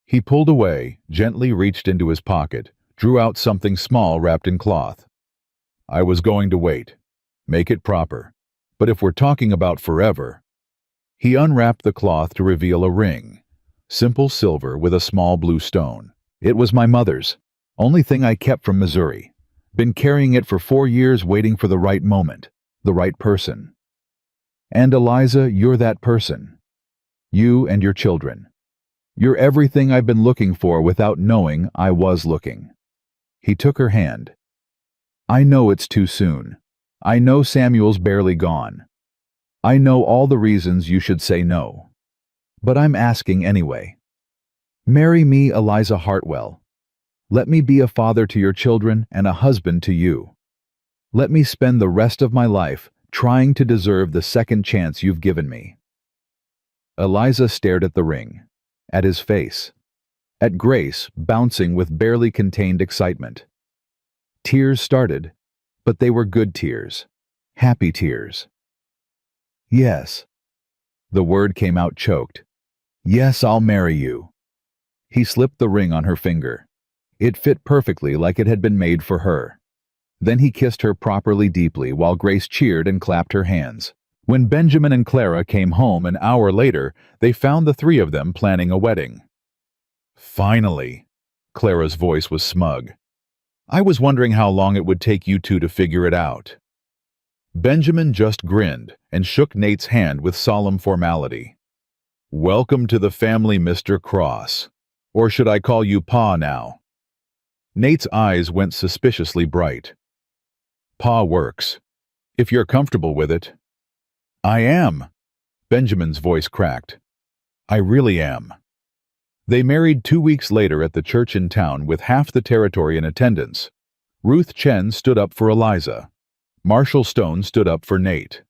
He pulled away, gently reached into his pocket, drew out something small wrapped in cloth. I was going to wait. Make it proper. But if we're talking about forever... He unwrapped the cloth to reveal a ring. Simple silver with a small blue stone. It was my mother's. Only thing I kept from Missouri. Been carrying it for 4 years, waiting for the right moment. The right person. And Eliza, you're that person. You and your children. You're everything I've been looking for without knowing I was looking. He took her hand. I know it's too soon. I know Samuel's barely gone. I know all the reasons you should say no. But I'm asking anyway. Marry me, Eliza Hartwell. Let me be a father to your children and a husband to you. Let me spend the rest of my life trying to deserve the second chance you've given me. Eliza stared at the ring, at his face, at Grace bouncing with barely contained excitement. Tears started, but they were good tears, happy tears. Yes. The word came out choked. Yes, I'll marry you. He slipped the ring on her finger. It fit perfectly, like it had been made for her. Then he kissed her properly deeply while Grace cheered and clapped her hands. When Benjamin and Clara came home an hour later, they found the 3 of them planning a wedding. Finally, Clara's voice was smug. I was wondering how long it would take you 2 to figure it out. Benjamin just grinned and shook Nate's hand with solemn formality. Welcome to the family, Mr. Cross. Or should I call you Pa now? Nate's eyes went suspiciously bright. Pa works. If you're comfortable with it. I am. Benjamin's voice cracked. I really am. They married 2 weeks later at the church in town with half the territory in attendance. Ruth Chen stood up for Eliza. Marshall Stone stood up for Nate.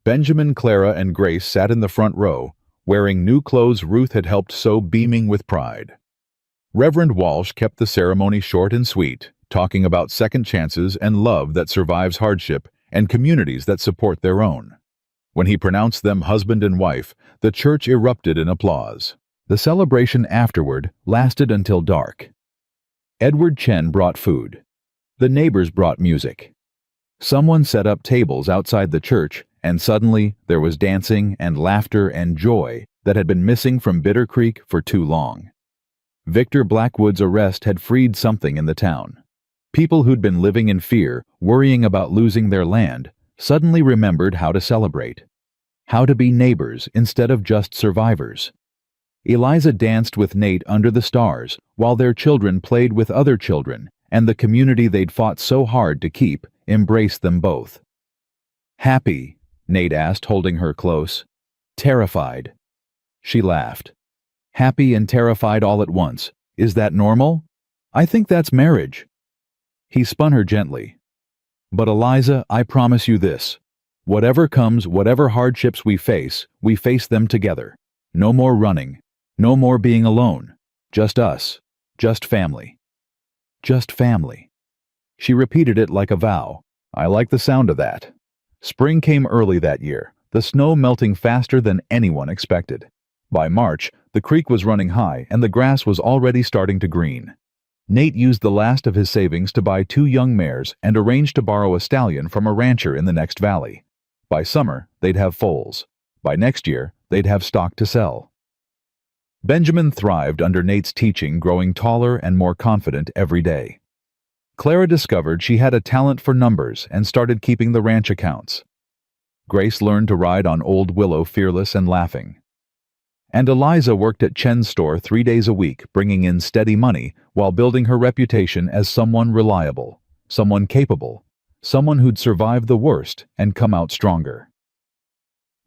Benjamin, Clara, and Grace sat in the front row, wearing new clothes Ruth had helped sew, beaming with pride. Reverend Walsh kept the ceremony short and sweet, talking about second chances and love that survives hardship and communities that support their own. When he pronounced them husband and wife, the church erupted in applause. The celebration afterward lasted until dark. Edward Chen brought food. The neighbors brought music. Someone set up tables outside the church, and suddenly there was dancing and laughter and joy that had been missing from Bitter Creek for too long. Victor Blackwood's arrest had freed something in the town. People who'd been living in fear, worrying about losing their land, suddenly remembered how to celebrate. How to be neighbors instead of just survivors. Eliza danced with Nate under the stars, while their children played with other children, and the community they'd fought so hard to keep embraced them both. "Happy?" Nate asked, holding her close. "Terrified." She laughed. "Happy and terrified all at once. Is that normal? I think that's marriage." He spun her gently. "But Eliza, I promise you this. Whatever comes, whatever hardships we face them together. No more running. No more being alone. Just us. Just family." Just family. She repeated it like a vow. I like the sound of that. Spring came early that year, the snow melting faster than anyone expected. By March, the creek was running high and the grass was already starting to green. Nate used the last of his savings to buy 2 young mares and arranged to borrow a stallion from a rancher in the next valley. By summer, they'd have foals. By next year, they'd have stock to sell. Benjamin thrived under Nate's teaching, growing taller and more confident every day. Clara discovered she had a talent for numbers and started keeping the ranch accounts. Grace learned to ride on Old Willow fearless and laughing. And Eliza worked at Chen's store 3 days a week, bringing in steady money while building her reputation as someone reliable, someone capable, someone who'd survived the worst and come out stronger.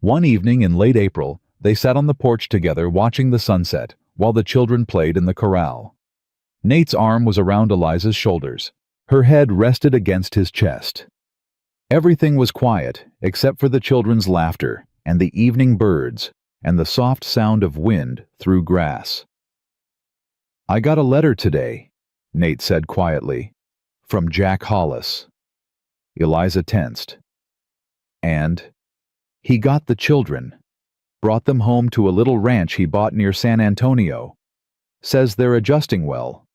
One evening in late April, they sat on the porch together watching the sunset while the children played in the corral. Nate's arm was around Eliza's shoulders. Her head rested against his chest. Everything was quiet except for the children's laughter and the evening birds and the soft sound of wind through grass. "I got a letter today," Nate said quietly, "from Jack Hollis." Eliza tensed. "And?" "He got the children. Brought them home to a little ranch he bought near San Antonio. Says they're adjusting well.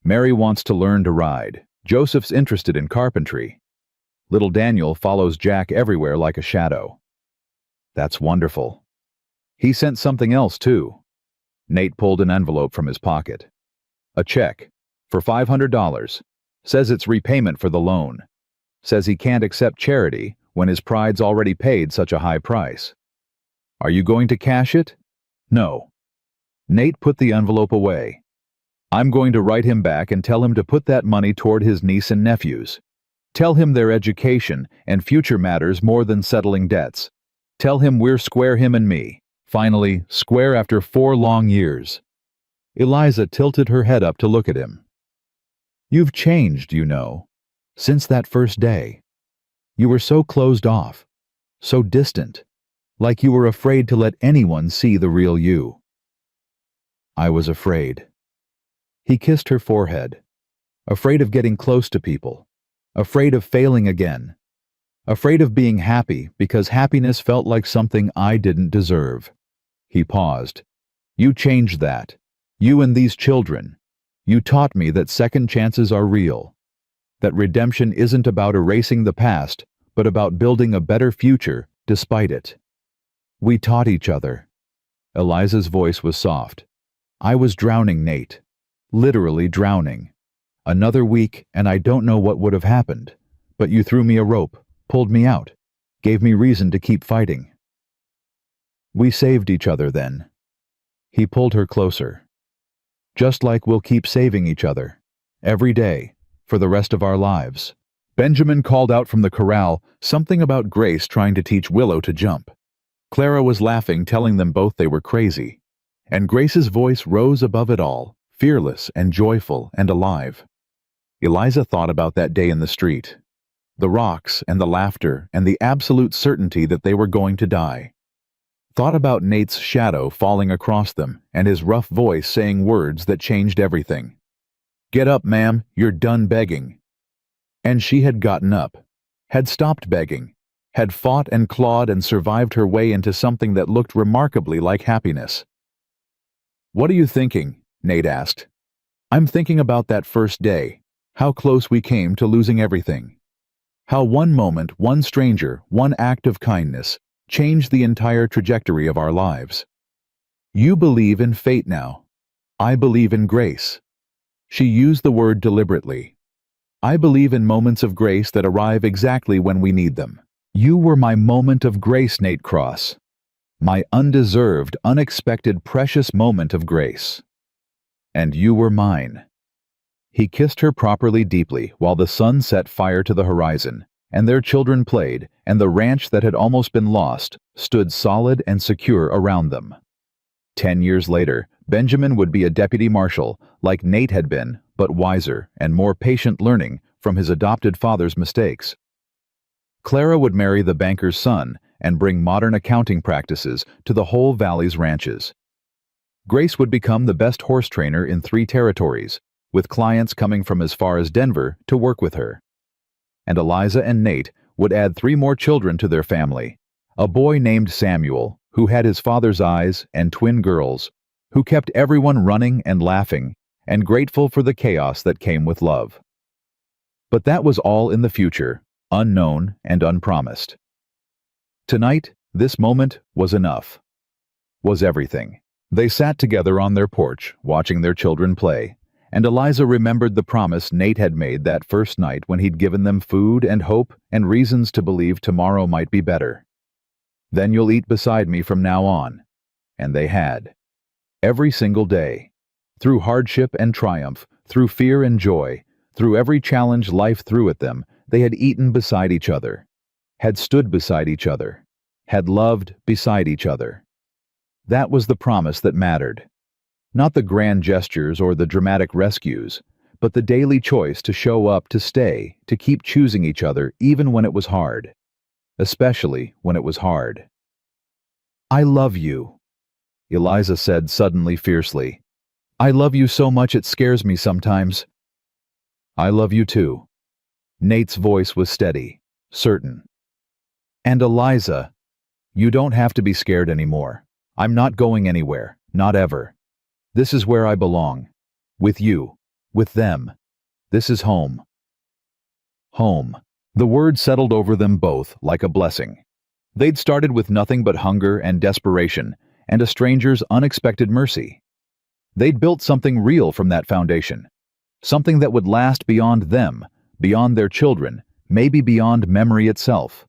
Mary wants to learn to ride. Joseph's interested in carpentry. Little Daniel follows Jack everywhere like a shadow." "That's wonderful." "He sent something else, too." Nate pulled an envelope from his pocket. "A check. For $500. Says it's repayment for the loan. Says he can't accept charity when his pride's already paid such a high price." "Are you going to cash it?" "No." Nate put the envelope away. "I'm going to write him back and tell him to put that money toward his niece and nephews. Tell him their education and future matters more than settling debts. Tell him we're square, him and me. Finally, square after 4 long years." Eliza tilted her head up to look at him. "You've changed, you know, since that first day. You were so closed off, so distant, like you were afraid to let anyone see the real you." "I was afraid." He kissed her forehead. "Afraid of getting close to people. Afraid of failing again. Afraid of being happy because happiness felt like something I didn't deserve." He paused. "You changed that. You and these children. You taught me that second chances are real. That redemption isn't about erasing the past, but about building a better future despite it. We taught each other." Eliza's voice was soft. "I was drowning, Nate. Literally drowning. Another week and I don't know what would have happened, but you threw me a rope, pulled me out, gave me reason to keep fighting. We saved each other then." He pulled her closer. "Just like we'll keep saving each other, every day, for the rest of our lives." Benjamin called out from the corral something about Grace trying to teach Willow to jump. Clara was laughing, telling them both they were crazy. And Grace's voice rose above it all, fearless and joyful and alive. Eliza thought about that day in the street. The rocks and the laughter and the absolute certainty that they were going to die. Thought about Nate's shadow falling across them and his rough voice saying words that changed everything. "Get up, ma'am, you're done begging." And she had gotten up, had stopped begging, had fought and clawed and survived her way into something that looked remarkably like happiness. "What are you thinking?" Nate asked. "I'm thinking about that first day, how close we came to losing everything. How one moment, one stranger, one act of kindness changed the entire trajectory of our lives. You believe in fate now. I believe in grace. She used the word deliberately. I believe in moments of grace that arrive exactly when we need them. You were my moment of grace, Nate Cross. My undeserved, unexpected, precious moment of grace. And you were mine. He kissed her properly deeply while the sun set fire to the horizon, and their children played, and the ranch that had almost been lost stood solid and secure around them. 10 years later, Benjamin would be a deputy marshal, like Nate had been, but wiser and more patient, learning from his adopted father's mistakes. Clara would marry the banker's son and bring modern accounting practices to the whole valley's ranches. Grace would become the best horse trainer in 3 territories, with clients coming from as far as Denver to work with her. And Eliza and Nate would add 3 more children to their family, a boy named Samuel, who had his father's eyes, and twin girls, who kept everyone running and laughing and grateful for the chaos that came with love. But that was all in the future, unknown and unpromised. Tonight, this moment was enough. Was everything. They sat together on their porch, watching their children play, and Eliza remembered the promise Nate had made that first night when he'd given them food and hope and reasons to believe tomorrow might be better. Then you'll eat beside me from now on. And they had. Every single day. Through hardship and triumph, through fear and joy, through every challenge life threw at them, they had eaten beside each other, had stood beside each other, had loved beside each other. That was the promise that mattered. Not the grand gestures or the dramatic rescues, but the daily choice to show up, to stay, to keep choosing each other even when it was hard. Especially when it was hard. I love you, Eliza said suddenly, fiercely. I love you so much it scares me sometimes. I love you too. Nate's voice was steady, certain. And Eliza, you don't have to be scared anymore. I'm not going anywhere, not ever. This is where I belong. With you. With them. This is home. Home. The word settled over them both like a blessing. They'd started with nothing but hunger and desperation, and a stranger's unexpected mercy. They'd built something real from that foundation. Something that would last beyond them, beyond their children, maybe beyond memory itself.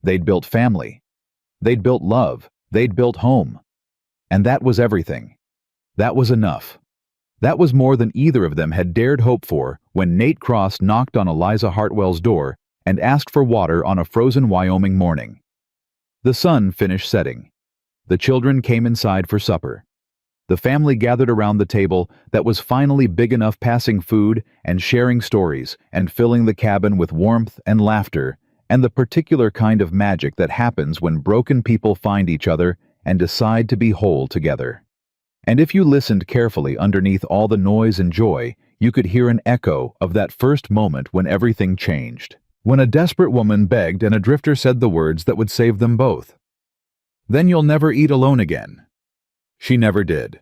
They'd built family. They'd built love. They'd built home. And that was everything. That was enough. That was more than either of them had dared hope for when Nate Cross knocked on Eliza Hartwell's door and asked for water on a frozen Wyoming morning. The sun finished setting. The children came inside for supper. The family gathered around the table that was finally big enough, passing food and sharing stories and filling the cabin with warmth and laughter and the particular kind of magic that happens when broken people find each other and decide to be whole together. And if you listened carefully underneath all the noise and joy, you could hear an echo of that first moment when everything changed. When a desperate woman begged and a drifter said the words that would save them both. Then you'll never eat alone again. She never did.